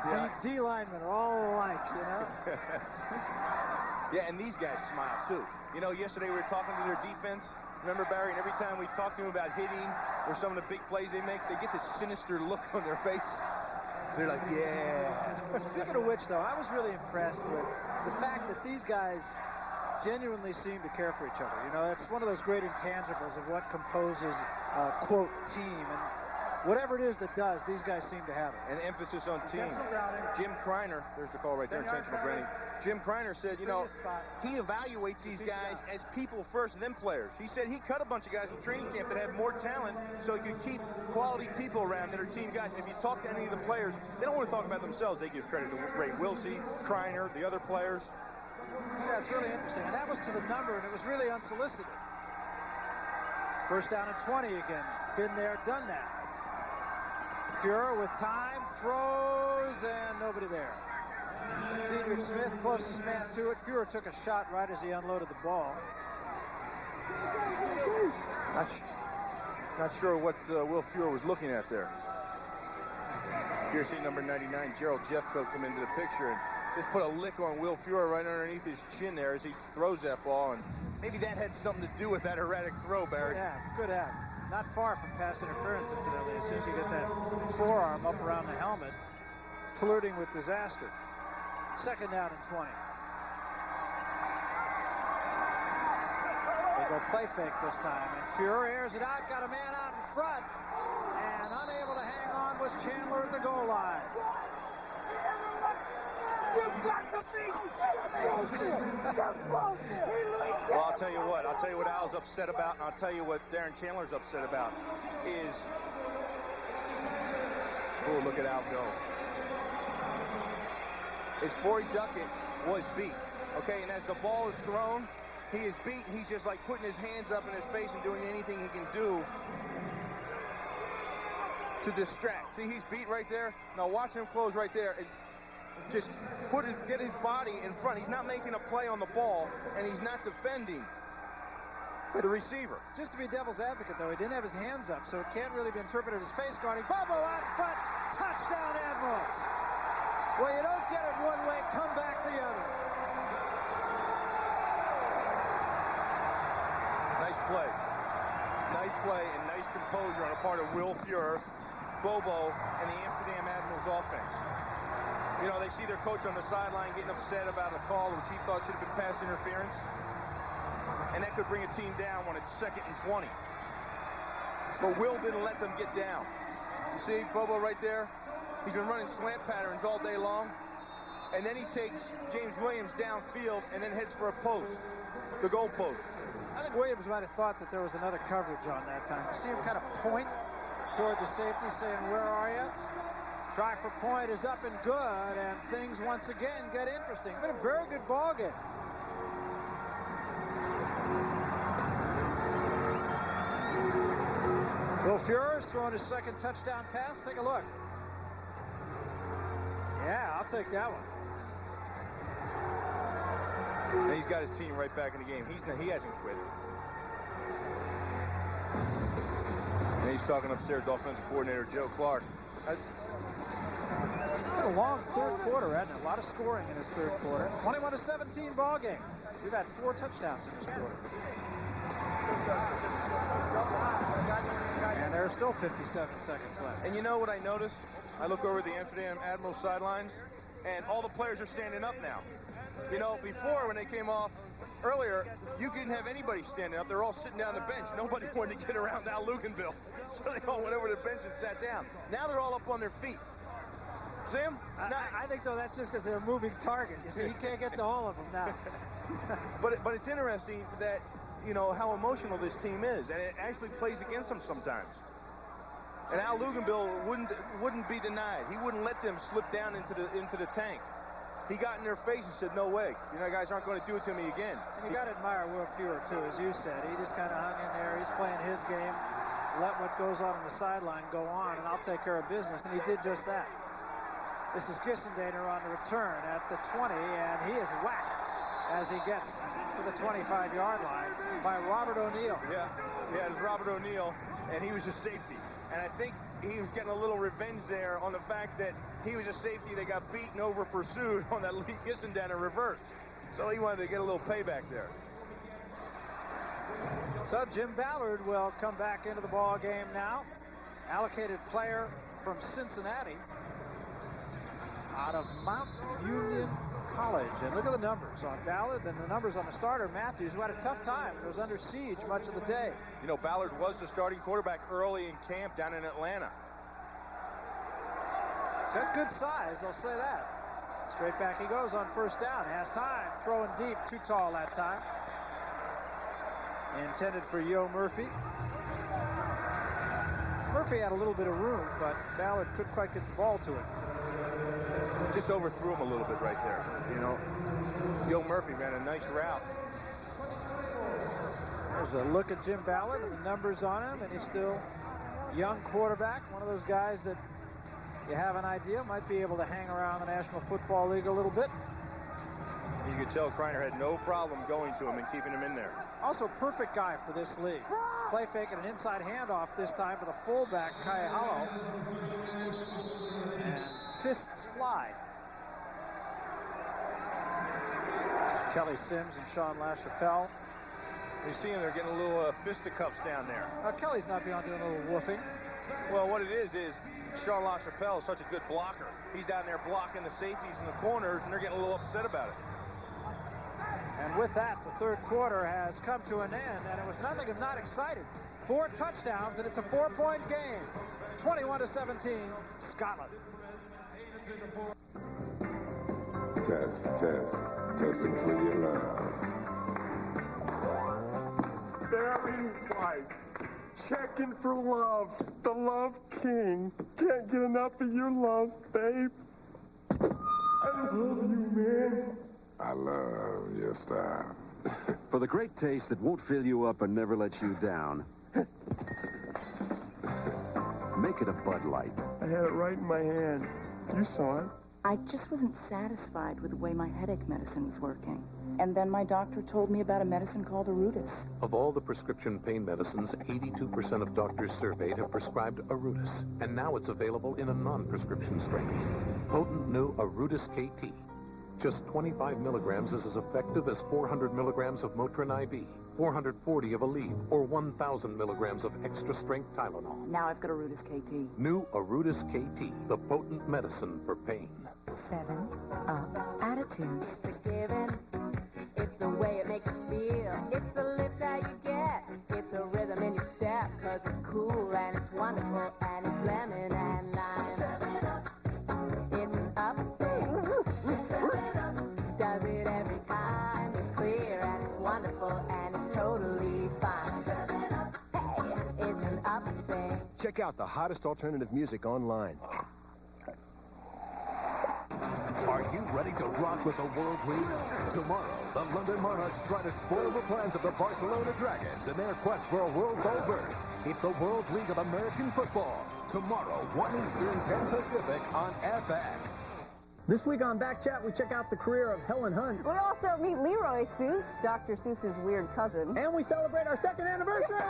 Yeah. D linemen are all alike, you know? Yeah, and these guys smile, too. You know, yesterday we were talking to their defense. Remember, Barry, and every time we talk to them about hitting or some of the big plays they make, they get this sinister look on their face. They're like, yeah. Speaking of which, though, I was really impressed with the fact that these guys genuinely seem to care for each other. You know, it's one of those great intangibles of what composes a, quote, team. And Whatever it is that does, these guys seem to have it. And emphasis on team. Jim Kreiner, there's the call right there, intentional grounding. Jim Kreiner said, you know, he evaluates these guys as people first, then players. He said he cut a bunch of guys in training camp that had more talent so he could keep quality people around that are team guys. And if you talk to any of the players, they don't want to talk about themselves. They give credit to Ray Wilsey, Kreiner, the other players. Yeah, it's really interesting. And that was to the number, and it was really unsolicited. First down and 20 again. Been there, done that. Fuhrer with time, throws, and nobody there. Diedrich Smith, closest man to it. Fuhrer took a shot right as he unloaded the ball. Not sure what Will Fuhrer was looking at there. Here, see number 99, Gerald Jeffcoat, come into the picture and just put a lick on Will Fuhrer right underneath his chin there as he throws that ball. And maybe that had something to do with that erratic throw, Barry. Could have. Not far from pass interference, incidentally, as soon as you get that forearm up around the helmet, flirting with disaster. Second down and 20. They go play fake this time, and Fuhrer airs it out, got a man out in front, and unable to hang on was Chandler at the goal line. Well, I'll tell you what Al's upset about, and I'll tell you what Darren Chandler's upset about is, oh, look at Al go. His Forey Duckett was beat, okay, and as the ball is thrown, he is beat, and he's just like putting his hands up in his face and doing anything he can do to distract. See, he's beat right there. Now watch him close right there. Just get his body in front. He's not making a play on the ball, and he's not defending the receiver. Just to be devil's advocate, though, he didn't have his hands up, so it can't really be interpreted as face guarding. Bobo out in front, touchdown Admirals. Well, you don't get it one way, come back the other. Nice play. Nice play and nice composure on the part of Will Fuhrer, Bobo, and the Amsterdam Admirals offense. You know, they see their coach on the sideline getting upset about a call which he thought should have been pass interference. And that could bring a team down when it's 2nd and 20. But Will didn't let them get down. You see Bobo right there? He's been running slant patterns all day long. And then he takes James Williams downfield and then heads for a post, the goal post. I think Williams might have thought that there was another coverage on that time. You see him kind of point toward the safety saying, where are you? Try for point is up and good, and things once again get interesting. Been a very good ball game. Will Fuhrer's throwing his second touchdown pass. Take a look. Yeah, I'll take that one. And he's got his team right back in the game. He hasn't quit. And he's talking upstairs, offensive coordinator Joe Clark. It's been a long third quarter, hasn't it? A lot of scoring in his third quarter. 21-17 ball game. We've had 4 touchdowns in this quarter. And there are still 57 seconds left. And you know what I noticed? I look over the Amsterdam Admirals sidelines, and all the players are standing up now. You know, before when they came off earlier, you couldn't have anybody standing up. They're all sitting down the bench. Nobody wanted to get around Al Luganville. So they all went over to the bench and sat down. Now they're all up on their feet. See him? I think, though, that's just because they're a moving target. You see, you can't get to all of them now. But it's interesting that, you know, how emotional this team is, and it actually plays against them sometimes. And Al Luganville wouldn't be denied. He wouldn't let them slip down into the tank. He got in their face and said, no way. You know, guys aren't going to do it to me again. And you got to admire Will Fuhrer, too, as you said. He just kind of hung in there. He's playing his game. Let what goes on the sideline go on, and I'll take care of business. And he did just that. This is Gissendaner on the return at the 20, and he is whacked as he gets to the 25-yard line by Robert O'Neill. Yeah, it was Robert O'Neill, and he was a safety. And I think he was getting a little revenge there on the fact that he was a safety that got beaten over pursued on that Lee Gissendaner reverse. So he wanted to get a little payback there. So Jim Ballard will come back into the ball game now. Allocated player from Cincinnati out of Mount Union College. And look at the numbers on Ballard and the numbers on the starter, Matthews, who had a tough time. It was under siege much of the day. You know, Ballard was the starting quarterback early in camp down in Atlanta. He's got good size, I'll say that. Straight back he goes on first down. Has time. Throwing deep. Too tall that time. Intended for Yo Murphy. Murphy had a little bit of room, but Ballard couldn't quite get the ball to him. Just overthrew him a little bit right there. You know, Yo Murphy ran a nice route. There's a look at Jim Ballard and the numbers on him, and he's still young quarterback. One of those guys that you have an idea might be able to hang around the National Football League a little bit. You could tell Kreiner had no problem going to him and keeping him in there. Also, perfect guy for this league. Play fake and an inside handoff this time to the fullback, Kai Hollow. And fists fly. Kelly Sims and Sean LaChapelle. You see him, they're getting a little fisticuffs down there. Kelly's not beyond doing a little woofing. Well, what it is Sean LaChapelle is such a good blocker. He's down there blocking the safeties in the corners, and they're getting a little upset about it. And with that, the third quarter has come to an end, and it was nothing if not exciting. 4 touchdowns, and it's a 4-point game. 21-17, Scotland. Testing for your love. Very white. Checking for love. The Love King. Can't get enough of your love, babe. I love you, man. I love your style. For the great taste that won't fill you up and never let you down, make it a Bud Light. I had it right in my hand. You saw it. I just wasn't satisfied with the way my headache medicine was working. And then my doctor told me about a medicine called Arudis. Of all the prescription pain medicines, 82% of doctors surveyed have prescribed Arudis. And now it's available in a non-prescription strength. Potent new Arudis KT. Just 25 milligrams is as effective as 400 milligrams of Motrin IV, 440 of Aleve, or 1,000 milligrams of extra-strength Tylenol. Now I've got Arudis KT. New Arudis KT, the potent medicine for pain. 7 Up attitudes. It's the giving. It's the way it makes you feel. It's the lift that you get. It's a rhythm in your step, 'cause it's cool and it's wonderful and it's lemon and lime. It's an up thing. Does it every time. It's clear and it's wonderful and it's totally fine. Hey, it's an up thing. Check out the hottest alternative music online. Are you ready to rock with the World League? Tomorrow, the London Monarchs try to spoil the plans of the Barcelona Dragons in their quest for a World Bowl berth. It's the World League of American Football. Tomorrow, 1 Eastern, 10 Pacific on FX. This week on Back Chat, we check out the career of Helen Hunt. We also meet Leroy Seuss, Dr. Seuss's weird cousin. And we celebrate our 2nd anniversary!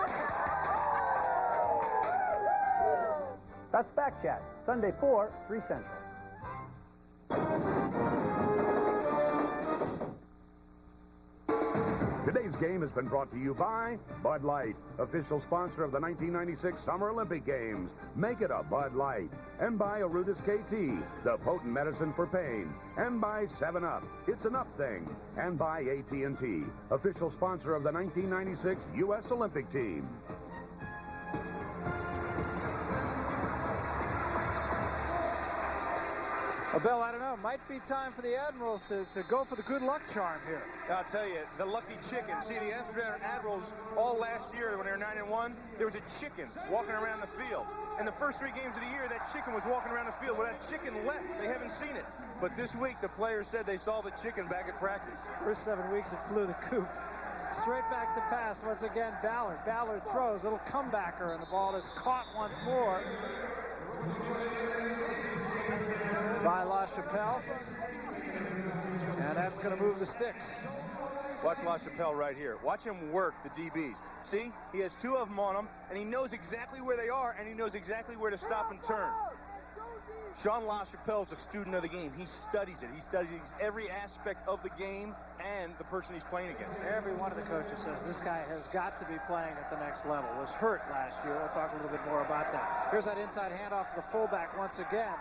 That's Back Chat, Sunday 4, 3 Central. Today's game has been brought to you by Bud Light, official sponsor of the 1996 Summer Olympic Games. Make it a Bud Light. And by Arudis KT, the potent medicine for pain. And by 7-Up, it's an up thing. And by AT&T, official sponsor of the 1996 U.S. Olympic team. Well, Bill, I don't know. Might be time for the Admirals to go for the good luck charm here. I'll tell you, the lucky chicken. See, the Amsterdam Admirals, all last year when they were 9-1, there was a chicken walking around the field. In the first 3 games of the year, that chicken was walking around the field. Well, that chicken left. They haven't seen it. But this week, the players said they saw the chicken back at practice. First 7 weeks, it flew the coop. Straight back to pass once again, Ballard. Ballard throws, little comebacker, and the ball is caught once more by LaChapelle. And that's going to move the sticks. Watch LaChapelle right here. Watch him work the DBs. See, he has 2 of them on him, and he knows exactly where they are, and he knows exactly where to stop and turn. Sean LaChapelle is a student of the game. He studies it. He studies every aspect of the game and the person he's playing against. Every one of the coaches says this guy has got to be playing at the next level. Was hurt last year. We'll talk a little bit more about that. Here's that inside handoff to the fullback once again.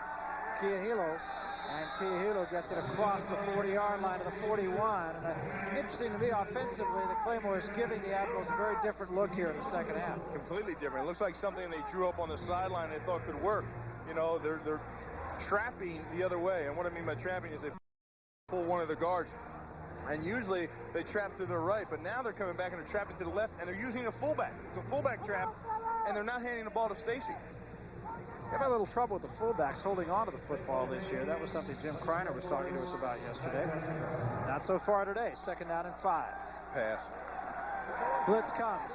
Kihilo, and Kihilo gets it across the 40-yard line to the 41. And interesting to me, offensively, the Claymores giving the Admirals a very different look here in the second half. Completely different. It looks like something they drew up on the sideline they thought could work. You know, they're trapping the other way. And what I mean by trapping is they pull one of the guards. And usually they trap to the right, but now they're coming back and they're trapping to the left, and they're using a fullback. It's a fullback trap, and they're not handing the ball to Stacy. They've had a little trouble with the fullbacks holding on to the football this year. That was something Jim Kreiner was talking to us about yesterday. Not so far today. 2nd down and 5. Pass. Blitz comes.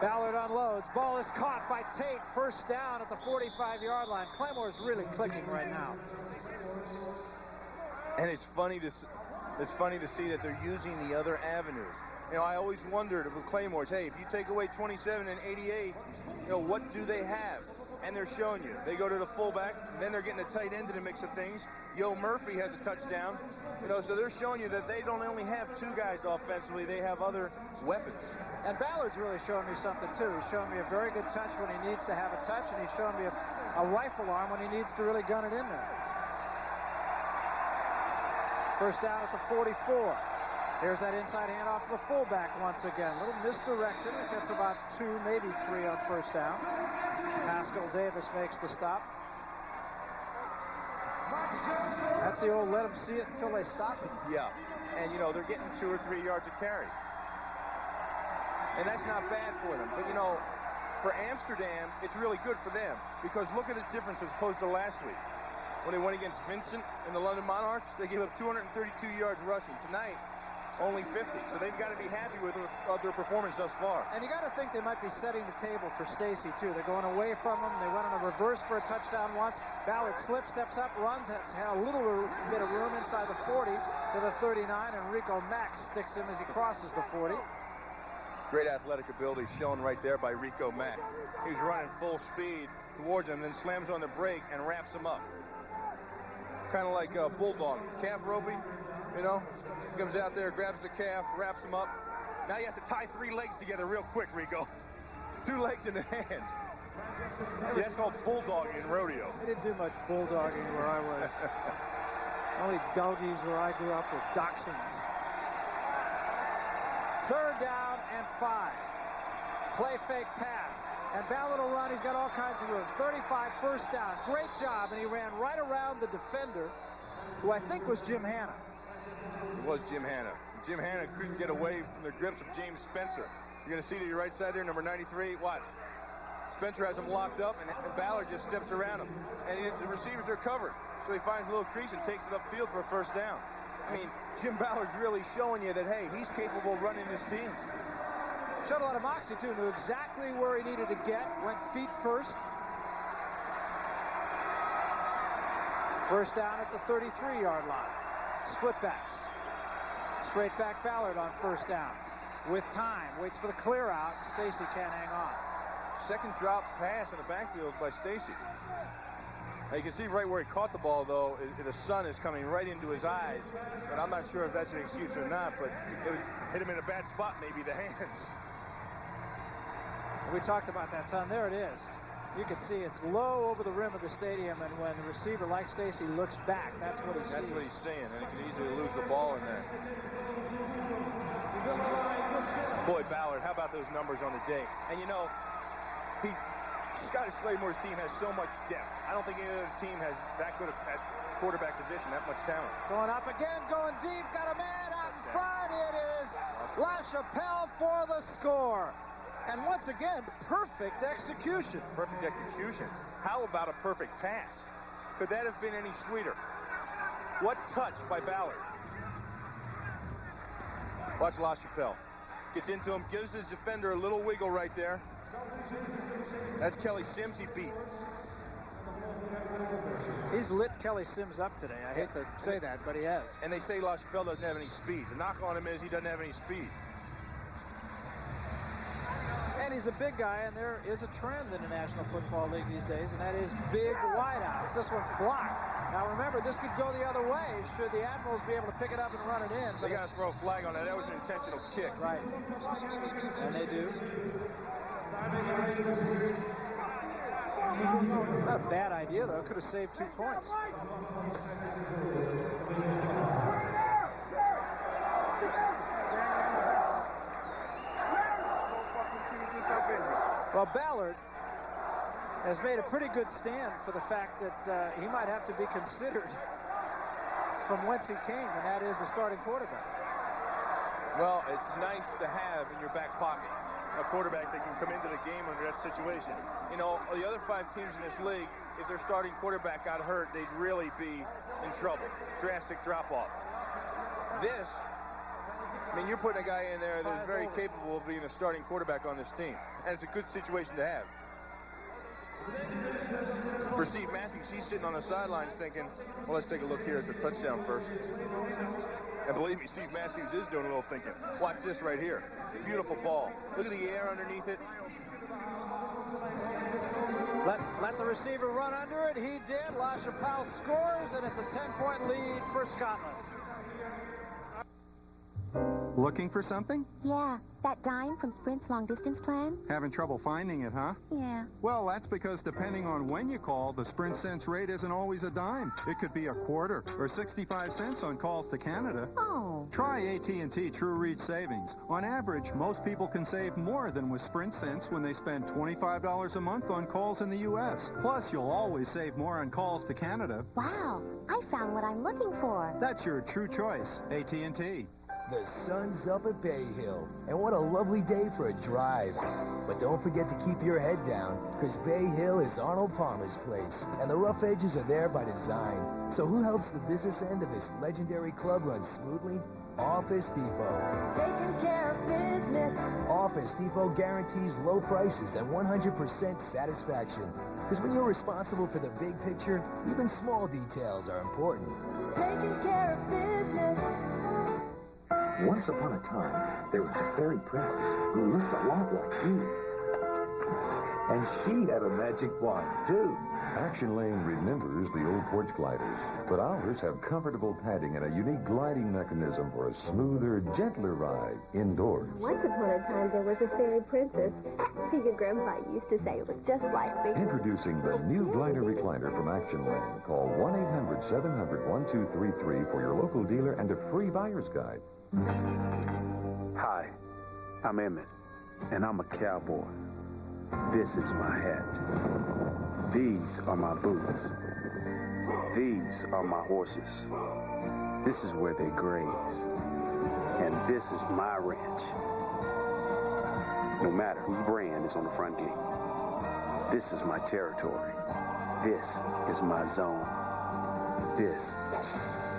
Ballard unloads. Ball is caught by Tate. 1st down at the 45-yard line. Claymore's really clicking right now. And it's funny to see that they're using the other avenues. You know, I always wondered with Claymores, hey, if you take away 27 and 88, you know, what do they have? And they're showing you. They go to the fullback, then they're getting a tight end in the mix of things. Yo Murphy has a touchdown. You know, so they're showing you that they don't only have 2 guys offensively, they have other weapons. And Ballard's really showing me something, too. He's showing me a very good touch when he needs to have a touch, and he's showing me a rifle arm when he needs to really gun it in there. 1st down at the 44. Here's that inside handoff to the fullback once again. A little misdirection. It gets about 2, maybe 3 on 1st down. Pascal Davis makes the stop. That's the old let them see it until they stop it. Yeah, and you know, they're getting 2 or 3 yards a carry. And that's not bad for them. But you know, for Amsterdam, it's really good for them, because look at the difference as opposed to last week. When they went against Vincent and the London Monarchs, they gave up 232 yards rushing. Tonight, only 50. So they've got to be happy with their performance thus far. And you got to think they might be setting the table for Stacy, too. They're going away from him. They went on a reverse for a touchdown once. Ballard slips, steps up, runs, has a little bit of room inside the 40 to the 39, and Rico Max sticks him as he crosses the 40. Great athletic ability shown right there by Rico Mack. He's running full speed towards him, then slams on the brake and wraps him up. Kind of like a bulldog. Calf roping, you know. Comes out there, grabs the calf, wraps him up. Now you have to tie 3 legs together real quick, Rico. 2 legs in the hand. See, that's called bulldogging in rodeo. They didn't do much bulldogging where I was. Only doggies where I grew up with dachshunds. 3rd down and 5. Play fake pass. And Ballard will run. He's got all kinds of room. 35, 1st down. Great job. And he ran right around the defender, who I think was Jim Hanna. It was Jim Hanna. Jim Hanna couldn't get away from the grips of James Spencer. You're going to see to your right side there, number 93. Watch. Spencer has him locked up, and Ballard just steps around him. And the receivers are covered. So he finds a little crease and takes it upfield for a 1st down. I mean, Jim Ballard's really showing you that, hey, he's capable of running this team. Showed a lot of moxie, too. Knew exactly where he needed to get. Went feet first. 1st down at the 33-yard line. Split backs. Straight back Ballard on 1st down. With time. Waits for the clear out. Stacy can't hang on. 2nd drop pass in the backfield by Stacy. Now you can see right where he caught the ball, though, the sun is coming right into his eyes. But I'm not sure if that's an excuse or not, but it hit him in a bad spot, maybe the hands. We talked about that sun. There it is. You can see it's low over the rim of the stadium, and when the receiver like Stacy looks back, that's what he sees. That's what he's seeing, and he can easily lose the ball in there. Boy, Ballard, how about those numbers on the day? And you know, Scottish Claymore's team has so much depth. I don't think any other team has that good at quarterback position, that much talent. Going up again, going deep, got a man out in front. It is LaChapelle for the score. And once again, perfect execution. Perfect execution. How about a perfect pass? Could that have been any sweeter? What touch by Ballard. Watch LaChapelle. Gets into him, gives his defender a little wiggle right there. That's Kelly Sims he beat. He's lit Kelly Sims up today. I hate to say that, but he has. And they say LaChapelle doesn't have any speed. The knock on him is he doesn't have any speed. And he's a big guy, and there is a trend in the National Football League these days, and that is big wideouts. This one's blocked. Now remember, this could go the other way should the Admirals be able to pick it up and run it in. They got to throw a flag on that. That was an intentional kick. Right. And they do. Not a bad idea, though. Could have saved 2 points. Well, Ballard has made a pretty good stand for the fact that he might have to be considered from whence he came, and that is the starting quarterback. Well, it's nice to have in your back pocket a quarterback that can come into the game under that situation. You know, the other 5 teams in this league, if their starting quarterback got hurt, they'd really be in trouble. Drastic drop-off. This, I mean, you're putting a guy in there that's very capable of being a starting quarterback on this team, and it's a good situation to have. For Steve Matthews, he's sitting on the sidelines thinking, well, let's take a look here at the touchdown first. And believe me, Steve Matthews is doing a little thinking. Watch this right here. Beautiful ball. Look at the air underneath it. Let the receiver run under it. He did. LaChapelle scores, and it's a 10-point lead for Scotland. Looking for something? Yeah, that dime from Sprint's long-distance plan. Having trouble finding it, huh? Yeah. Well, that's because depending on when you call, the Sprint cents rate isn't always a dime. It could be a quarter or 65 cents on calls to Canada. Oh. Try AT&T True Reach Savings. On average, most people can save more than with Sprint cents when they spend $25 a month on calls in the U.S. Plus, you'll always save more on calls to Canada. Wow, I found what I'm looking for. That's your true choice, AT&T. The sun's up at Bay Hill, and what a lovely day for a drive. But don't forget to keep your head down, because Bay Hill is Arnold Palmer's place, and the rough edges are there by design. So who helps the business end of this legendary club run smoothly? Office Depot. Taking care of business. Office Depot guarantees low prices and 100% satisfaction. Because when you're responsible for the big picture, even small details are important. Taking care of business. Once upon a time, there was a fairy princess who looked a lot like you. And she had a magic wand, too. Action Lane remembers the old porch gliders, but ours have comfortable padding and a unique gliding mechanism for a smoother, gentler ride indoors. Once upon a time, there was a fairy princess. Your grandpa used to say it was just like me. Introducing the new glider recliner from Action Lane. Call 1-800-700-1233 for your local dealer and a free buyer's guide. Hi, I'm Emmett, and I'm a cowboy. This is my hat. These are my boots. These are my horses. This is where they graze. And this is my ranch. No matter whose brand is on the front gate. This is my territory. This is my zone. This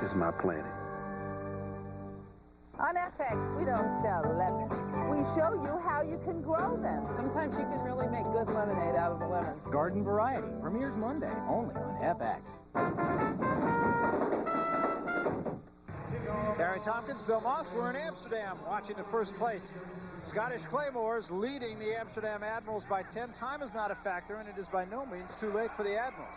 is my planet. On FX, we don't sell lemons. We show you how you can grow them. Sometimes you can really make good lemonade out of the lemons. Garden Variety premieres Monday, only on FX. Harry Tompkins, Bill Moss, we're in Amsterdam watching the first place. Scottish Claymores leading the Amsterdam Admirals by 10. Time is not a factor, and it is by no means too late for the Admirals.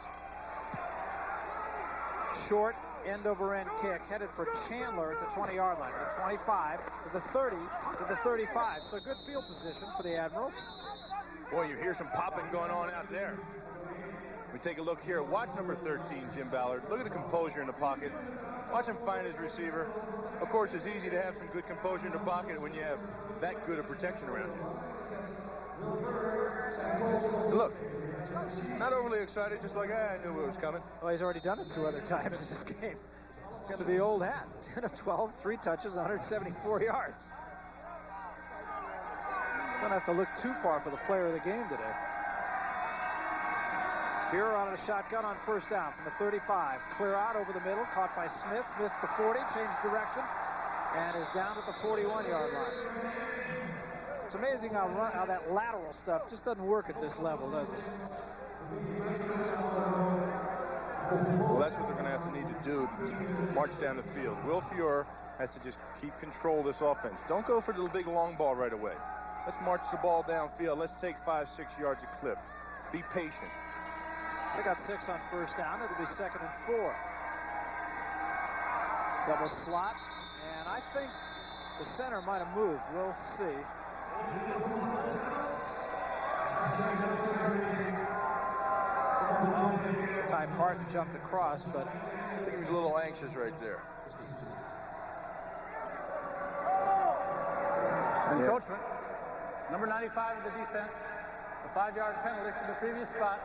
Short end-over-end kick headed for Chandler at the 20-yard line, the 25 to the 30 to the 35. So good field position for the Admirals. Boy, you hear some popping going on out there. We take a look here. Watch number 13, Jim Ballard. Look at the composure in the pocket. Watch him find his receiver. Of course, it's easy to have some good composure in the pocket when you have that good of protection around you. Look, not overly excited, just like, I knew it was coming. Well, he's already done it 2 other times in this game. It's going to be old hat. 10 of 12, 3 touches, 174 yards. Don't have to look too far for the player of the game today. Shearer out of the shotgun on first down from the 35. Clear out over the middle, caught by Smith. Smith to 40, changed direction, and is down at the 41-yard line. It's amazing how that lateral stuff just doesn't work at this level, does it? Well, that's what they're going to have to need to do to march down the field. Will Fuhrer has to just keep control of this offense. Don't go for the big long ball right away. Let's march the ball downfield. Let's take 5-6 yards a clip. Be patient. They got 6 on first down. It'll be 2nd and 4. Double slot, and I think the center might have moved. We'll see. Ty Parton jumped across, but I think he was a little anxious right there. Encroachment. Number 95 of the defense. A 5-yard penalty from the previous spot.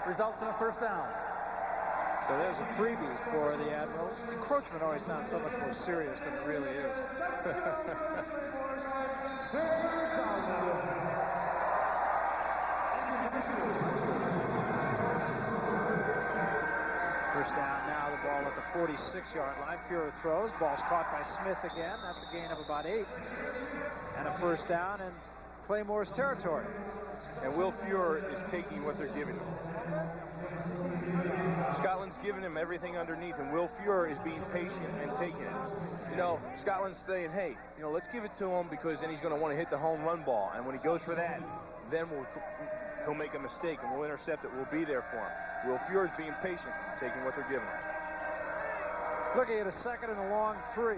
results in a first down. So there's a freebie for the Admirals. Encroachment always sounds so much more serious than it really is. First down now, the ball at the 46-yard line. Fuhrer throws. Ball's caught by Smith again. That's a gain of about 8. And a first down in Claymores territory. And Will Fuhrer is taking what they're giving him. Scotland's giving him everything underneath, and Will Fuhrer is being patient and taking it. You know, Scotland's saying, hey, you know, let's give it to him because then he's going to want to hit the home run ball. And when he goes for that, then he'll make a mistake, and we'll intercept it. We'll be there for him. Will Fuhrer's being patient, taking what they're giving him. Looking at a second and a long 3.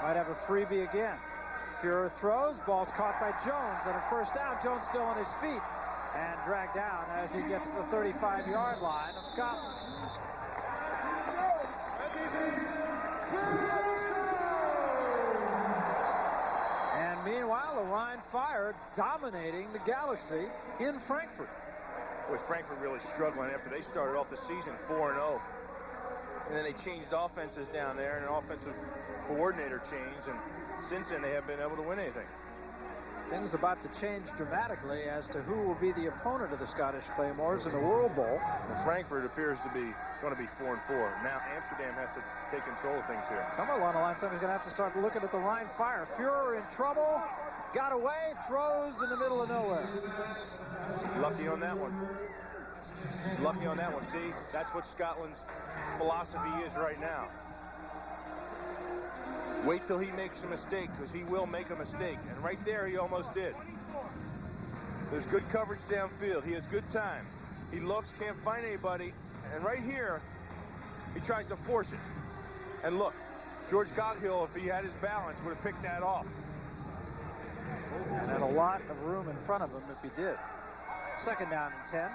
Might have a freebie again. Fuhrer throws. Ball's caught by Jones. And a first down. Jones still on his feet and dragged down as he gets to the 35-yard line of Scotland. And meanwhile, the Rhine Fire dominating the Galaxy in Frankfurt. Boy, Frankfurt really struggling after they started off the season 4-0. And then they changed offenses down there, and an offensive coordinator changed, and since then they haven't been able to win anything. Things about to change dramatically as to who will be the opponent of the Scottish Claymores in the World Bowl. And Frankfurt appears to be going to be 4-4. Now Amsterdam has to take control of things here. Somewhere along the line, somebody's going to have to start looking at the Rhine Fire. Fuhrer in trouble, got away, throws in the middle of nowhere. Lucky on that one. He's lucky on that one. See, that's what Scotland's philosophy is right now. Wait till he makes a mistake, because he will make a mistake. And right there, he almost did. There's good coverage downfield. He has good time. He looks, can't find anybody. And right here, he tries to force it. And look, George Coghill, if he had his balance, would have picked that off. And had a lot of room in front of him if he did. Second down and 10.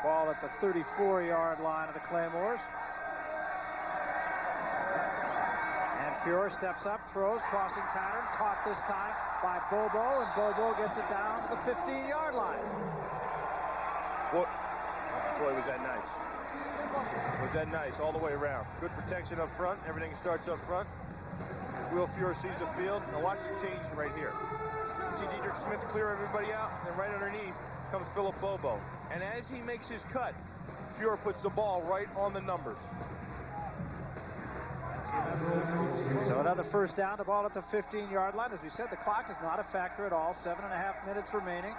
Ball at the 34-yard line of the Claymores. And Fuhrer steps up, throws, crossing pattern, caught this time by Bobo, and Bobo gets it down to the 15-yard line. Boy, was that nice. Was that nice all the way around. Good protection up front. Everything starts up front. Will Fuhrer sees the field. Now watch the change right here. See Dietrich Smith clear everybody out, and right underneath comes Philip Bobo. And as he makes his cut, Fuhrer puts the ball right on the numbers. So another first down, the ball at the 15-yard line. As we said, the clock is not a factor at all. 7.5 minutes remaining.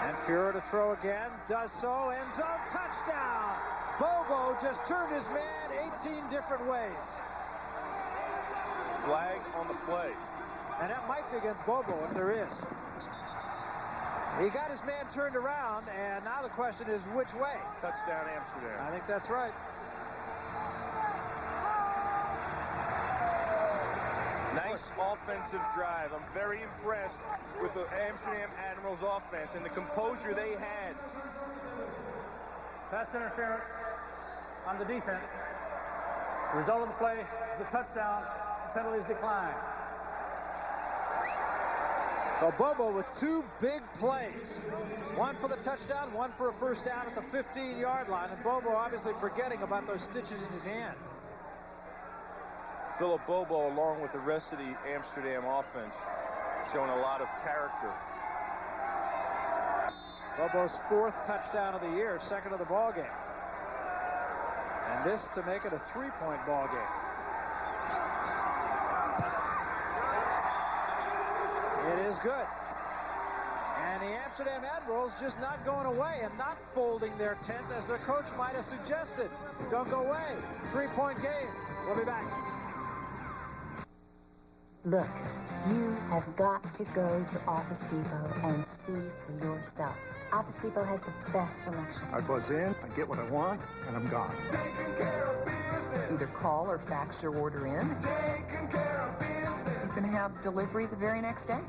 And Fuhrer to throw again, does so, end zone, touchdown! Bobo just turned his man 18 different ways. Flag on the play. And that might be against Bobo if there is. He got his man turned around, and now the question is which way? Touchdown Amsterdam. I think that's right. Nice offensive drive. I'm very impressed with the Amsterdam Admirals offense and the composure they had. Pass interference on the defense. The result of the play is a touchdown. Penalties decline. So Bobo with 2 big plays. One for the touchdown, one for a first down at the 15-yard line. And Bobo obviously forgetting about those stitches in his hand. Philip Bobo, along with the rest of the Amsterdam offense, showing a lot of character. Bobo's 4th touchdown of the year, 2nd of the ball game. And this to make it a 3-point ball game. It is good. And the Amsterdam Admirals just not going away and not folding their tent as their coach might have suggested. Don't go away. 3-point game. We'll be back. Look, you have got to go to Office Depot and see for yourself. Office Depot has the best selection. I buzz in, I get what I want, and I'm gone. Either call or fax your order in. You can have delivery the very next day.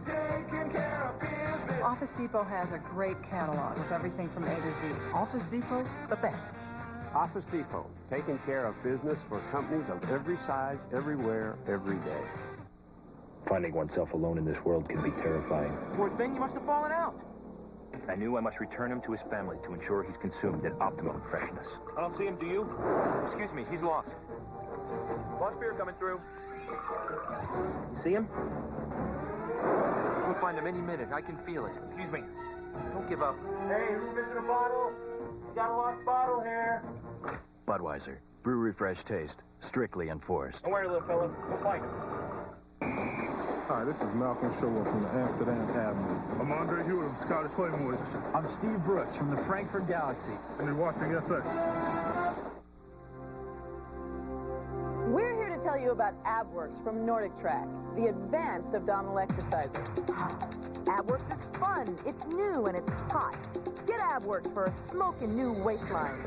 Office Depot has a great catalog with everything from A to Z. Office Depot, the best. Office Depot, taking care of business for companies of every size, everywhere, every day. Finding oneself alone in this world can be terrifying. Poor thing, you must have fallen out. I knew I must return him to his family to ensure he's consumed at optimum freshness. I don't see him, do you? Excuse me, he's lost. Lost beer coming through. See him? We'll find him any minute. I can feel it. Excuse me. Don't give up. Hey, who's missing a bottle? Got a lost bottle here. Budweiser. Brewery fresh taste. Strictly enforced. Don't worry, little fella. We'll find him. Hi, this is Malcolm Shower from the Amsterdam Admirals. I'm Andre Hewitt of Scottish Claymores. I'm Steve Brooks from the Frankfurt Galaxy. And you're watching FX. We're here to tell you about AbWorks from Nordic Track, the advanced abdominal exerciser. AbWorks is fun, it's new, and it's hot. Get AbWorks for a smoking new waistline.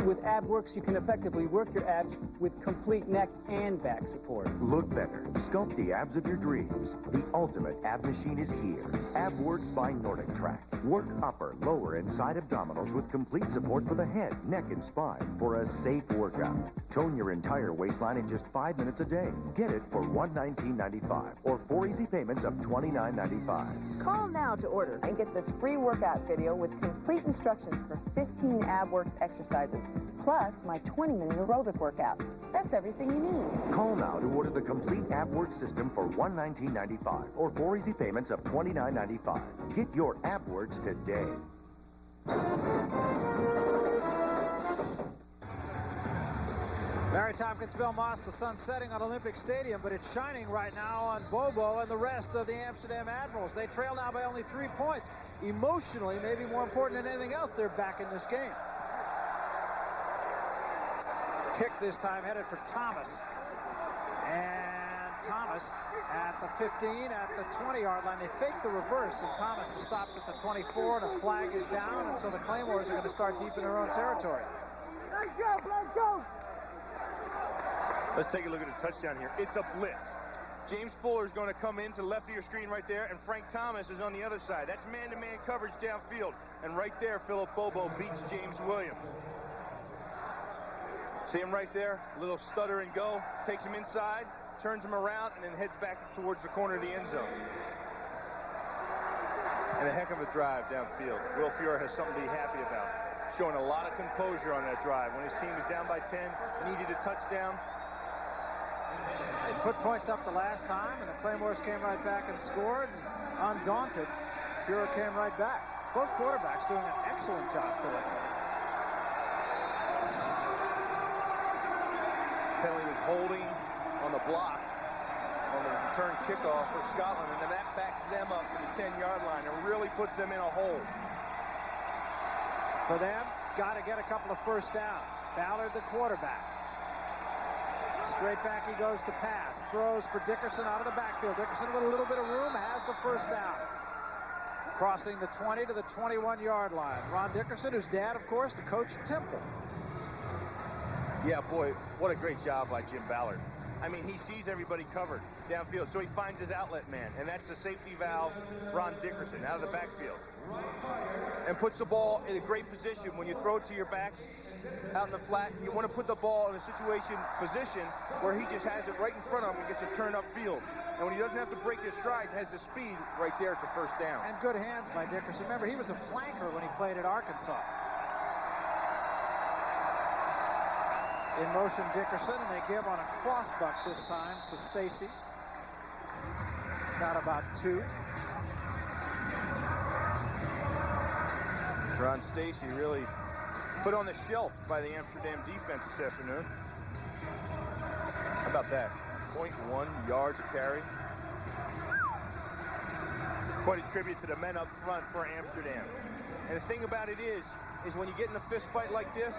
With AbWorks, you can effectively work your abs with complete neck and back support. Look better. Sculpt the abs of your dreams. The ultimate ab machine is here. AbWorks by Nordic Track. Work upper, lower, and side abdominals with complete support for the head, neck, and spine for a safe workout. Tone your entire waistline in just 5 minutes a day. Get it for $119.95 or 4 easy payments of $29.95. Call now to order and get this free workout video with complete instructions for 15 AbWorks exercises, plus my 20-minute aerobic workout. That's everything you need. Call now to order the complete AbWorks system for $119.95 or 4 easy payments of $29.95. Get your AbWorks today. Barry Tompkins, Bill Moss, the sun's setting on Olympic Stadium, but it's shining right now on Bobo and the rest of the Amsterdam Admirals. They trail now by only 3 points. Emotionally, maybe more important than anything else, they're back in this game. Kick this time headed for Thomas. And Thomas at the 15, at the 20-yard line. They fake the reverse, and Thomas is stopped at the 24, and a flag is down, and so the Claymores are going to start deep in their own territory. Let's go, let's go. Let's take a look at the touchdown here. It's a blitz. James Fuller is going to come into the left of your screen right there, and Frank Thomas is on the other side. That's man-to-man coverage downfield. And right there, Philip Bobo beats James Williams. See him right there? A little stutter and go. Takes him inside, turns him around, and then heads back towards the corner of the end zone. And a heck of a drive downfield. Will Fuhrer has something to be happy about. Showing a lot of composure on that drive. When his team is down by 10, needed a touchdown. They put points up the last time, and the Claymores came right back and scored. Undaunted, Fuhrer came right back. Both quarterbacks doing an excellent job today. Penalty was holding on the block on the return kickoff for Scotland, and then that backs them up to the 10-yard line and really puts them in a hole. For them, got to get a couple of first downs. Ballard, the quarterback. Straight back he goes to pass. Throws for Dickerson out of the backfield. Dickerson with a little bit of room has the first down. Crossing the 20 to the 21-yard line. Ron Dickerson, whose dad, of course, the coach at Temple. Yeah, boy, what a great job by Jim Ballard. I mean, he sees everybody covered downfield, so he finds his outlet man, and that's the safety valve, Ron Dickerson, out of the backfield. And puts the ball in a great position. When you throw it to your back, out in the flat, you want to put the ball in a position where he just has it right in front of him and gets a turn upfield. And when he doesn't have to break his stride, has the speed right there to first down. And good hands by Dickerson. Remember, he was a flanker when he played at Arkansas. In motion, Dickerson, and they give on a crossbuck this time to Stacy. Got about 2. Ron Stacy really put on the shelf by the Amsterdam defense this afternoon. How about that? 0.1 yards a carry. Quite a tribute to the men up front for Amsterdam. And the thing about it is when you get in a fist fight like this,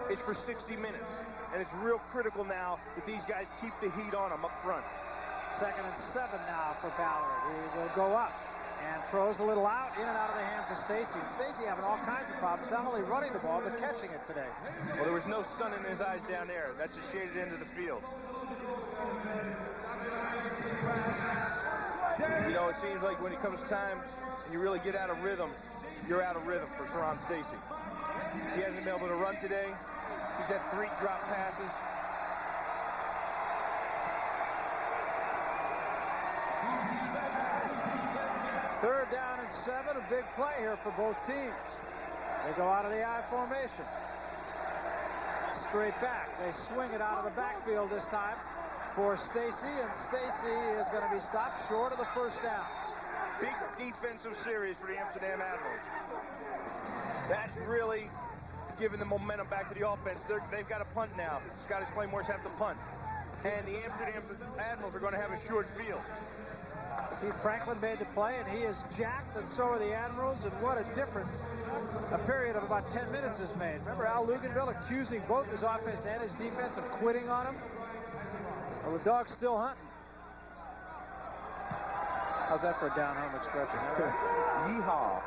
it's for 60 minutes. And it's real critical now that these guys keep the heat on them up front. 2nd and 7 now for Ballard. He will go up and throws a little out, in and out of the hands of Stacy. And Stacy having all kinds of problems, not only running the ball, but catching it today. Well, there was no sun in his eyes down there. That's the shaded end of the field. You know, it seems like when it comes time and you really get out of rhythm, you're out of rhythm for Ron Stacy. He hasn't been able to run today. He's had 3 drop passes. Third down and 7, a big play here for both teams. They go out of the I formation. Straight back. They swing it out of the backfield this time for Stacy, and Stacy is going to be stopped short of the first down. Big defensive series for the Amsterdam Admirals. That's really giving the momentum back to the offense. They've got a punt now. Scottish Claymores have to punt. And the Amsterdam Admirals are going to have a short field. Keith Franklin made the play, and he is jacked, and so are the Admirals, and what a difference a period of about 10 minutes has made. Remember Al Luganville accusing both his offense and his defense of quitting on him? Well, the dog's still hunting. How's that for a down-home expression? Yeehaw.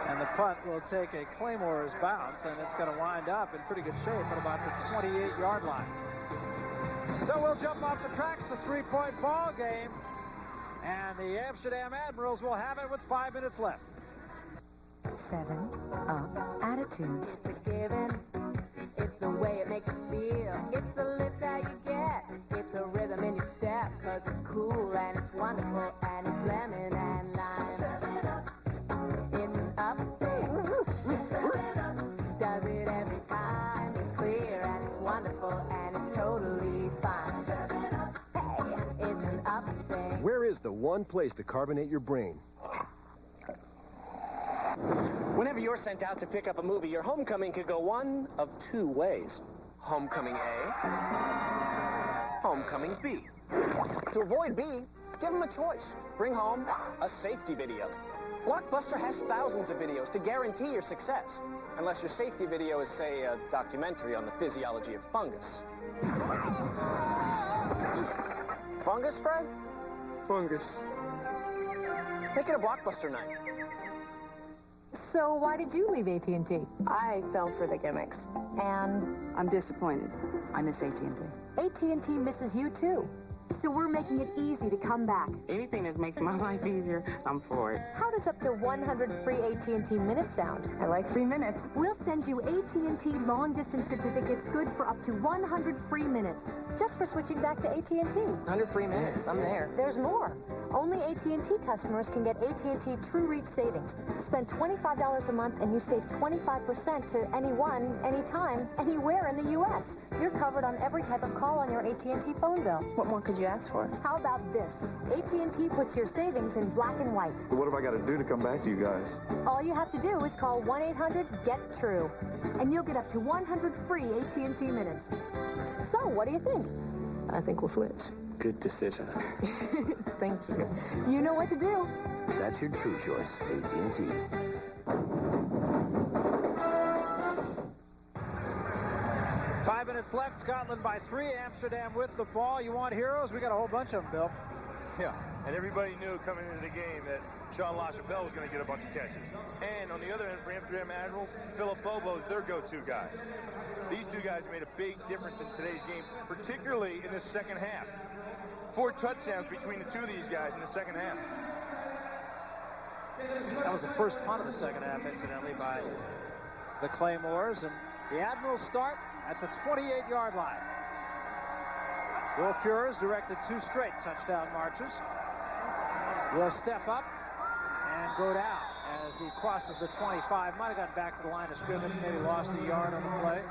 And the punt will take a Claymores bounce, and it's going to wind up in pretty good shape at about the 28-yard line. So we'll jump off the track. It's a 3-point ball game, and the Amsterdam Admirals will have it with 5 minutes left. 7 Up Attitudes. It's the giving. It's the way it makes you feel. It's the lift that you get. It's a rhythm in your step, 'cause it's cool and it's wonderful and it's lemon and lime. It's an up thing. Does it every time. It's clear and it's wonderful and it's totally fine. Hey, it's an up thing. Where is the one place to carbonate your brain? Whenever you're sent out to pick up a movie, your homecoming could go one of 2 ways. Homecoming A, homecoming B. To avoid B, give them a choice. Bring home a safety video. Blockbuster has thousands of videos to guarantee your success. Unless your safety video is, say, a documentary on the physiology of fungus. Fungus, Fred? Fungus. Make it a Blockbuster night. So why did you leave AT&T? I fell for the gimmicks. And I'm disappointed. I miss AT&T. AT&T misses you too. So we're making it easy to come back. Anything that makes my life easier, I'm for it. How does up to 100 free AT&T minutes sound? I like free minutes. We'll send you AT&T long-distance certificates good for up to 100 free minutes, just for switching back to AT&T. 100 free minutes, I'm there. There's more. Only AT&T customers can get AT&T True Reach savings. Spend $25 a month and you save 25% to anyone, anytime, anywhere in the U.S. You're covered on every type of call on your AT&T phone bill. What more could you ask for? How about this? AT&T puts your savings in black and white. What have I got to do to come back to you guys? All you have to do is call 1-800-GET-TRUE, and you'll get up to 100 free AT&T minutes. So, what do you think? I think we'll switch. Good decision. Thank you. You know what to do. That's your true choice, AT&T. Five minutes left. Scotland by 3. Amsterdam with the ball. You want heroes? We got a whole bunch of them, Bill. Yeah, and everybody knew coming into the game that Sean LaChapelle was going to get a bunch of catches. And on the other end, for Amsterdam Admirals, Philip Bobo is their go-to guy. These two guys made a big difference in today's game, particularly in the second half. 4 touchdowns between the two of these guys in the second half. That was the first punt of the second half, incidentally, by the Claymores. And the Admirals start at the 28-yard line. Will Furers directed 2 straight touchdown marches. Will step up and go down as he crosses the 25. Might have gotten back to the line of scrimmage, maybe lost a yard on the play.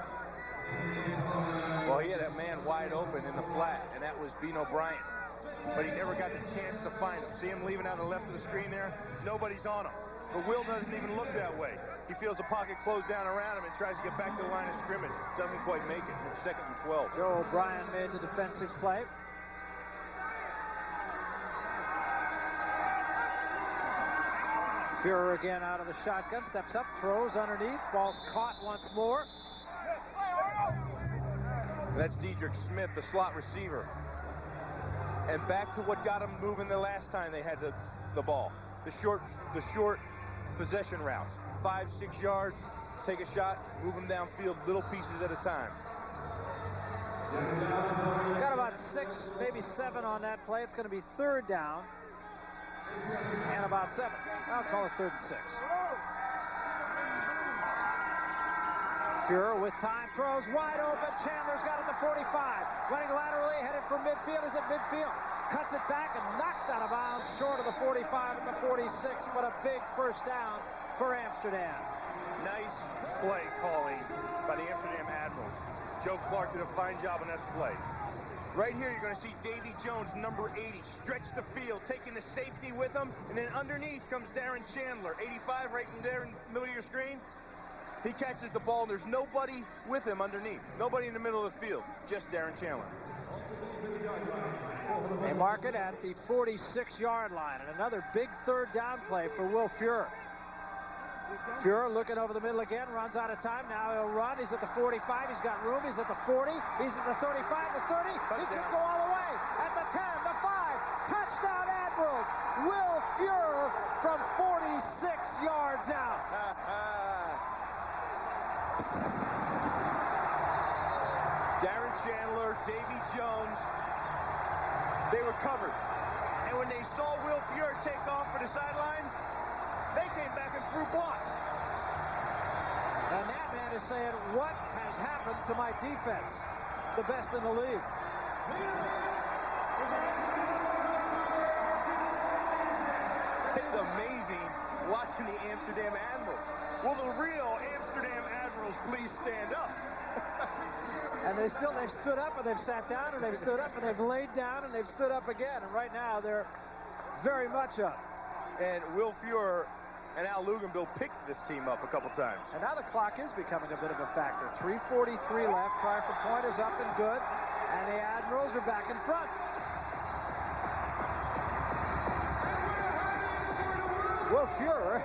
Well, he had that man wide open in the flat, and that was Bean O'Brien. But he never got the chance to find him. See him leaving out on the left of the screen there? Nobody's on him. But Will doesn't even look that way. He feels the pocket close down around him and tries to get back to the line of scrimmage. Doesn't quite make it. It's 2nd and 12. Joe O'Brien made the defensive play. Fuhrer again out of the shotgun, steps up, throws underneath, ball's caught once more. That's Diedrich Smith, the slot receiver. And back to what got them moving the last time they had the ball. The short possession routes. 5-6 yards, take a shot, move them downfield, little pieces at a time. Got about 6, maybe 7 on that play. It's going to be 3rd down and about 7. I'll call it 3rd and 6. Fuhrer with time, throws wide open. Chandler's got it at the 45. Running laterally, headed for midfield. Is it midfield? cuts it back and knocked out of bounds short of the 45 and the 46, but a big first down for Amsterdam. Nice play calling by the Amsterdam Admirals. Joe Clark did a fine job on that play. Right here, you're going to see Davy Jones, number 80, stretch the field, taking the safety with him, and then underneath comes Darren Chandler, 85, right in there in the middle of your screen. He catches the ball, and there's nobody with him underneath. Nobody in the middle of the field, just Darren Chandler. They mark it at the 46-yard line, and another big third down play for Will Fuhrer. Fuhrer looking over the middle again, runs out of time. Now he'll run. He's at the 45. He's got room. He's at the 40. He's at the 35, the 30. He could go all the way. At the 10, the 5. Touchdown Admirals. Will Fuhrer from 46 yards out. Darren Chandler, Davy Jones, they were covered. And when they saw Will Fuhrer take off for the sidelines, they came back and threw blocks. And that man is saying, what has happened to my defense? The best in the league. It's amazing watching the Amsterdam Admirals. Will the real Amsterdam Admirals please stand up? And they've stood up and they've sat down and they've stood up and they've laid down and they've stood up again. And right now they're very much up. And Will Fuhrer and Al Luganville picked this team up a couple times. And now the clock is becoming a bit of a factor. 3:43 left. Try for point is up and good. And the Admirals are back in front. Will Fuhrer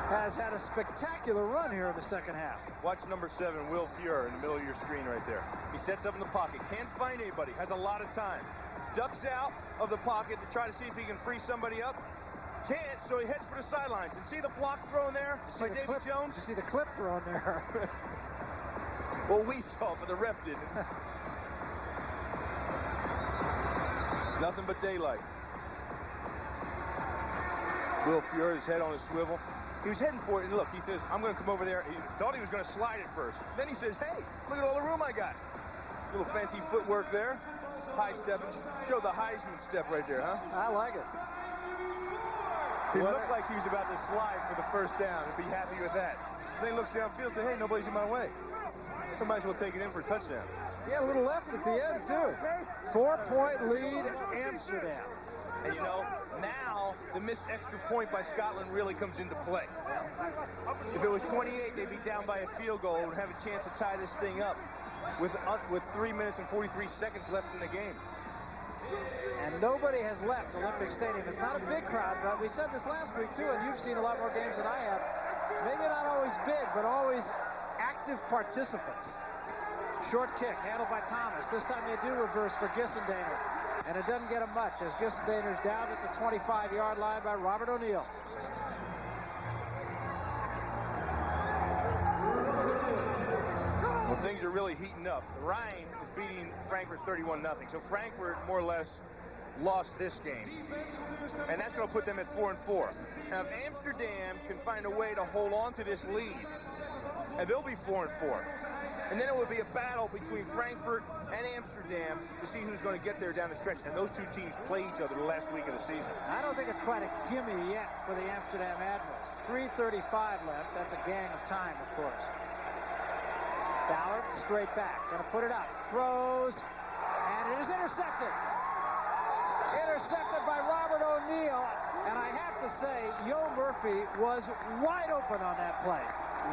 has had a spectacular run here in the second half. Watch number 7, Will Fuhrer, in the middle of your screen right there. He sets up in the pocket. Can't find anybody. Has a lot of time. Ducks out of the pocket to try to see if he can free somebody up. Can't, so he heads for the sidelines. And see the block thrown there by Davy Jones? You see the clip thrown there. Well, we saw it, but the ref didn't. Nothing but daylight. Will Fuhrer's head on his swivel. He was heading for it, and look, he says, I'm going to come over there. He thought he was going to slide it first. Then he says, hey, look at all the room I got. Little fancy footwork there. High step. Show the Heisman step right there, huh? I like it. He looked like he was about to slide for the first down and be happy with that. So then he looks downfield and says, hey, nobody's in my way. So might as well take it in for a touchdown. Yeah, a little left at the end, too. 4-point lead, Amsterdam. And you know, now the missed extra point by Scotland really comes into play. If it was 28, they'd be down by a field goal and have a chance to tie this thing up with 3 minutes and 43 seconds left in the game. And nobody has left Olympic Stadium. It's not a big crowd, but we said this last week, too, and you've seen a lot more games than I have. Maybe not always big, but always active participants. Short kick, handled by Thomas. This time they do reverse for Gissendaner. And it doesn't get him much as Gissendaner's down at the 25-yard line by Robert O'Neill. Well, things are really heating up. The Rhine is beating Frankfurt 31-0. So Frankfurt more or less lost this game. And that's going to put them at 4-4. Now, if Amsterdam can find a way to hold on to this lead, and they'll be 4-4. And then it would be a battle between Frankfurt and Amsterdam to see who's going to get there down the stretch. And those two teams play each other the last week of the season. I don't think it's quite a gimme yet for the Amsterdam Admirals. 3:35 left. That's a gang of time, of course. Ballard straight back. Going to put it up. Throws. And it is intercepted. Intercepted by Robert O'Neill. And I have to say, Yo Murphy was wide open on that play.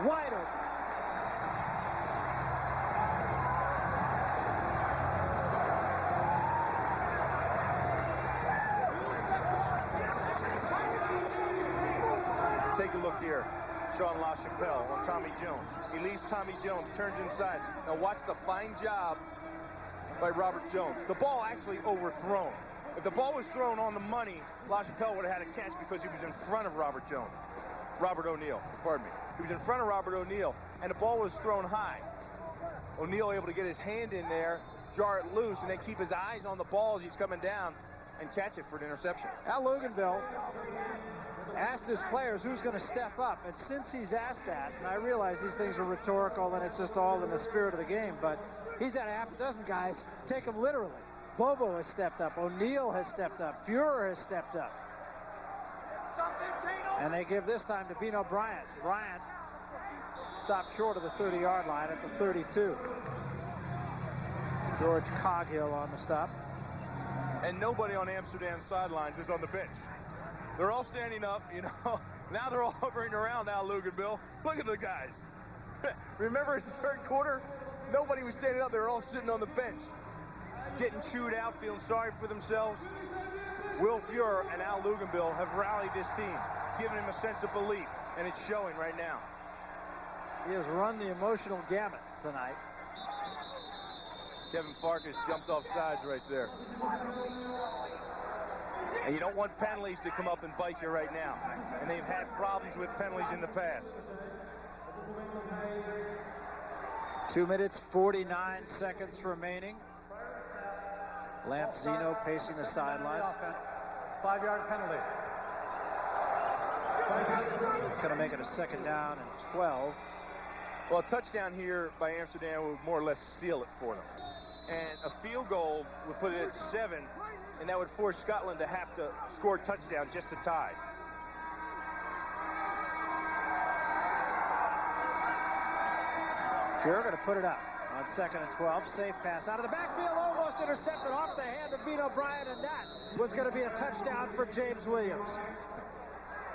Wide open. Take a look here. Sean LaChapelle on Tommy Jones. He leaves Tommy Jones, turns inside. Now watch the fine job by Robert Jones. The ball actually overthrown. If the ball was thrown on the money, LaChapelle would have had a catch because he was in front of Robert O'Neill, pardon me. He was in front of Robert O'Neill, and the ball was thrown high. O'Neill able to get his hand in there, jar it loose, and then keep his eyes on the ball as he's coming down and catch it for an interception. Al Luganville asked his players who's going to step up, and since he's asked that, and I realize these things are rhetorical and it's just all in the spirit of the game, but he's had a half a dozen guys take him literally. Bobo has stepped up. O'Neill has stepped up. Fuhrer has stepped up. And they give this time to Bino Bryant. Bryant stopped short of the 30-yard line at the 32. George Coghill on the stop. And nobody on Amsterdam's sidelines is on the bench. They're all standing up, you know. Now they're all hovering around Al Luganville. Look at the guys. Remember in the third quarter? Nobody was standing up. They were all sitting on the bench, getting chewed out, feeling sorry for themselves. Will Fuhrer and Al Luganville have rallied this team, given him a sense of belief, and it's showing right now. He has run the emotional gamut tonight. Kevin Farkas jumped off sides right there. And you don't want penalties to come up and bite you right now. And they've had problems with penalties in the past. 2 minutes, 49 seconds remaining. Lance Zeno pacing the sidelines. 5-yard penalty. It's going to make it a second down and 12. Well, a touchdown here by Amsterdam would more or less seal it for them. And a field goal would put it at 7, and that would force Scotland to have to score a touchdown just to tie. Fuhrer going to put it up on 2nd and 12. Safe pass out of the backfield, almost intercepted off the hand of Bino Bryant, and that was going to be a touchdown for James Williams.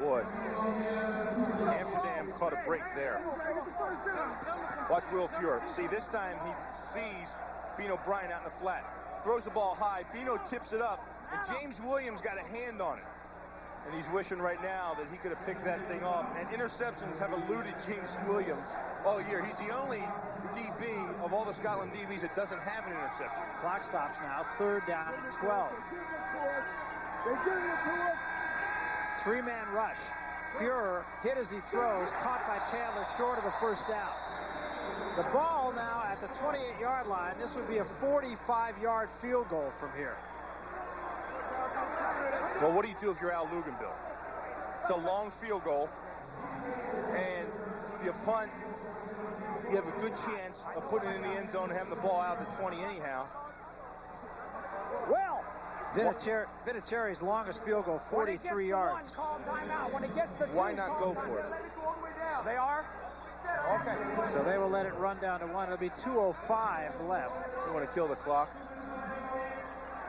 Boy, Amsterdam caught a break there. Watch Will Fuhrer. See, this time he sees Bino Bryant out in the flat. Throws the ball high. Bino tips it up, and James Williams got a hand on it. And he's wishing right now that he could have picked that thing off. And interceptions have eluded James Williams all year. He's the only DB of all the Scotland DBs that doesn't have an interception. Clock stops now. 3rd down and 12. Three-man rush. Fuhrer hit as he throws, caught by Chandler short of the first down. The ball now at the 28-yard line. This would be a 45-yard field goal from here. Well, what do you do if you're Al Luganville? It's a long field goal, and you punt. You have a good chance of putting it in the end zone and having the ball out at the 20 anyhow. Well, Vinatieri's longest field goal, 43 yards. Why not go for it? They are? Okay. So they will let it run down to 1. It'll be 2:05 left. You want to kill the clock?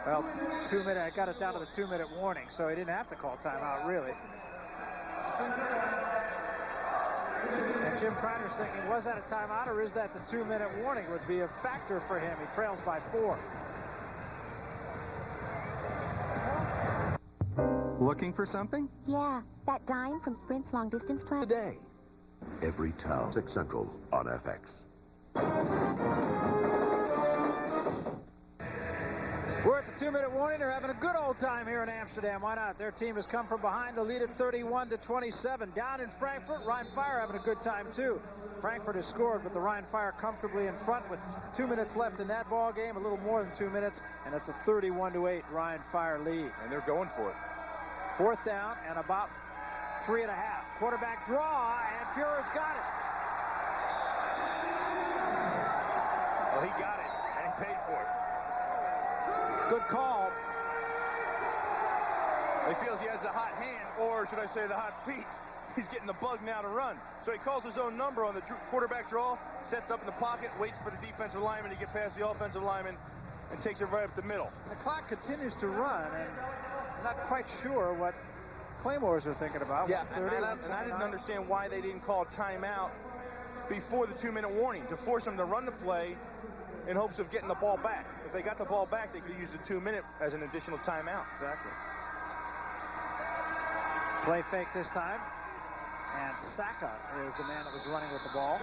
Well, 2 minute. I got it down to the 2-minute warning, so he didn't have to call timeout, really. And Jim Kreider's thinking, was that a timeout or is that the 2-minute warning? Would be a factor for him. He trails by 4. Looking for something? Yeah, that dime from Sprint's long distance plan. Today. Every town. 6 Central on FX. We're at the 2-minute warning. They're having a good old time here in Amsterdam. Why not? Their team has come from behind to lead at 31-27. Down in Frankfurt, Rhein Fire having a good time too. Frankfurt has scored, but the Rhein Fire comfortably in front with 2 minutes left in that ball game, a little more than 2 minutes, and it's a 31-8 Rhein Fire lead. And they're going for it. 4th down and about 3.5. Quarterback draw, and Fuhrer's got it. Well, he got it, and he paid for it. Good call. He feels he has the hot hand, or should I say the hot feet. He's getting the bug now to run. So he calls his own number on the quarterback draw, sets up in the pocket, waits for the defensive lineman to get past the offensive lineman, and takes it right up the middle. The clock continues to run, and I'm not quite sure what Claymores are thinking about. Yeah, and I didn't understand why they didn't call timeout before the 2-minute warning, to force them to run the play in hopes of getting the ball back. If they got the ball back, they could use the 2-minute as an additional timeout. Exactly. Play fake this time. And Saka is the man that was running with the ball.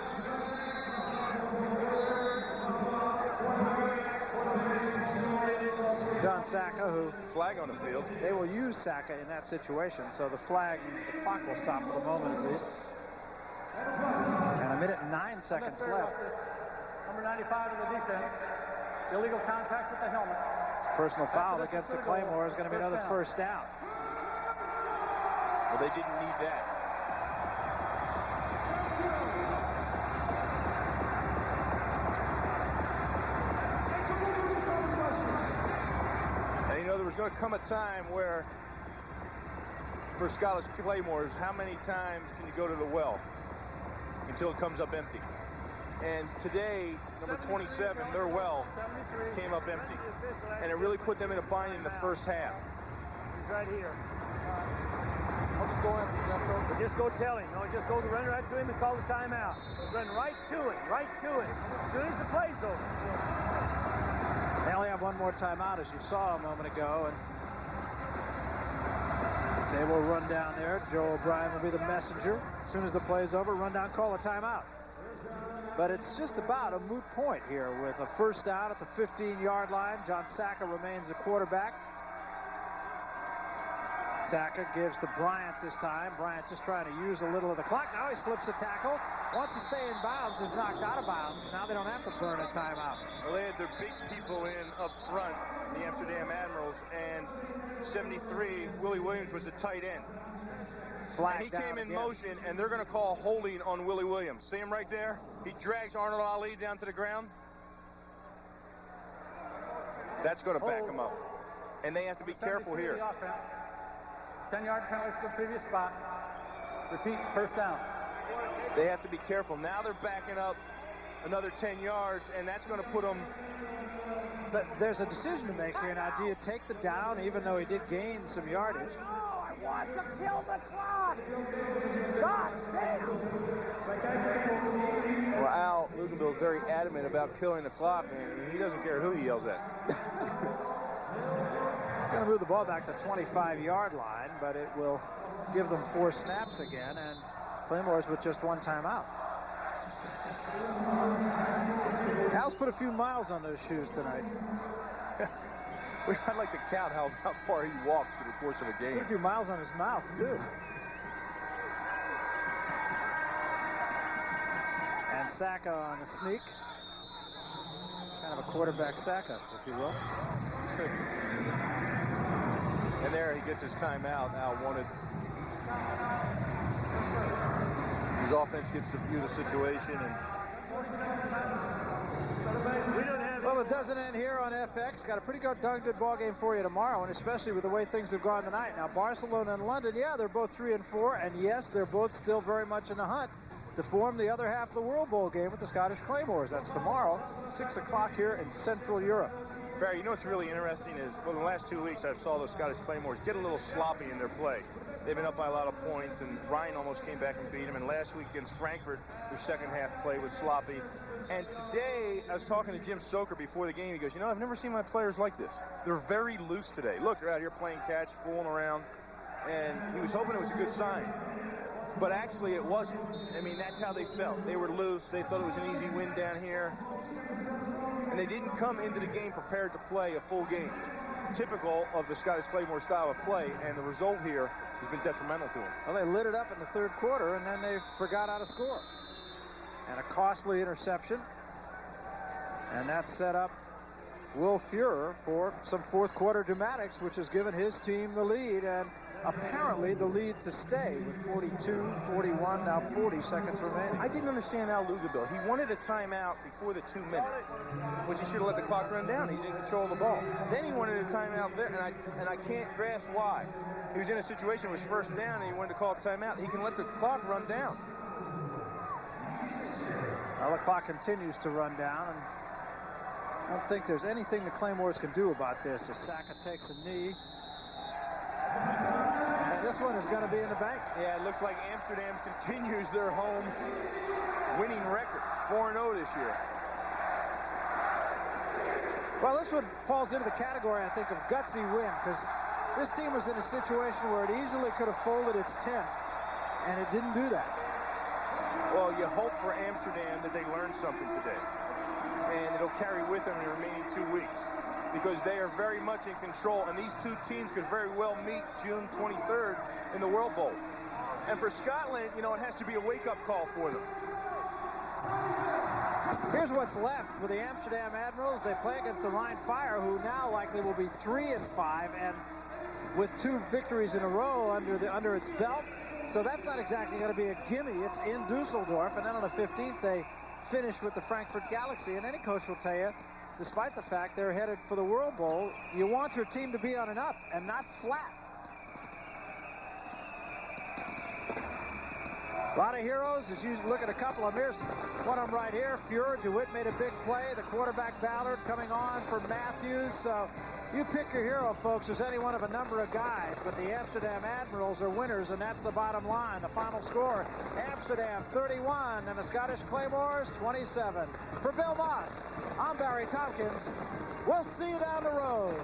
John Saka, who... Flag on the field. They will use Saka in that situation, so the flag means the clock will stop for the moment at least. And 1 minute and 9 seconds left. Number 95 in the defense. Illegal contact with the helmet. It's a personal foul against the Claymores. Going to be another first down. Well, they didn't need that. going to come a time where, for Scottish Claymores, how many times can you go to the well until it comes up empty? And today, number 27, their well came up empty. And it really put them in a bind in the first half. He's right here. I'll just go in, but just go tell him. No, just go run right to him and call the timeout. Run right to it, right to it. As soon as the play's over. They only have one more timeout, as you saw a moment ago, and they will run down there. Joe O'Brien will be the messenger. As soon as the play's over, run down, call a timeout. But it's just about a moot point here with a first down at the 15-yard line. John Saka remains the quarterback. Saka gives to Bryant this time. Bryant just trying to use a little of the clock. Now he slips a tackle. Wants to stay in bounds. Is knocked out of bounds. Now they don't have to burn a timeout. Well, they had their big people in up front, the Amsterdam Admirals, and 73, Willie Williams was the tight end. Flag he came in again. motion, and they're going to call holding on Willie Williams. See him right there? He drags Arnold Ali down to the ground. That's going to back him up. And they have to be careful here. 10-yard penalty for the previous spot. Repeat, first down. They have to be careful. Now they're backing up another 10 yards, and that's going to put them... But there's a decision to make here. Now, do you take the down, even though he did gain some yardage? I want to kill the clock. God damn. Well, Al Luganville is very adamant about killing the clock, and he doesn't care who he yells at. It's going to move the ball back to the 25-yard line, but it will give them 4 snaps again, and Claymores with just 1 timeout. Al's put a few miles on those shoes tonight. I'd like to count how far he walks through the course of a game. Put a few miles on his mouth, too. And Saka on the sneak. Kind of a quarterback Saka, if you will. And there he gets his timeout. Al wanted. His offense gets to view the situation. And well, it doesn't end here on FX. Got a pretty darn good ball game for you tomorrow, and especially with the way things have gone tonight. Now, Barcelona and London, yeah, they're both 3 and 4, and yes, they're both still very much in the hunt to form the other half of the World Bowl game with the Scottish Claymores. That's tomorrow, 6 o'clock here in Central Europe. Barry, you know what's really interesting is, well, in the last 2 weeks, I saw those Scottish Claymores get a little sloppy in their play. They've been up by a lot of points, and Ryan almost came back and beat them. And last week against Frankfurt, their second half play was sloppy. And today, I was talking to Jim Soker before the game. He goes, you know, I've never seen my players like this. They're very loose today. Look, they're out here playing catch, fooling around. And he was hoping it was a good sign. But actually, it wasn't. I mean, that's how they felt. They were loose. They thought it was an easy win down here. And they didn't come into the game prepared to play a full game. Typical of the Scottish Claymore style of play, and the result here has been detrimental to them. Well, they lit it up in the 3rd quarter, and then they forgot how to score. And a costly interception. And that set up Will Fuhrer for some 4th quarter dramatics, which has given his team the lead, and apparently the lead to stay with 42, 41, now 40 seconds remaining. I didn't understand Al Luganville. He wanted a timeout before the 2 minutes, which he should have let the clock run down. He's in control of the ball. Then he wanted a timeout there, and I can't grasp why. He was in a situation where it was first down, and he wanted to call a timeout. He can let the clock run down. Well, the clock continues to run down, and I don't think there's anything the Claymores can do about this as Saka takes a knee. And this one is going to be in the bank. Yeah, it looks like Amsterdam continues their home winning record, 4-0 this year. Well, this one falls into the category, I think, of gutsy win, because this team was in a situation where it easily could have folded its tent, and it didn't do that. Well, you hope for Amsterdam that they learned something today, and it'll carry with them in the remaining 2 weeks, because they are very much in control, and these 2 teams could very well meet June 23rd in the World Bowl. And for Scotland, you know, it has to be a wake-up call for them. Here's what's left for the Amsterdam Admirals. They play against the Rhine Fire, who now likely will be 3 and 5, and with 2 victories in a row under its belt. So that's not exactly going to be a gimme. It's in Dusseldorf, and then on the 15th they finish with the Frankfurt Galaxy. And any coach will tell you, despite the fact they're headed for the World Bowl, you want your team to be on an up and not flat. A lot of heroes. As you look at a couple of them, here's one of them right here. Fuhr, DeWitt made a big play. The quarterback Ballard coming on for Matthews. So you pick your hero, folks. There's any one of a number of guys, but the Amsterdam Admirals are winners, and that's the bottom line. The final score, Amsterdam 31 and the Scottish Claymores 27. For Bill Moss, I'm Barry Tompkins. We'll see you down the road.